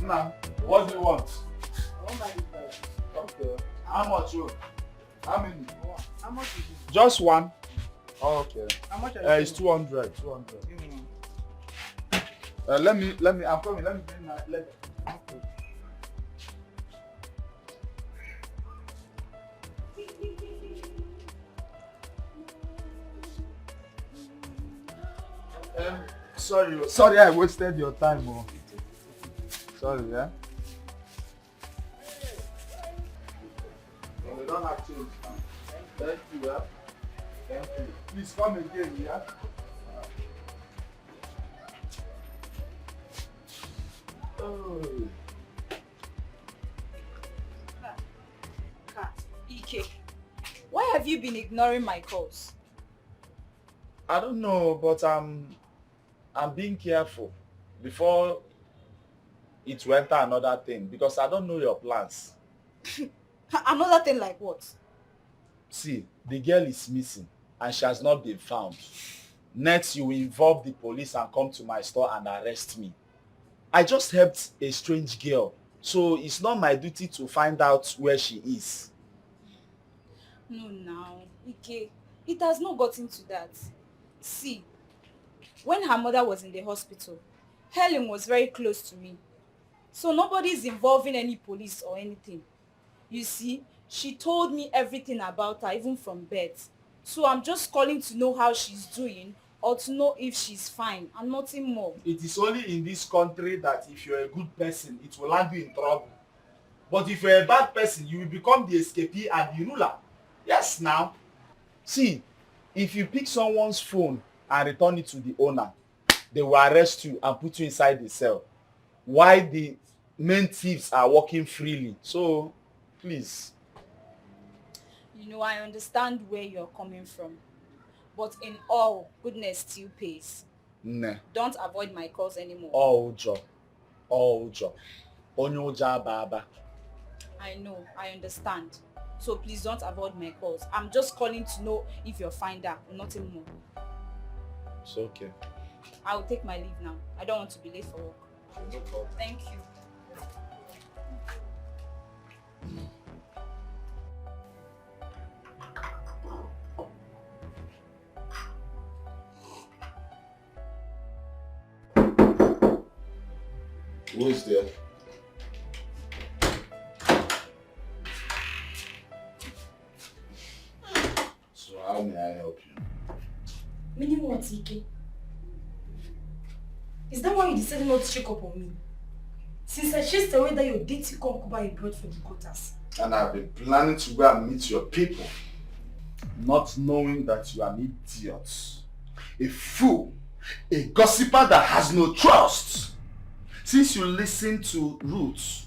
Now, what do you want? Oh my God. Okay. How much? How many? How much is it? Just one. Oh, okay. How much are you It's 200. 200. Let me, I'm coming. Let me bring my leg. Sorry, I wasted your time. Oh. Sorry, yeah. We don't have change now. Thank you, yeah. Thank you. Please come again, yeah. Oh. Dikeh, why have you been ignoring my calls? I don't know, but I'm being careful before it will enter another thing because I don't know your plans. Another thing like what? See, the girl is missing and she has not been found. Next, you will involve the police and come to my store and arrest me. I just helped a strange girl, so it's not my duty to find out where she is. No, now, Dikeh, it has not gotten to that. See, when her mother was in the hospital, Helen was very close to me. So nobody is involving any police or anything. You see, she told me everything about her, even from birth. So I'm just calling to know how she's doing or to know if she's fine and nothing more. It is only in this country that if you're a good person, it will land you in trouble. But if you're a bad person, you will become the escapee and the ruler. Yes, now. See, if you pick someone's phone and return it to the owner, they will arrest you and put you inside the cell. While the main thieves are walking freely. So, please. You know, I understand where you're coming from. But in all, goodness still pays. Nah. Don't avoid my calls anymore. All job. Onyo ja baba. I know, I understand. So please don't avoid my calls. I'm just calling to know if you're fine there, nothing more. It's okay. I'll take my leave now. I don't want to be late for work. No problem. Thank you. Who is there? So how may I help you? Meaning what, Dikeh? Is that why you decided not to check up on me? Since I chased away that your dirty concubine you brought for the quotas. And I've been planning to go and meet your people. Not knowing that you are an idiot. A fool. A gossiper that has no trust. Since you listened to Roots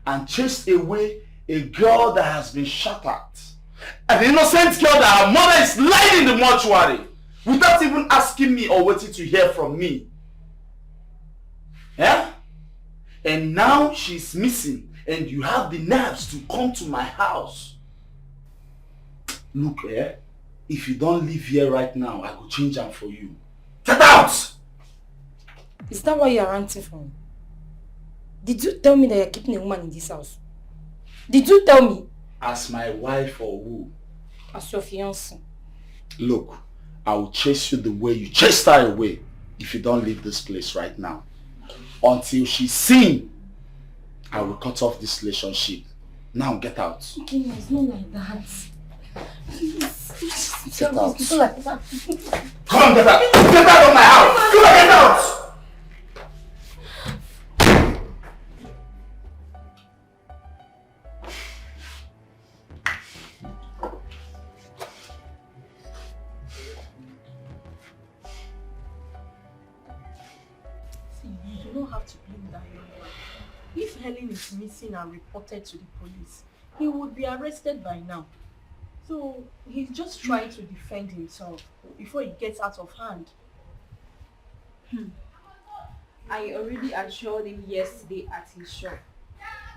and chased away a girl that has been shot at, an innocent girl that her mother is lying in the mortuary without even asking me or waiting to hear from me. Yeah? And now she's missing and you have the nerves to come to my house. Look, if you don't live here right now, I could change them for you. Get out! Is that why you are ranting for me? Did you tell me that you're keeping a woman in this house? Did you tell me? As my wife or who? As your fiancé. Look, I will chase you the way you chased her away if you don't leave this place right now. Until she's seen, I will cut off this relationship. Now get out. Okay, no, it's not like that. Please. Get out. It's not like that. Come on, get out! Get out of my house! Come on, get out! You don't have to blame that young man. If Helen is missing and reported to the police, he would be arrested by now. So he's just trying to defend himself before he gets out of hand. I already assured him yesterday at his shop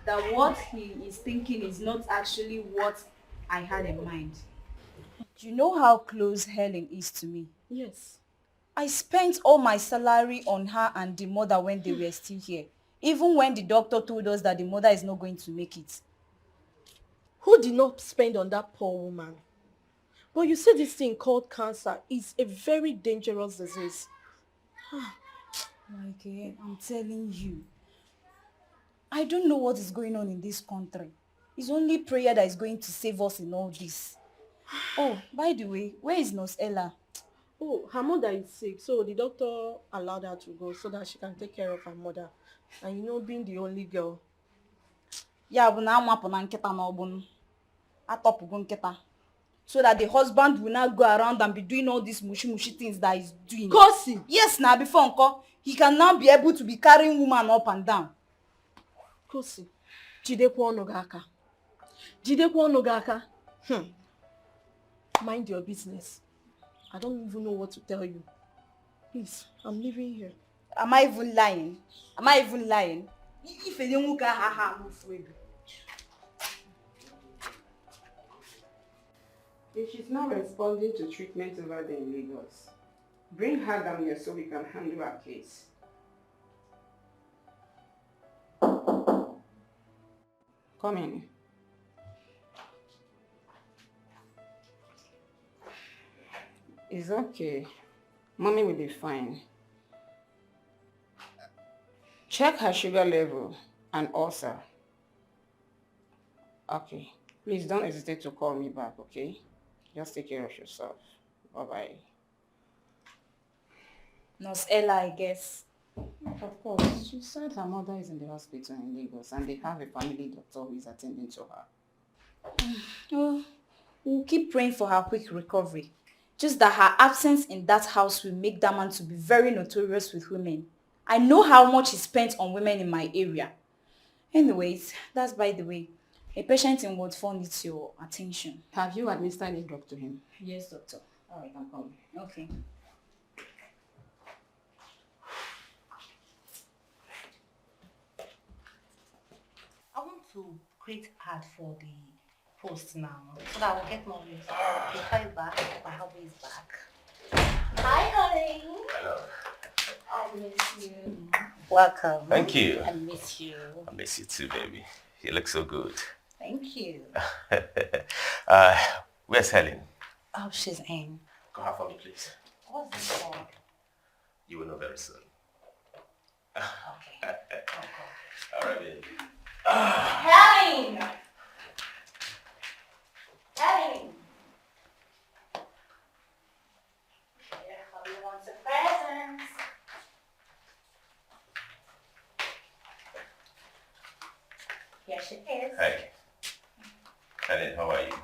that what he is thinking is not actually what I had in mind. Do you know how close Helen is to me? Yes. I spent all my salary on her and the mother when they were still here, even when the doctor told us that the mother is not going to make it. Who did not spend on that poor woman? But you see this thing called cancer is a very dangerous disease. Like, I'm telling you, I don't know what is going on in this country. It's only prayer that is going to save us in all this. Oh, by the way, where is Nurse Ella? Oh, her mother is sick, so the doctor allowed her to go so that she can take care of her mother. And you know, being the only girl. Ya bụ na amapụ na nkịta n'ọgbụnụ. Atọpụgo nkịta. So that the husband will not go around and be doing all these mushy things that he's doing. Kosi! Yes, now before Uncle, he can now be able to be carrying woman up and down. Kosi, jidekwa ọnụ gị aka. Jidekwa ọnụ gị aka. Mind your business. I don't even know what to tell you. Please, I'm leaving here. Am I even lying? Am I even lying? If you don't If she's not responding to treatment over there in Lagos, bring her down here so we can handle her case. Come in. It's okay. Mommy will be fine. Check her sugar level and ulcer. Okay. Please don't hesitate to call me back, okay? Just take care of yourself. Bye-bye. Nurse Ella, I guess. Of course. She said her mother is in the hospital in Lagos and they have a family doctor who is attending to her. Oh, we'll keep praying for her quick recovery. Just that her absence in that house will make that man to be very notorious with women. I know how much he spent on women in my area. Anyways, that's by the way. A patient in Ward 4 needs your attention. Have you administered a drug to him? Yes, doctor. All right, I'm coming. Okay. I want to create ad for the post now so that I will get more views. Okay, call you back. My hubby is back. Hi, honey. Hello. I miss you. Welcome. Thank you. I miss you. I miss you too, baby. You look so good. Thank you. Where's Helen? Oh, she's in. Call her for me, please. What's this for? You will know very soon. Okay. All right, baby. Helen! Helen! Your hubby wants a present. Here she is. Hey. Helen, how are you?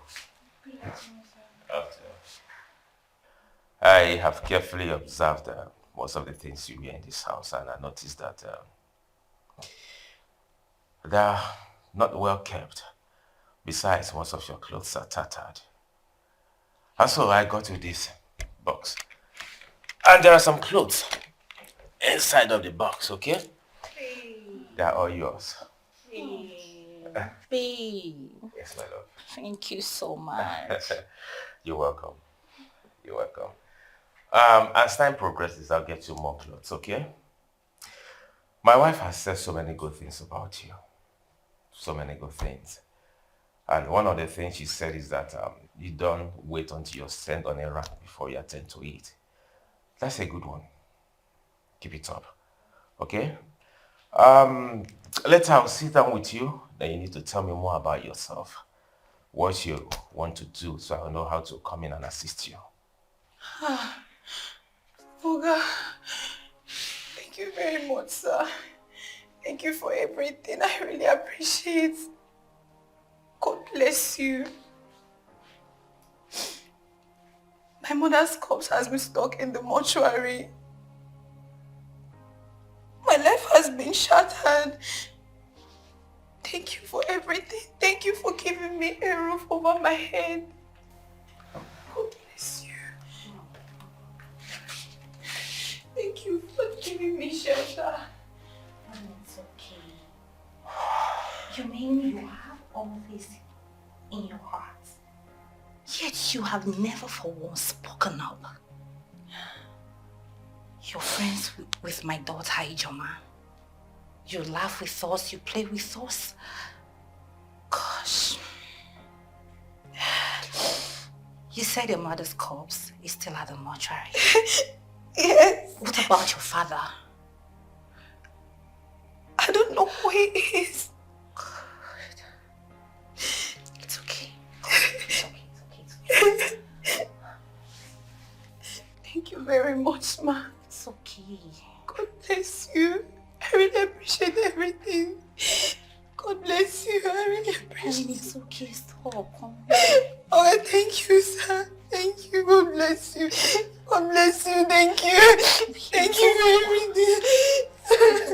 I have carefully observed most of the things you wear in this house, and I noticed that they are not well kept. Besides, most of your clothes are tattered. And so I got you this box. And there are some clothes inside of the box, okay? They are all yours. Babe. Yes, my love. Thank you so much. You're welcome. You're welcome. As time progresses, I'll get you more clothes, okay? My wife has said so many good things about you. So many good things. And one of the things she said is that you don't wait until you're sent on a run before you attend to it. That's a good one. Keep it up. Okay? Later I'll sit down with you. Then you need to tell me more about yourself. What you want to do so I'll know how to come in and assist you. Oga, thank you very much, sir. Thank you for everything. I really appreciate. God bless you. My mother's corpse has been stuck in the mortuary. My life has been shattered. Thank you for everything. Thank you for giving me a roof over my head. God bless you. Thank you for giving me shelter. It's okay. You mean you have all this in your heart, yet you have never for once spoken up? You're friends with my daughter Ijoma. You laugh with us, you play with us. Gosh. You said your mother's corpse is still at the mortuary. Yes. What about your father? I don't know who he is. It's okay. Thank you very much, ma. It's okay. God bless you. I really appreciate everything. God bless you. I really appreciate it. It's okay. Stop. Come Oh, thank you, sir. Thank you. God bless you. God bless you. Thank you. Thank you for everything.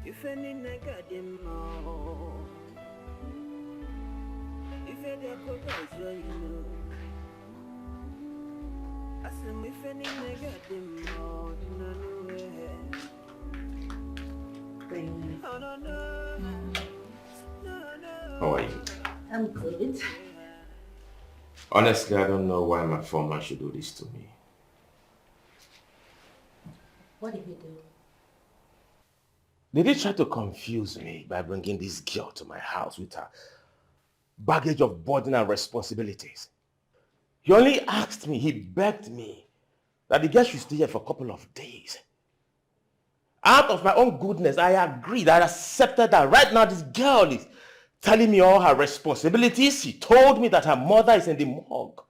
If any negative more, if any you know, I say if any negative more, no How are you? I'm good. Honestly, I don't know why my foreman should do this to me. What did you do? Did he try to confuse me by bringing this girl to my house with her baggage of burden and responsibilities? He only asked me, he begged me that the girl should stay here for a couple of days. Out of my own goodness, I agreed, I accepted that. Right now this girl is telling me all her responsibilities. She told me that her mother is in the morgue.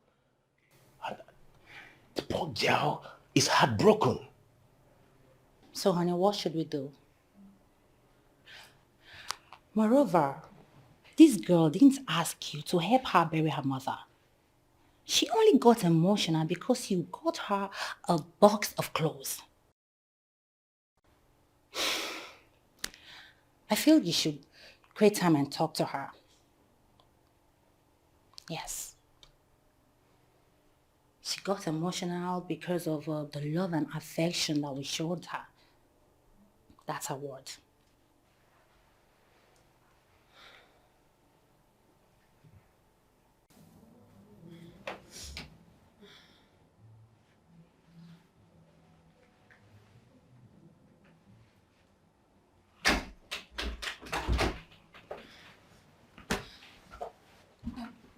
And the poor girl is heartbroken. So honey, what should we do? Moreover, this girl didn't ask you to help her bury her mother. She only got emotional because you got her a box of clothes. I feel you should create time and talk to her. Yes. She got emotional because of the love and affection that we showed her. That's her word.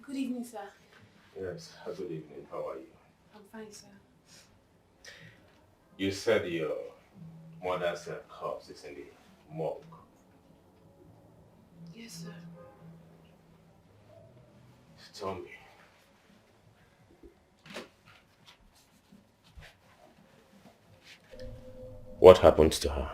Good evening, sir. Yes, good evening. How are you? I'm fine, sir. You said your mother's corpse is in the morgue. Yes, sir. Tell me. What happened to her?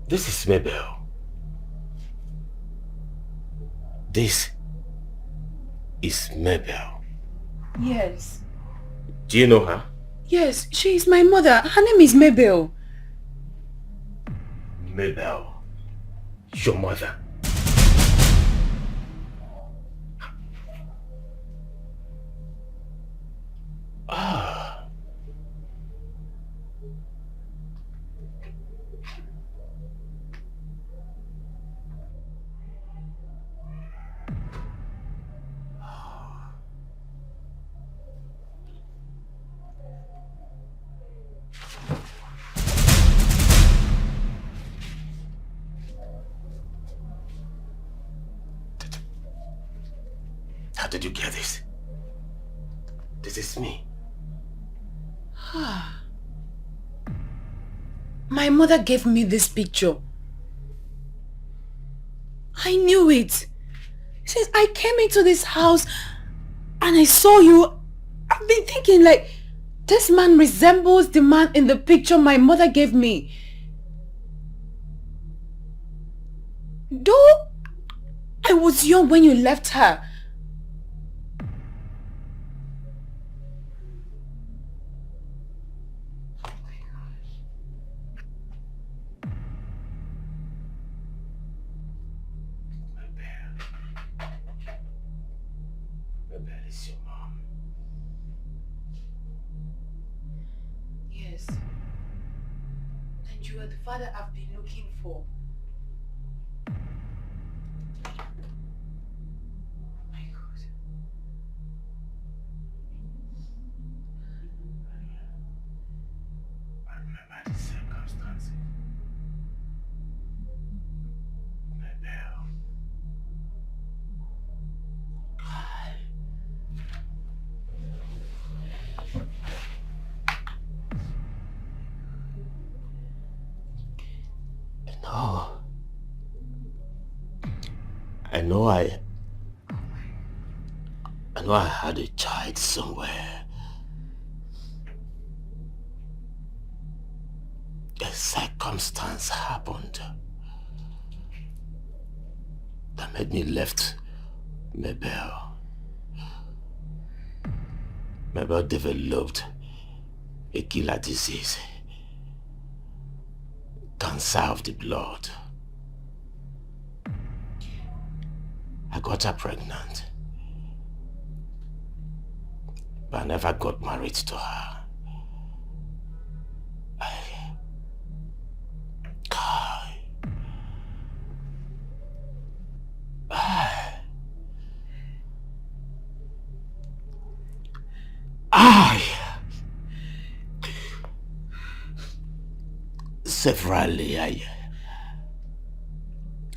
This is Mabel. This is Mabel. Yes. Do you know her? Yes, she is my mother. Her name is Mabel. Mabel, your mother. Ah. How did you get this? This is me. My mother gave me this picture. I knew it. Since I came into this house and I saw you, I've been thinking like, this man resembles the man in the picture my mother gave me. Though I was young when you left her. Ebele is your mom. Yes. And you are the father I've been looking for. My God. I remember the circumstances. Ebele. I know I had a child somewhere. A circumstance happened that made me left Mabel. Mabel developed a killer disease. Cancer of the blood. I got her pregnant. But I never got married to her. Severally,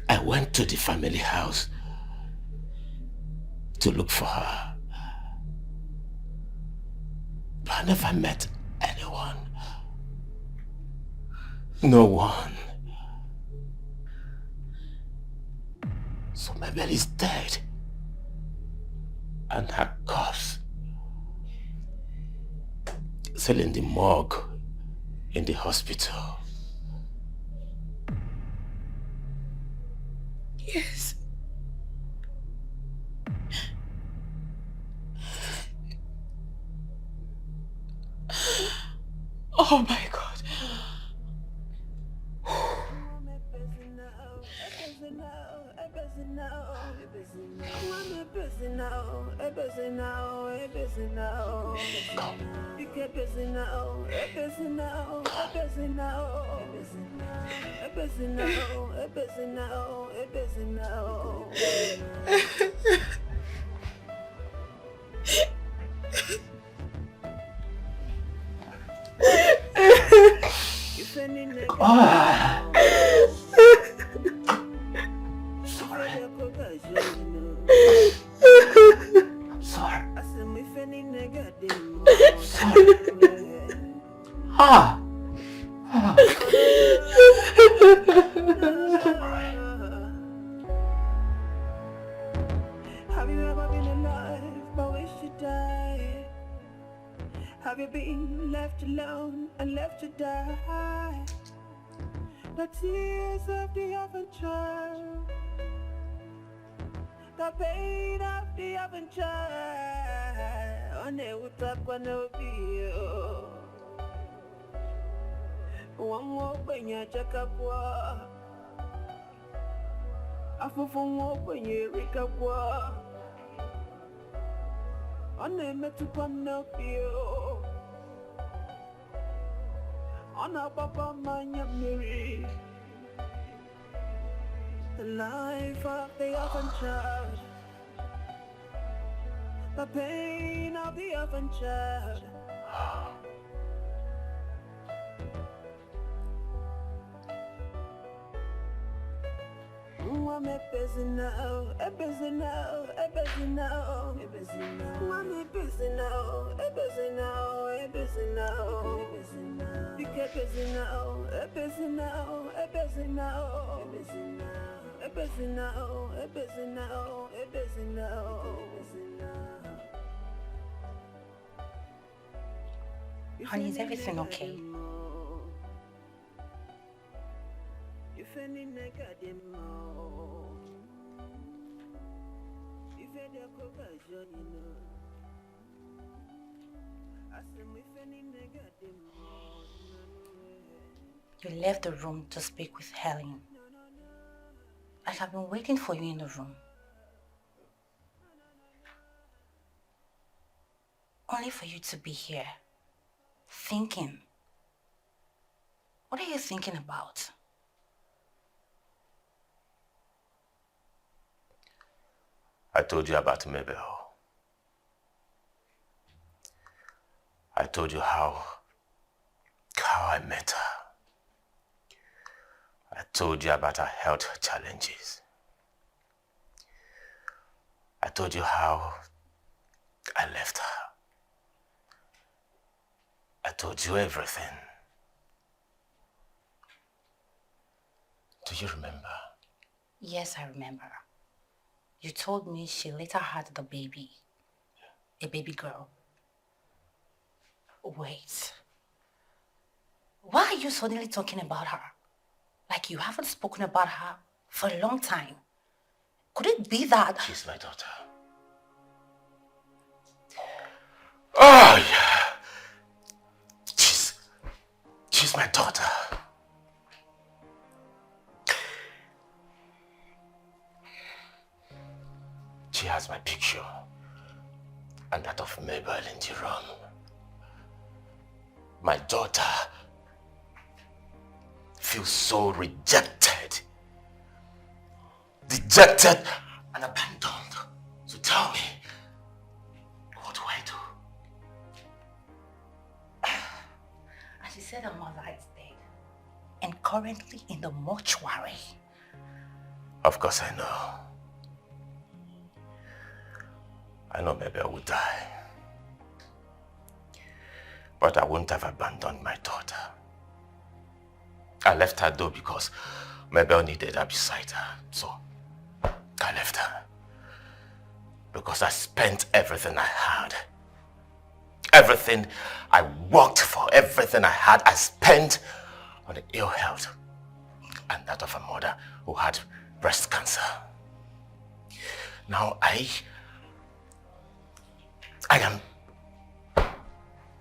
I went to the family house to look for her. But I never met anyone. No one. So my belly's dead. And her corpse still in the morgue in the hospital. Yes. Oh my God. Have you ever been alive but wish you died? Have you been left alone and left to die? The tears of the orphan child, the pain of the orphan child, on it will talk when no be. One more when you check up what I feel for more when you wake up what on it met to come up you on a papa man you the life of the orphan child, the pain of the orphan child. I'm a busy now, a busy now, a busy now, a busy now. I'm a busy now, a busy now, a busy now, a busy now. You get busy now, a busy now, a busy now, a busy now, a busy now, a busy now, a busy now, a busy now. Honey, is everything okay? You left the room to speak with Helen. I have been waiting for you in the room. Only for you to be here, thinking. What are you thinking about? I told you about Mabel. I told you how I met her. I told you about her health challenges. I told you how I left her. I told you everything. Do you remember? Yes, I remember. You told me she later had the baby. A baby girl. Wait. Why are you suddenly talking about her? Like you haven't spoken about her for a long time. Could it be that... She's my daughter. Oh, yeah. She's my daughter. She has my picture and that of Mabel in the room. My daughter feels so rejected, dejected and abandoned. So tell me, what do I do? And she said her mother is dead and currently in the mortuary. Of course I know. I know Mabel would die. But I wouldn't have abandoned my daughter. I left her though because Mabel needed her beside her. So I left her. Because I spent everything I had. Everything I worked for, everything I had, I spent on the ill health and that of a mother who had breast cancer. Now I am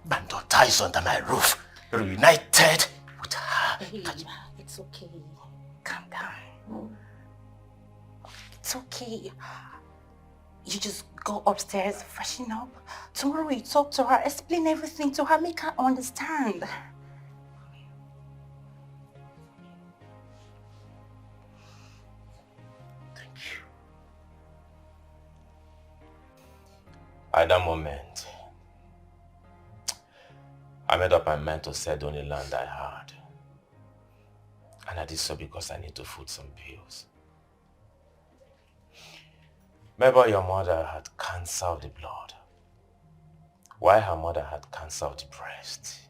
baptized under my roof, reunited with her. Hey, it's okay. Calm down. It's okay. You just go upstairs, freshen up. Tomorrow you talk to her, explain everything to her, make her understand. Thank you. At that moment, I made up my mind to sell the only land I had. And I did so because I need to foot some bills. Remember, your mother had cancer of the blood, while her mother had cancer of the breast.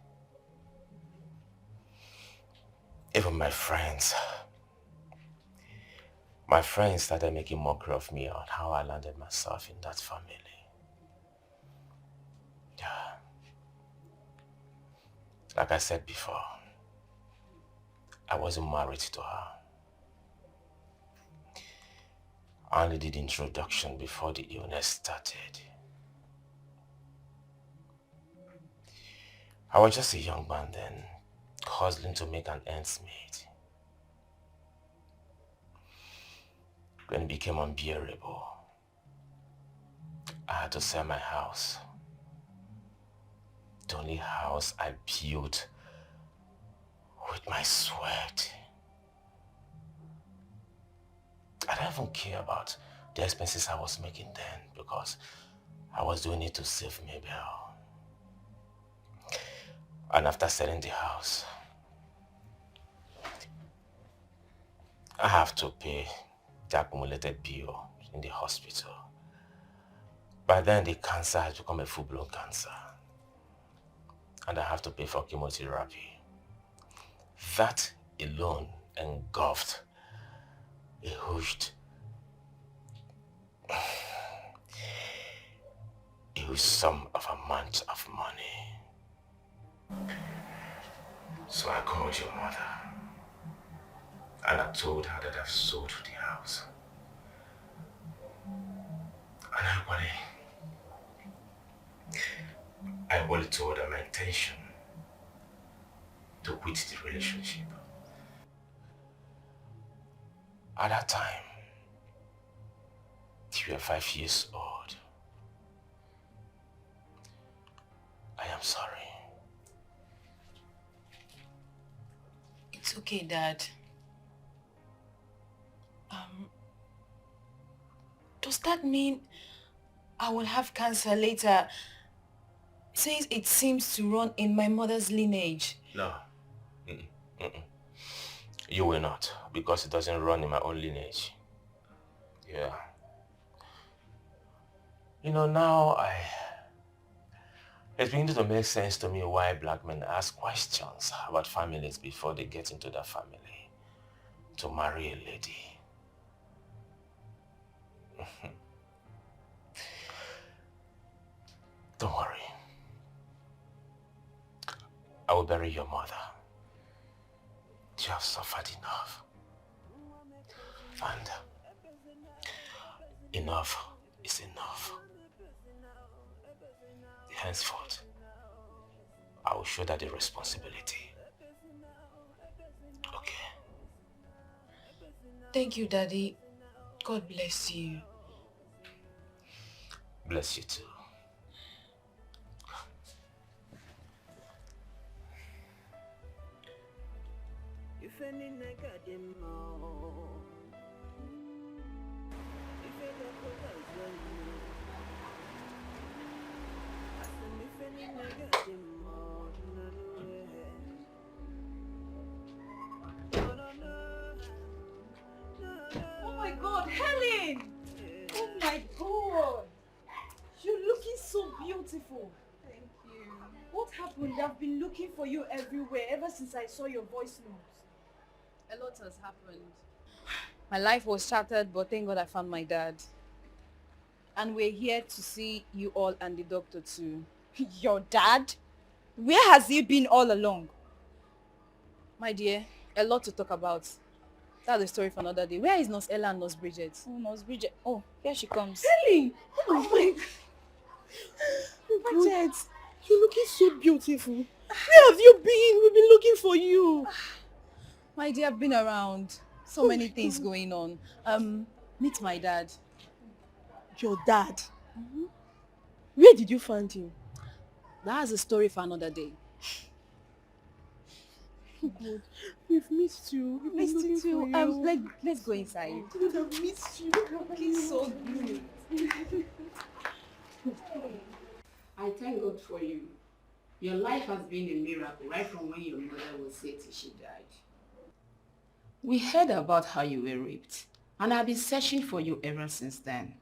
Even my friends started making mockery of me on how I landed myself in that family. Yeah. Like I said before, I wasn't married to her. I only did introduction before the illness started. I was just a young man then, hustling to make an ends meet. When it became unbearable, I had to sell my house. The only house I built with my sweat. I don't even care about the expenses I was making then because I was doing it to save Mabel. And after selling the house, I have to pay the accumulated bill in the hospital. By then, the cancer has become a full-blown cancer. And I have to pay for chemotherapy. That alone engulfed a huge sum of amount of money. So I called your mother and I told her that I've sold the house. And I only told her my intention to quit the relationship. At that time, you were 5 years old. I am sorry. It's okay, Dad. Does that mean I will have cancer later, since it seems to run in my mother's lineage? No. You will not, because it doesn't run in my own lineage. Yeah. You know, now it's beginning to make sense to me why black men ask questions about families before they get into that family to marry a lady. Don't worry. I will bury your mother. You have suffered enough. And enough is enough. Henceforth, I will shoulder the responsibility. Okay? Thank you, Daddy. God bless you. Bless you too. Oh my God, Helen! Oh my God! You're looking so beautiful. Thank you. What happened? I've been looking for you everywhere ever since I saw your voice notes. A lot has happened. My life was shattered, but thank God I found my dad. And we're here to see you all and the doctor too. Your dad? Where has he been all along? My dear, a lot to talk about. That's a story for another day. Where is Nurse Ella and Nurse Bridget? Oh, Nurse Bridget. Oh, here she comes. Helen! Oh my God. Bridget, you're looking so beautiful. Where have you been? We've been looking for you. My dear, I've been around. So many things going on. Meet my dad. Your dad? Where did you find him? That's a story for another day. God, we've missed you. We've Missed been you looking too. for you. Let's go inside. We've missed you. Looking so good. I thank God for you. Your life has been a miracle right from when your mother was sick till she died. We heard about how you were raped, and I've been searching for you ever since then.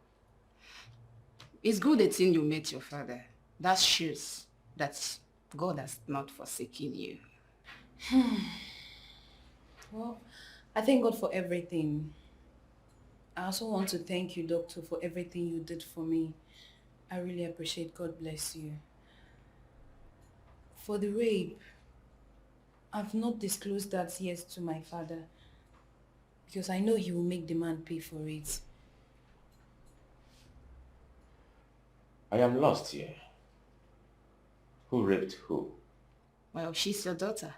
It's good the thing you met your father. That shows that God has not forsaken you. Well, I thank God for everything. I also want to thank you, Doctor, for everything you did for me. I really appreciate. God bless you. For the rape, I've not disclosed that yet to my father because I know he will make the man pay for it. I am lost here. Who raped who? Well, she's your daughter.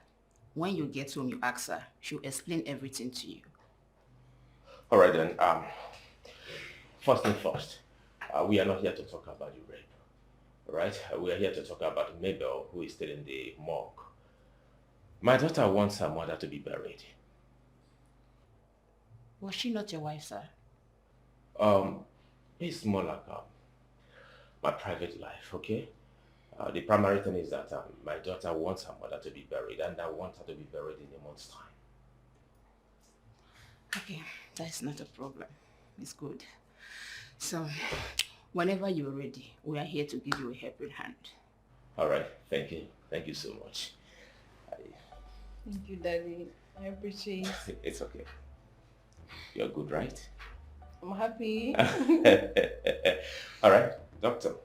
When you get home, you ask her. She'll explain everything to you. All right then. First thing first. We are not here to talk about the rape. All right? We are here to talk about Mabel, who is still in the morgue. My daughter wants her mother to be buried. Was she not your wife, sir? It's more like my private life, okay? The primary thing is that my daughter wants her mother to be buried, and I want her to be buried in a month's time. Okay, that's not a problem. It's good. So, whenever you're ready, we are here to give you a helping hand. All right, thank you. Thank you so much. Thank you, Daddy. I appreciate it. It's okay. You're good, right? I'm happy. All right, doctor.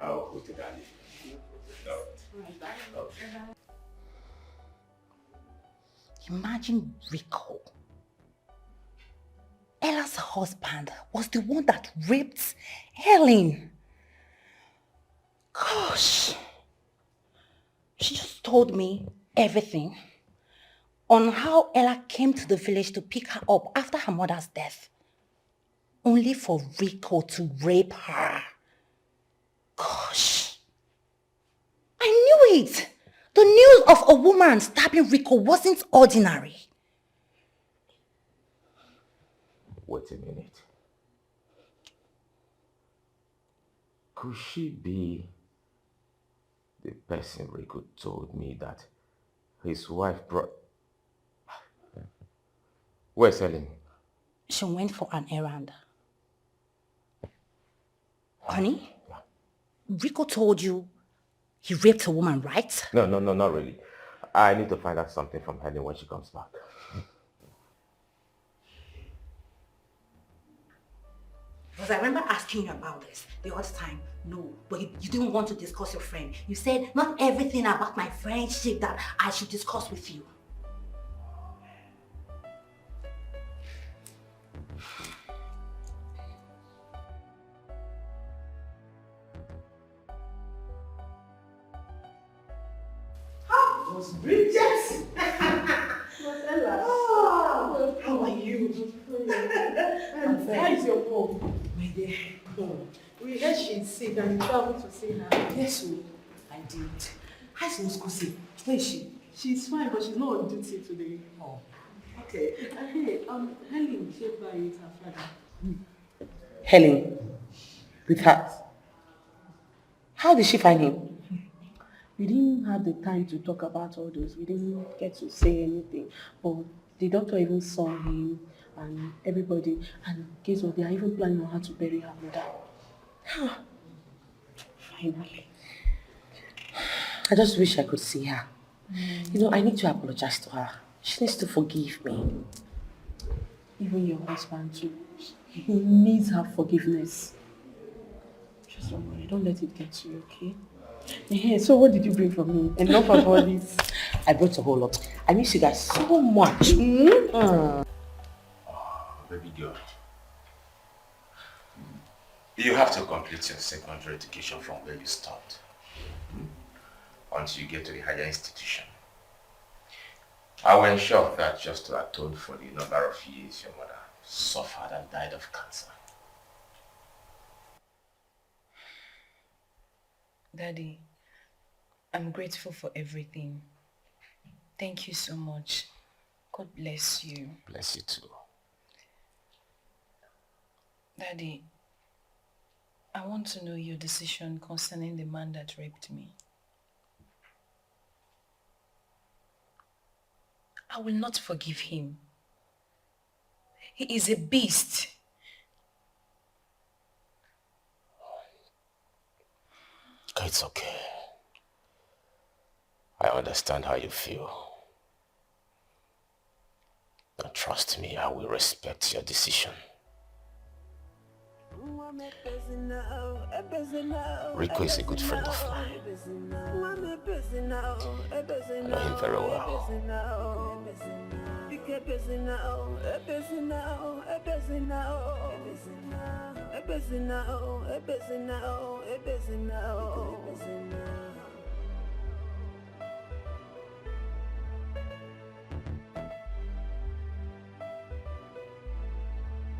I'll put it down. All right. Imagine Rico. Ella's husband was the one that raped Helen. Gosh. She just told me everything on how Ella came to the village to pick her up after her mother's death, only for Rico to rape her. Gosh. I knew it. The news of a woman stabbing Rico wasn't ordinary. Wait a minute. Could she be the person Rico told me that his wife brought? Where's Helen? She went for an errand. Honey, Rico told you he raped a woman, right? No, not really. I need to find out something from Helen when she comes back. Because I remember asking you about this the other time. No, but you didn't want to discuss your friend. You said not everything about my friendship that I should discuss with you. Was Bridget? Oh, how are you? And how is your mom? My dear. We heard she's sick and you traveled to see her. Yes, I did. How's Ngozi? Where is she? She's fine, but she's not on duty today. Oh, okay. Hey, Helen came by with her father. Helen? With her? How did she find him? We didn't have the time to talk about all those. We didn't get to say anything. But the doctor even saw him and everybody. And guess what? They are even planning on how to bury her mother. Finally. I just wish I could see her. You know, I need to apologize to her. She needs to forgive me. Even your husband too. He needs her forgiveness. Just don't worry. Don't let it get to you, okay? Yeah, so what did you bring for me? Enough of all this. I brought a whole lot. I miss you guys so much. Oh, baby girl. You have to complete your secondary education from where you start. Until you get to the higher institution. I will ensure that just to atone for the number of years your mother suffered and died of cancer. Daddy, I'm grateful for everything. Thank you so much. God bless you. Bless you too. Daddy, I want to know your decision concerning the man that raped me. I will not forgive him. He is a beast. It's okay. I understand how you feel. But trust me, I will respect your decision. Rico is a good friend of mine. I know him very well.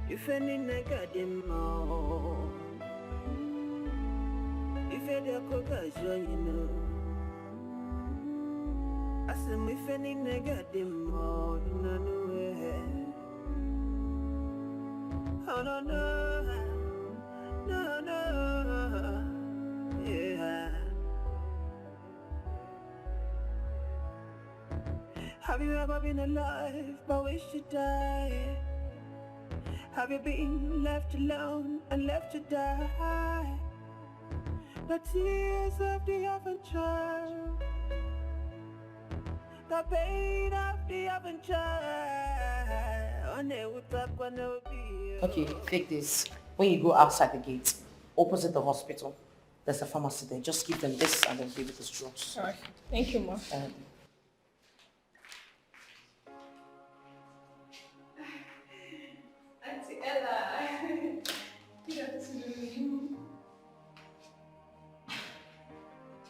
If any negative more, if any occasion, you know, I say if any negative more, no, oh no, no, yeah. Have you ever been alive but wish to die? Have you been left alone and left to die? The tears of the orphan child, the pain of the orphan child. Okay, take this. When you go outside the gate, opposite the hospital, There's a pharmacy there. Just give them this and then give it the drugs. Alright. Thank you, Ma. Auntie Ella. Good afternoon.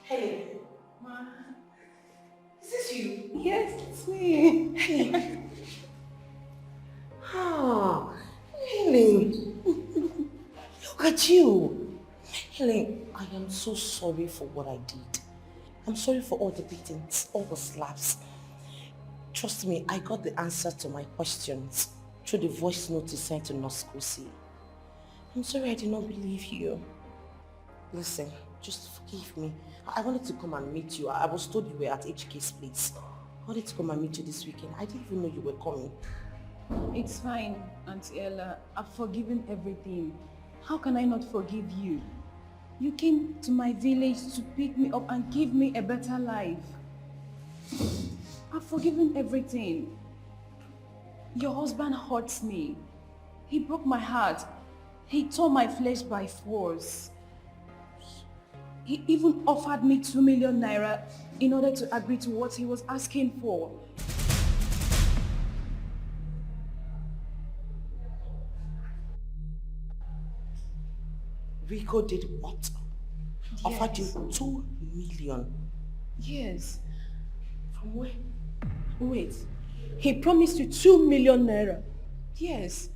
Hey. Ma. Is this you? Yes, it's me. Hey. Ah, Helen. Look at you. Helen, I am so sorry for what I did. I'm sorry for all the beatings, all the slaps. Trust me, I got the answer to my questions through the voice note you sent to Noskosi. I'm sorry I did not believe you. Listen, just forgive me. I wanted to come and meet you. I was told you were at HK's place. I wanted to come and meet you this weekend. I didn't even know you were coming. It's fine, Auntie Ella. I've forgiven everything. How can I not forgive you? You came to my village to pick me up and give me a better life. I've forgiven everything. Your husband hurts me. He broke my heart. He tore my flesh by force. He even offered me 2 million naira in order to agree to what he was asking for. Rico did what? Yes. Offered you 2 million. Yes. From where? Wait. He promised you 2 million naira. Yes.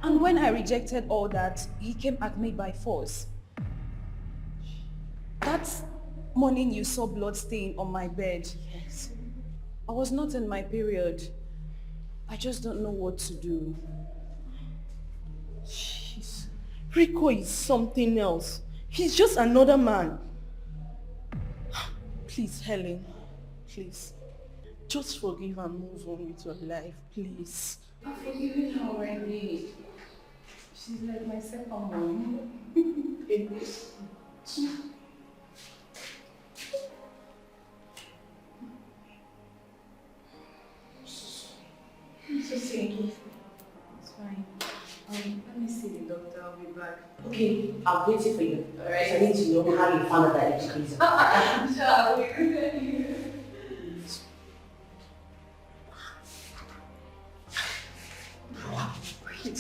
And when I rejected all that, he came at me by force. That morning you saw blood stain on my bed. Yes. I was not in my period. I just don't know what to do. Jeez. Rico is something else. He's just another man. Please, Helen. Please. Just forgive and move on with your life, please. I've forgiven her already. She's like my second mom. It's okay. It's fine. Let me see the doctor. I'll be back. Okay, I'll wait for you. Alright. I need to know how you found out that it's crazy. Wait.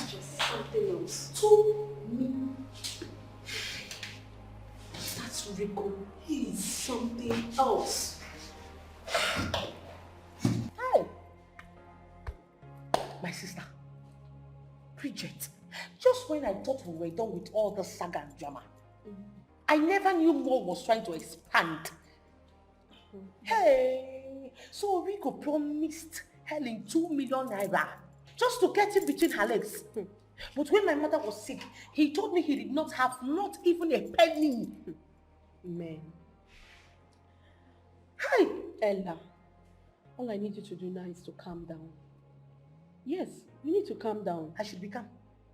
Just something else. 2 million. That's Rico. He is something else. Hey! My sister, Bridget, just when I thought we were done with all the saga and drama, I never knew more was trying to expand. Hey! So Rico promised Helen 2 million naira just to get in between her legs. But when my mother was sick, he told me he did not have not even a penny. Man. Hi! Ella, all I need you to do now is to calm down. Yes, you need to calm down. I should be calm.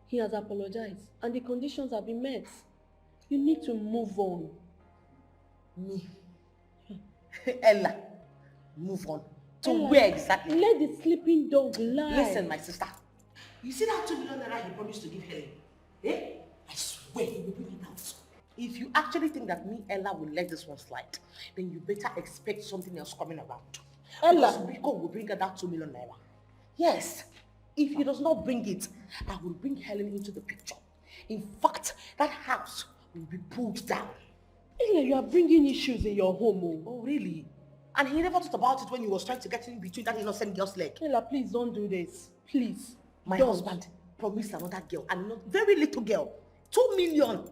He has apologized and the conditions have been met. You need to move on. Me? Ella, move on. To Ella, where exactly? Let the sleeping dog lie. Listen, my sister. You see that 2 million naira he promised to give Helen? Eh? I swear he will bring it out. If you actually think that me, Ella, will let this one slide, then you better expect something else coming around. Ella. Because Rico will bring her that 2 million naira. Yes. If he does not bring it, I will bring Helen into the picture. In fact, that house will be pulled down. Ella, you are bringing issues in your home. Oh, really? And he never thought about it when he was trying to get in between that innocent girl's leg. Ella, please don't do this. Please. My don't. husband promised another girl, and not very little girl. 2 million.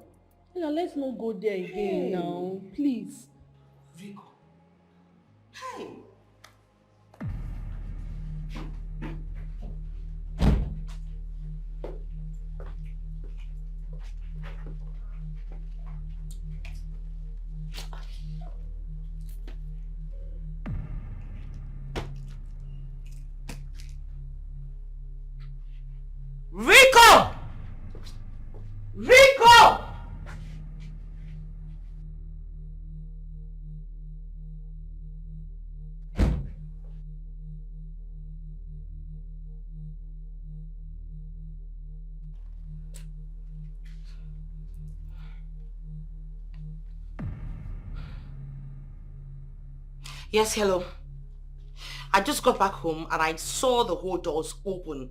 Ella, let's not go there again now. Please. Rico. Hey. Rico! Rico! Yes, hello. I just got back home and I saw the whole doors open.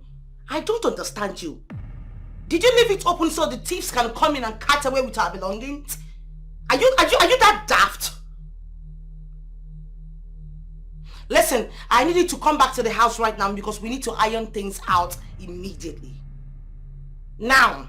I don't understand you. Did you leave it open so the thieves can come in and cut away with our belongings? Are you that daft? Listen, I need you to come back to the house right now because we need to iron things out immediately. Now.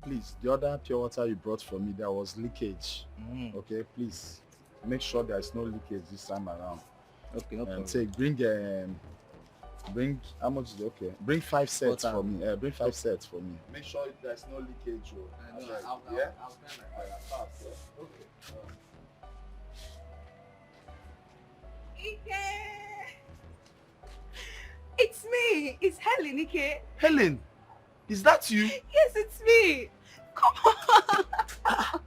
Please, the other pure water you brought for me, there was leakage. Okay, please make sure there is no leakage this time around. Okay, no problem. Take bring how much is it? Okay, bring 5 sets for me. Bring 5 sets for me. Make sure there's no leakage. I'll okay. Ike! It's me. It's Helen, Ike. Helen, is that you? Yes, it's me. Come on.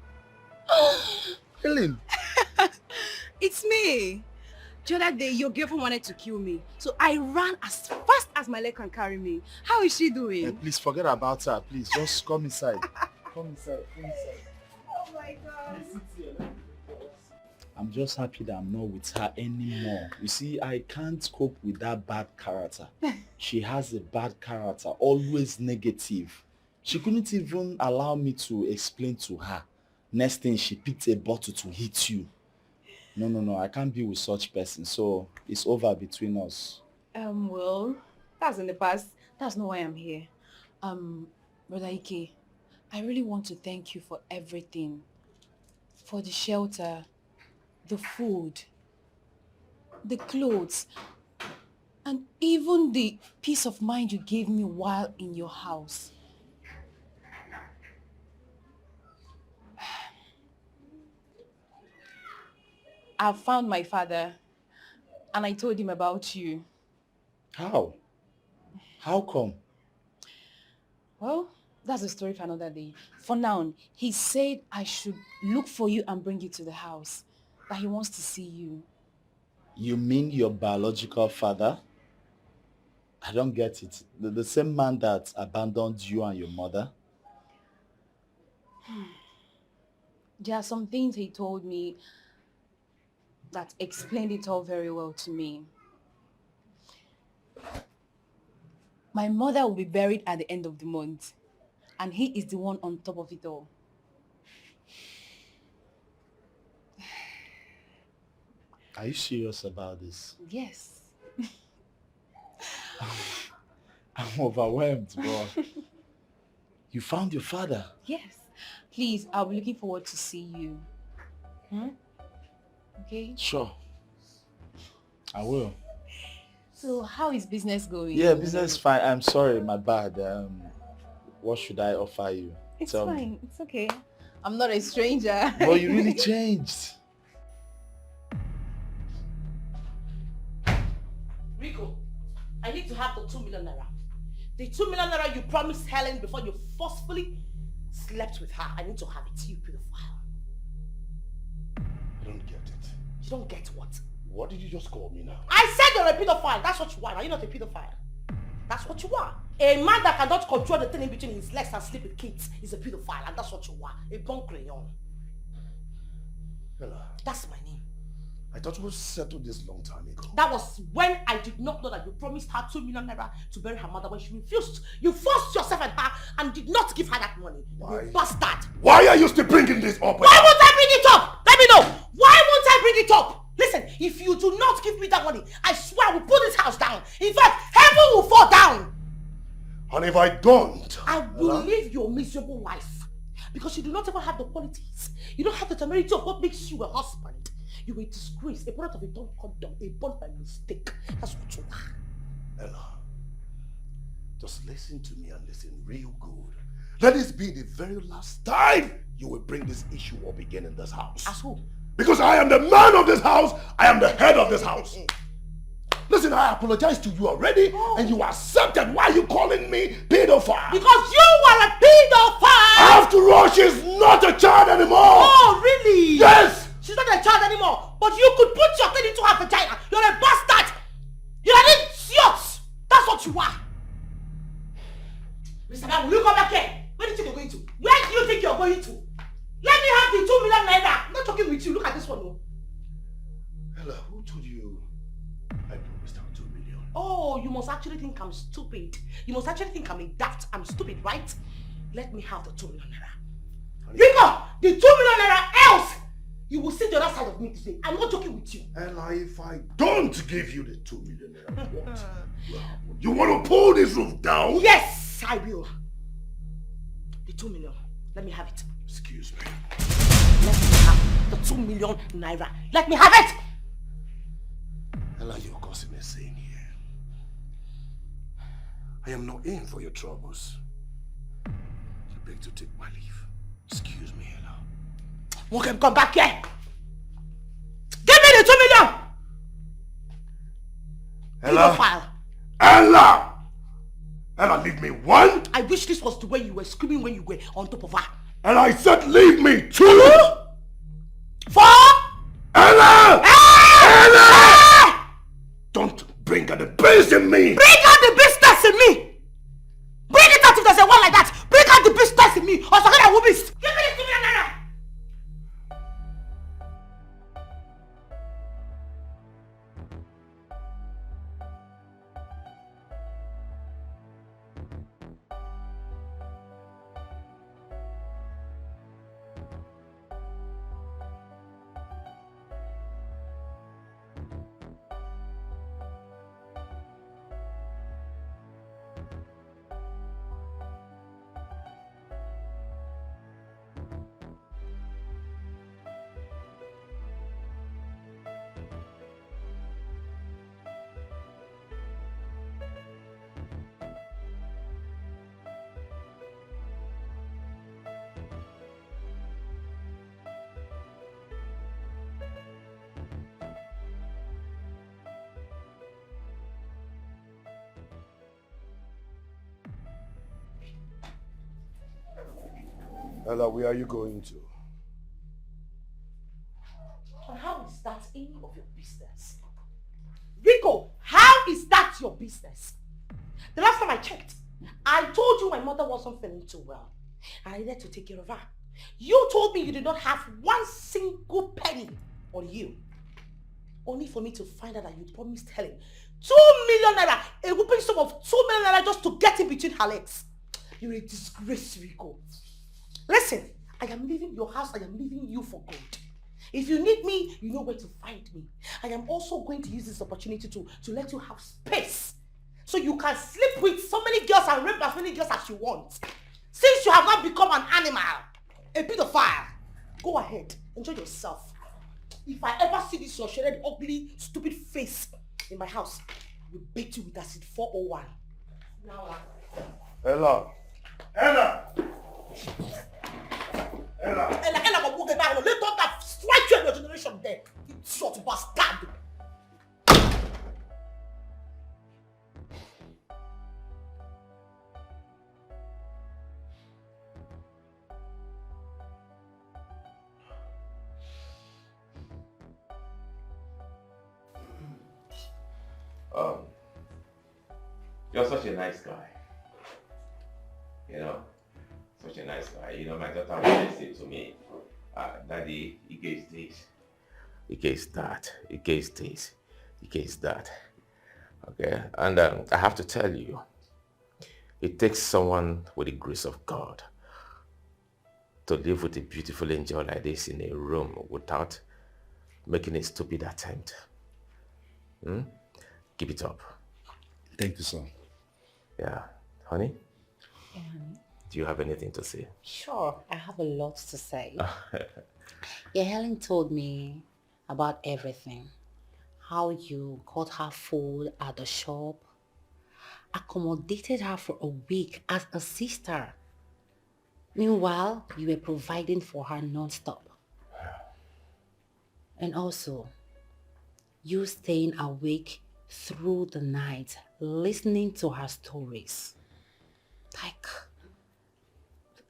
Helen. It's me. The other day, your girlfriend wanted to kill me. So I ran as fast as my leg can carry me. How is she doing? Please forget about her. Please, just come inside. Come inside. Come inside. Oh my God. I'm just happy that I'm not with her anymore. You see, I can't cope with that bad character. She has a bad character, always negative. She couldn't even allow me to explain to her. Next thing, she picked a bottle to hit you. No, I can't be with such person. So it's over between us. Well, that's in the past. That's not why I'm here. Brother Ike, I really want to thank you for everything. For the shelter, the food, the clothes, and even the peace of mind you gave me while in your house. I found my father and I told him about you. How? How come? Well, that's a story for another day. For now, he said I should look for you and bring you to the house. That he wants to see you. You mean your biological father? I don't get it. The same man that abandoned you and your mother? There are some things he told me that explained it all very well to me. My mother will be buried at the end of the month, and he is the one on top of it all. Are you serious about this? Yes. I'm overwhelmed, bro. You found your father? Yes. Please, I'll be looking forward to see you. Okay? Sure. I will. So, how is business going? Yeah, business is fine. I'm sorry, my bad. What should I offer you? It's Tell fine. me. It's okay. I'm not a stranger. Well, you really changed. Rico, I need to have the 2 million naira. The 2 million naira you promised Helen before you forcefully slept with her. I need to have it, you pedophile. I don't get it. You don't get what? What did you just call me now? I said you're a pedophile. That's what you are. Are you not a pedophile? That's what you are. A man that cannot control the thing in between his legs and sleep with kids is a pedophile, and that's what you are. A bon crayon. Ella, that's my name. I thought we settled this long time ago. That was when I did not know that you promised her 2 million naira to bury her mother when she refused. You forced yourself at her and did not give her that money. Why? You bastard. Why are you still bringing this up? Why won't I bring it up? Let me know. Why won't I bring it up? Listen, if you do not give me that money, I swear I will put this house down. In fact, heaven will fall down. And if I don't? I will live your miserable life. Because you do not even have the qualities. You don't have the temerity of what makes you a husband. You were a disgrace, a product of a torn condom, a born by mistake. That's what you are. Ella, just listen to me and listen real good. Let this be the very last time you will bring this issue up again in this house. As who? Because I am the man of this house. I am the head of this house. Listen, I apologize to you already, and you accepted. Why are you calling me pedophile? Because you are a pedophile! After all, she's not a child anymore! Oh, really? Yes! She's not a child anymore, but you could put your thing into her vagina. You're a bastard! You're an idiot! That's what you are! Mr. Man, will you come back here? Where do you think you're going to? Where do you think So you must actually think I'm stupid. You must actually think I'm a daft. I'm stupid, right? Let me have the 2 million naira. Rico, the 2 million naira, else you will sit the other side of me today. I'm not joking with you. Ella, if I don't give you the 2 million naira, what? You want to pull this roof down? Yes, I will. The 2 million. Let me have it. Excuse me. Let me have the 2 million naira. Let me have it! Ella, you're causing a scene here. I am not in for your troubles. I beg to take my leave. Excuse me, Ella. Okay, come back here. Give me the 2 million! Ella! File. Ella! Ella, leave me 1! I wish this was the way you were screaming when you were on top of her. Ella, I said leave me 2! 4! Ella! Ella! Don't bring out the biz in me! Bring out the business in me! Bring it out if there's a one like that! Bring out the business in me! Or something I will miss! Give me the 2 million naira! Ella, where are you going to? And how is that any of your business? Rico, how is that your business? The last time I checked, I told you my mother wasn't feeling too well. And I needed to take care of her. You told me you did not have 1 single penny on you. Only for me to find out that you promised Helen 2 million naira, a whooping sum of 2 million naira just to get in between her legs. You're a disgrace, Rico. Listen, I am leaving your house, I am leaving you for good. If you need me, you know where to find me. I am also going to use this opportunity to let you have space. So you can sleep with so many girls and rape as many girls as you want. Since you have not become an animal, a pedophile, go ahead, enjoy yourself. If I ever see this your shredded, ugly, stupid face in my house, I will beat you with acid 401. Now, Ella! Ella! Ella! Ella, go get back. Let all that strike you and your generation there. You short bastard. You're such a nice guy. You know, such a nice guy. You know, my daughter always said to me, Daddy, he gets this, he gets that, he gets this, he gets that. Okay, and I have to tell you, it takes someone with the grace of God to live with a beautiful angel like this in a room without making a stupid attempt. Keep it up. Thank you, sir. Yeah. Honey? Yeah, honey. Do you have anything to say? Sure, I have a lot to say. Yeah, Helen told me about everything. How you got her food at the shop, accommodated her for a week as a sister. Meanwhile, you were providing for her non-stop. And also, you staying awake through the night, listening to her stories. Like,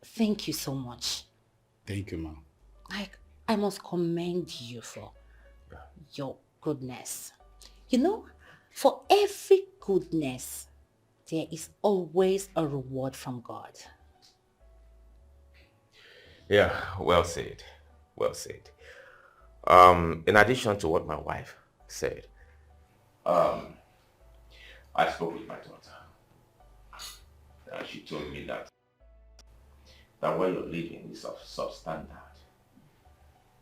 thank you so much. Thank you, ma'am. Like, I must commend you for your goodness. You know, for every goodness, there is always a reward from God. Yeah, well said. Well said. In addition to what my wife said, I spoke with my daughter. And she told me that where you're living is of substandard.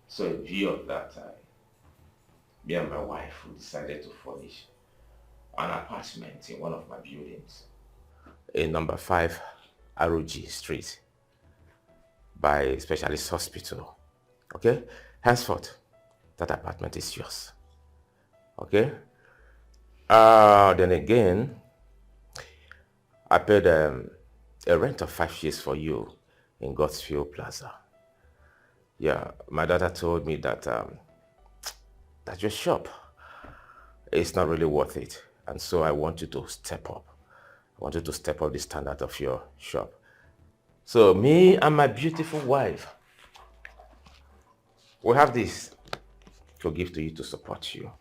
So in view of that, me and my wife decided to furnish an apartment in one of my buildings in number 5 ROG Street by Specialist Hospital. Okay? Henceforth, that apartment is yours. Okay? Then again, I paid a rent of 5 years for you in Godsfield Plaza. Yeah, my daughter told me that that your shop is not really worth it. And so I want you to step up. I want you to step up the standard of your shop. So me and my beautiful wife, we have this to give to you to support you.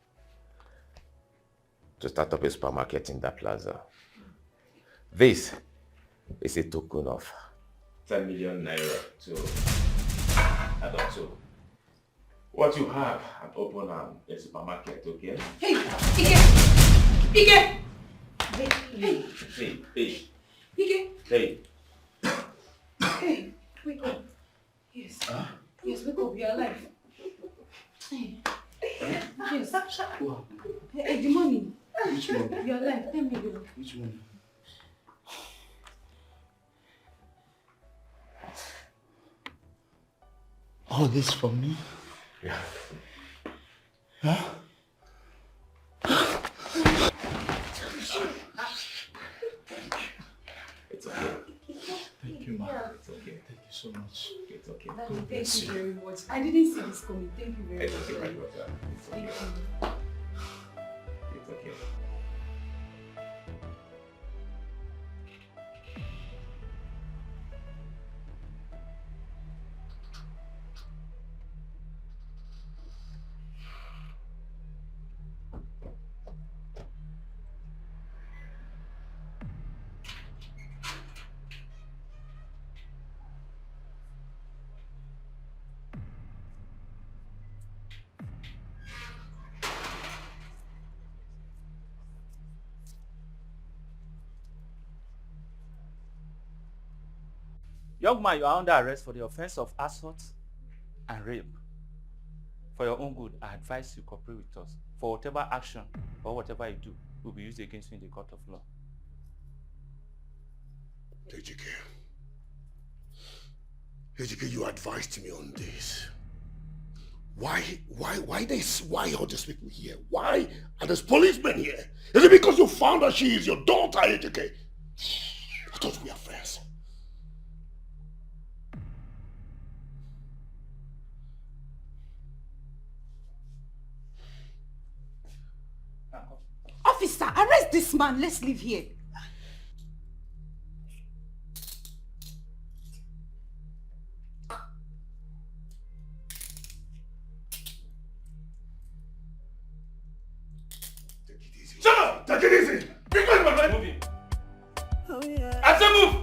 To start up a supermarket in that plaza. This is a token of 10 million naira to add up to what you have and open a supermarket, okay? Hey, Dikeh! Dikeh! Hey, hey. Dikeh! Hey. Hey, wake up. Yes. Huh? Yes, wake up, you're alive. Hey. Yes. Hey, the money. Which one? You're alive. Tell me. Which one? All this from me? Yeah. Huh? It's okay. Thank you, ma. It's okay. Thank you so much. It's okay. Daddy, thank you very much. I didn't see this coming. Thank you very It's much. okay, my daughter. It's okay. Thank you. It's okay. Young man, you are under arrest for the offense of assault and rape. For your own good, I advise you cooperate with us. For whatever action or whatever you do will be used against you in the court of law. Etiko, you advised me on this. Why all these people here? Why are these policemen here? Is it because you found that she is your daughter, Etiko? I thought we were friends. Officer, arrest this man. Let's leave here. Shut up! Take it easy! Be quick, my friend! Move. I said move!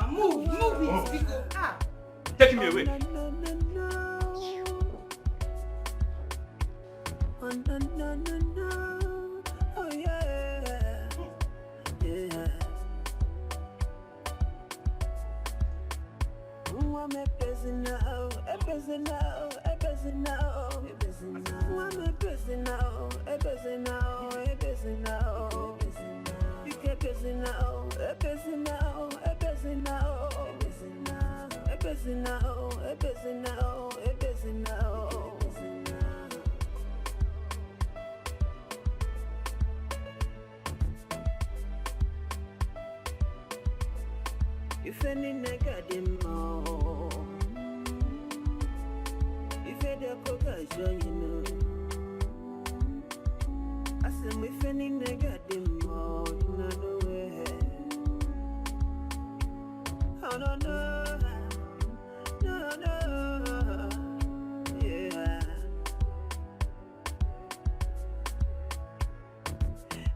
Move! Move it. Ah. Take me away. Oh yeah, yeah. I'm a person now, a person now, a person now, a person now. I'm a person now, a person now, a person now. Pick a person now, a person now, a person now, a person now, a person now, a person now, a person now. If any nigga dem more, if any coca show you know, I say if any nigga dem more, you know where. Oh no no, no, yeah.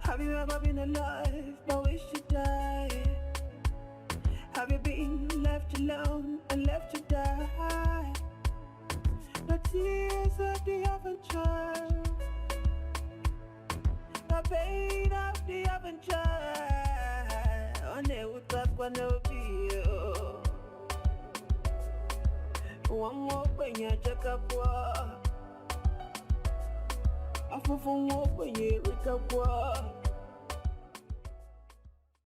Have you ever been alive but wish you died? Have you been left alone and left to die? The tears of the orphan child. pain of the adventure. On it would talk when no be. One more when you check up. I feel for more when you wake up.